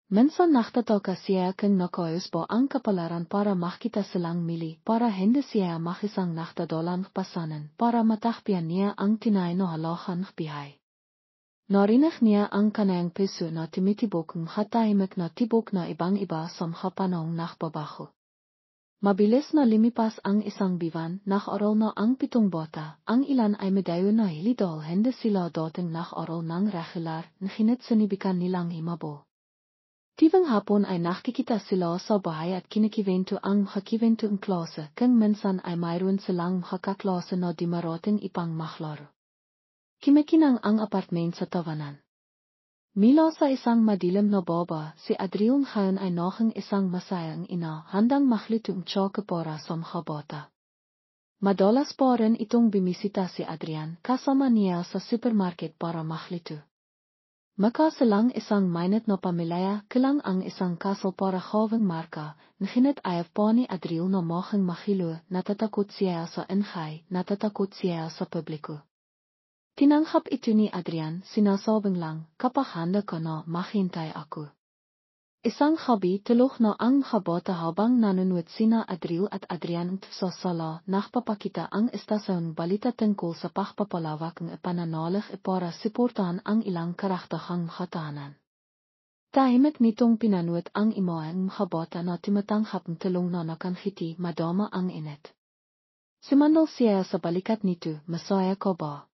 Minsan naktataka siya kung nakayos po ang kapalaran para makita silang mili para hindi siya makisang naktadalang pasanan para matakpian niya ang tinay no halahan bihay. Narinig niya ang kanayang peso na tumitibok ng hatahimik na tibok na ibang iba sa mga panahong nakbabaho. Mabilis na limipas ang isang biwan, nakaral na ang 7 bota, ang ilan ay medayo na hilidol hindi sila dating nakaral ng regular na hinitsinibikan nilang himabo. Tivang hapon ay nakikita sila sa bahay at kinikivento ang makakivento ang klase kung minsan ay mayroon silang makakaklase na di marating ipang maklaro. Kimikinang ang apartment sa tawanan. Mila sa isang madilim na baba, si Adriel ngayon ay nakang isang masayang ina handang maklito ang tsoke para sa mga bata. Madalas pa rin itong bimisita si Adrian kasama niya sa supermarket para maklito. Makasalang isang mainit na pamilya kilang ang isang kasal para hawang marka, nahinit ayaw pa ni Adriel na makang makilo, natatakot siya sa ingay, natatakot siya sa publiko. Tinanghap ito ni Adrian, sinasabing lang, kapag handa ka na, maghintay ako. Isang habi tulog na ang habota habang nanonood sina Adriel at Adrian sa sala, nakpapakita ang estasyon balita tungkol sa pakpapalawak ng pananalig para suportahan ang ilang karaktahang makatahanan. Tahimik nitong pinanood ang imaang habota na timatanghap ng tulong na nakankiti madama ang init. Sumandal siya sa balikat nito, masaya ko ba?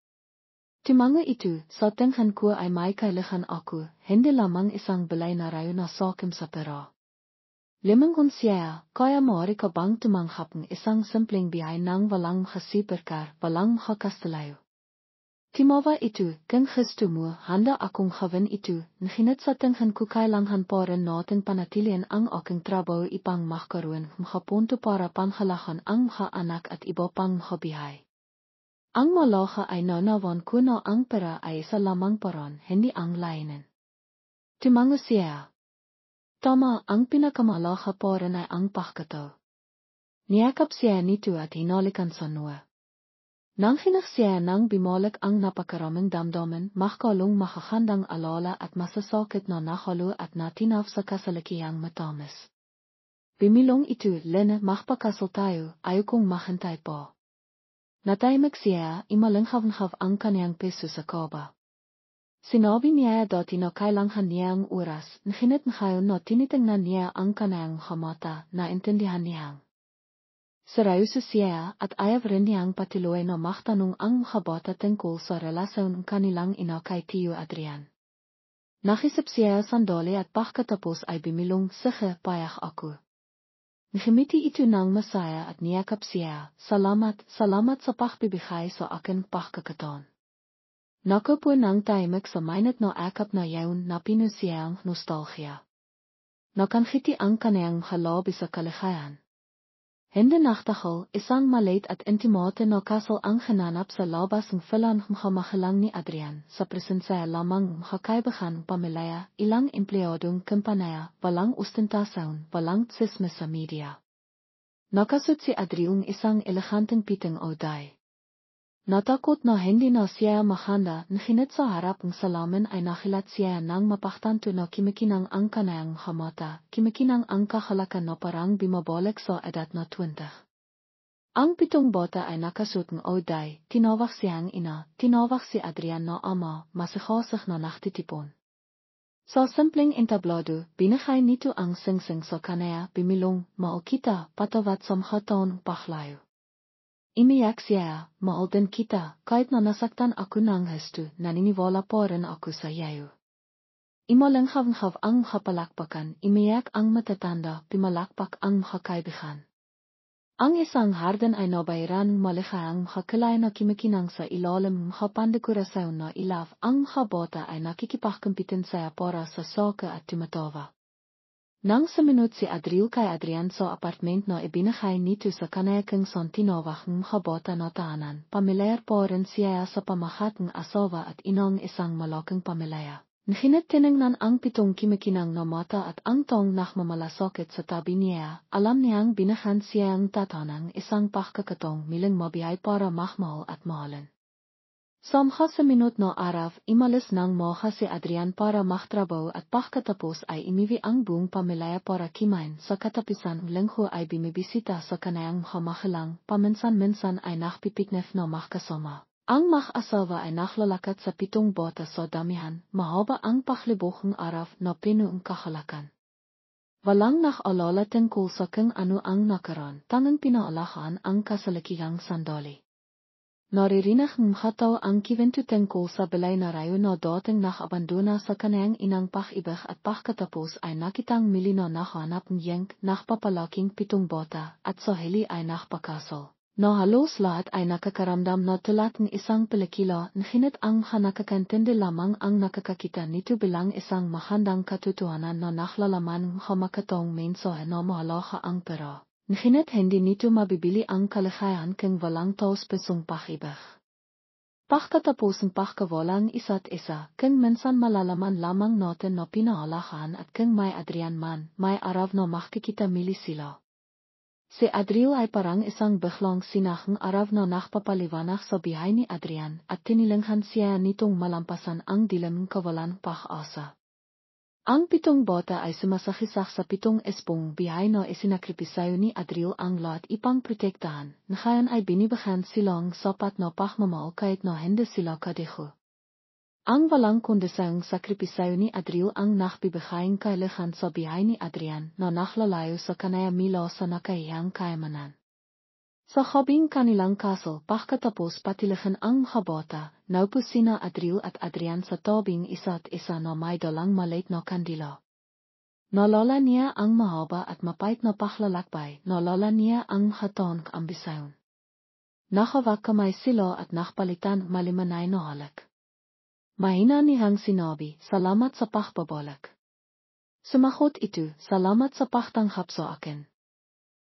Timanga ito, sa tenghan ko ay may kailangan ako, hindi lamang isang balay na rayo na sakim sa pera. Limangon siya, kaya maaari ka bang tumanghap ng isang simpleng biyahe ng walang makasiperkar, walang makakastalayo. Timawa ito, kung gusto mo, handa akong gawin ito, nahinat sa tenghan ko kailangan pa rin natin panatilian ang aking trabaho ipang makaroon, makapunto para panghalakan ang mga anak at iba pang mga biyahe. Ang malaha ay nanawan ko na ang pera ay isa lamang paran, hindi ang lainin. Timango siya. Tama, ang pinakamalaha pa rin ay ang pagkataw. Niyakap siya nito at hinalikan sa nua. Nang hinak siya nang bimalik ang napakaraming damdamin, makakalong makakandang alala at masasakit na nakalo at natinaf sa kasalakihang matamis. Bimilong ito, Lena, makapakasal tayo, ayaw kong mahantay po. Natahimik siya, imalanghav-nghav ang kanyang peso sa kaba. Sinabi niya dati na kailangan niya ang oras, nahinit ngayon na tinitingnan niya ang kanyang mata, naintindihan niyang. Seryoso siya at ayaw rin niyang patuloy na maktanong ang mga bata tungkol sa relasyon ng kanilang ina kay Tio Adrian. Nakisip siya sandali at pagkatapos ay bimilong, sige, payak ako. Ngimiti ito ng masaya at niyakap siya, salamat sa pakbibigay sa akin pagkakataon. Nakupo ng tahimik sa mainit na akap na yaon na pinusiyang nostalgia. Nakankiti ang kanayang halabi sa kaligayahan. Hindi naktakal, isang maliit at intimate na kasal ang hinanap sa labas ng filan makamahalang ni Adrian sa presensya lamang makakaibahan pamilya, ilang empleyadong kampanaya, walang ostentasyon, walang tsismis sa media. Nakasut si Adrian isang eleganteng piting oday. Natakot na hindi na siya mahanda, nahinit sa harap ng salamin ay nakilat siya nang mapaktanto na kimikinang ang kanayang hamata, kimikinang ang kakalakan na parang bimabalik sa edad na 20. Ang pitong bota ay nakasuot ng Oday, tinawag siyang ina, tinawag si Adrian na ama, masigosig na nachtitipon. Sa simpleng entablado, binigay nito ang singsing sa kanaya, bimilong, maal kita, patawat samhaton, paklayo. Imiyak siya, maal din kita, kahit na nasaktan ako ng husto, naniniwala pa rin ako sa iyo. Imalanghav ang makapalakpakan, imiyak ang matatanda, pimalakpak ang makakaibigan. Ang isang harden ay nabayran malikhaang makakilay na kimikinang sa ilalim makapandekorasyon na ilaw ang makabota ay nakikipagkampitin sa para sa soka at tumatawa. Nang sa minut si Adriel kay Adrian sa apartment na ibinakay nito sa kanayakang son tinawag ng makabota na tahanan, pamilyar po rin siya sa pamahat ng asawa at inang isang malaking pamilya. Nahinat tinignan ang pitong kimikinang na mata at ang tong nakmamalasakit sa tabi niya, alam niyang binahan siya ang tatanang isang pakakatong miling mabiyay para mahmahal at mahalin. Samha sa minut na araw, imalis ng moha si Adrian para mahtrabaho at pagkatapos ay imiwi ang buong pamilya para kimain sa katapisan linggo ay bimibisita sa kanayang mahamahalang, paminsan-minsan ay nakpipiknif na mahkasama. Ang mag-asawa ay naklalakat sa pitong bota sa damihan, mahaba ang paklibuhang araw na pinuong kahalakan. Walang nakalala tungkol sa kung ano ang nakaroon, tanging pinaalahan ang kasalikigang sandali. Naririnig ng makataw ang kiwento tungkol sa balay na rayo na dating nakabandona sa kanayang inang pakibig at pagkatapos ay nakitang mili na nakahanap ng yank, nakpapalaking pitong bota, at sa hili ay nakpakasal. Na halos lahat ay nakakaramdam na tulad ng isang pelikula, ngunit ang nakakantindi lamang ang nakakakita nito bilang isang mahandang katotohanan na naklalaman ng hamakatong mensahe na mahalaga ang pera. Ngunit hindi nito mabibili ang kaligayahan kung walang taus-pusong pakibig. Pagkatapos ng pagkawalang isa't isa, kung minsan malalaman lamang natin na pinahalagahan at kung may Adrian man, may araw na makikita mili sila. Si Adriel ay parang isang biglang sinahang araw na nakpapaliwanag sa bihay ni Adrian at tinilinghan siya nitong malampasan ang dilim ng kawalan pag-asa. Ang pitong bota ay sumasakisak sa pitong espong bihay na isinakripisayo ni Adriel ang lahat ipang protektahan, ngayon ay binibigyan silang sapat na pagmamahal kahit na hindi sila kadeho. Ang walang kondisang sakripisayo ni Adriel ang nakbibigayang kailangan sa bihay ni Adrian na naklalayo sa kanaya mila sa nakahiyang kayamanan. Sa habing kanilang kasal pagkatapos patilihan ang makabota, naupo sina Adriel at Adrian sa tabing isa't isa na may dalang maliit na kandila. Nalala niya ang mahaba at mapait na paklalakbay, nalala niya ang haton ambisyon. Nakawak kamay sila at nakpalitan malimanay na halak. Mahina niyang sinabi, salamat sa pagbabalak. Sumagot ito, salamat sa pagtanghap sa akin.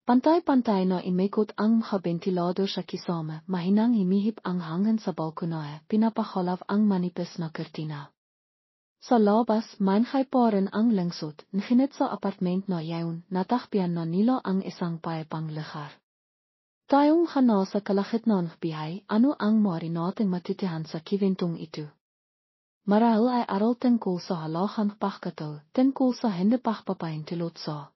Pantay-pantay na imikot ang ventilador sa kisama, mahinang himihip ang hangin sa balkonahe, pinapahalaw ang manipis na kurtina. Sa labas, mainhay pa rin ang lengsot, ngunit sa apartment na yaon, natakpian na nila ang isang payapang lugar. Tayong hana sa kalahitnang bihay, ano ang maaari nating matitihan sa kiwentong ito? Marahil ay aral tungkol sa halagang pagkataw, tungkol sa hindi pagpapaintulot sa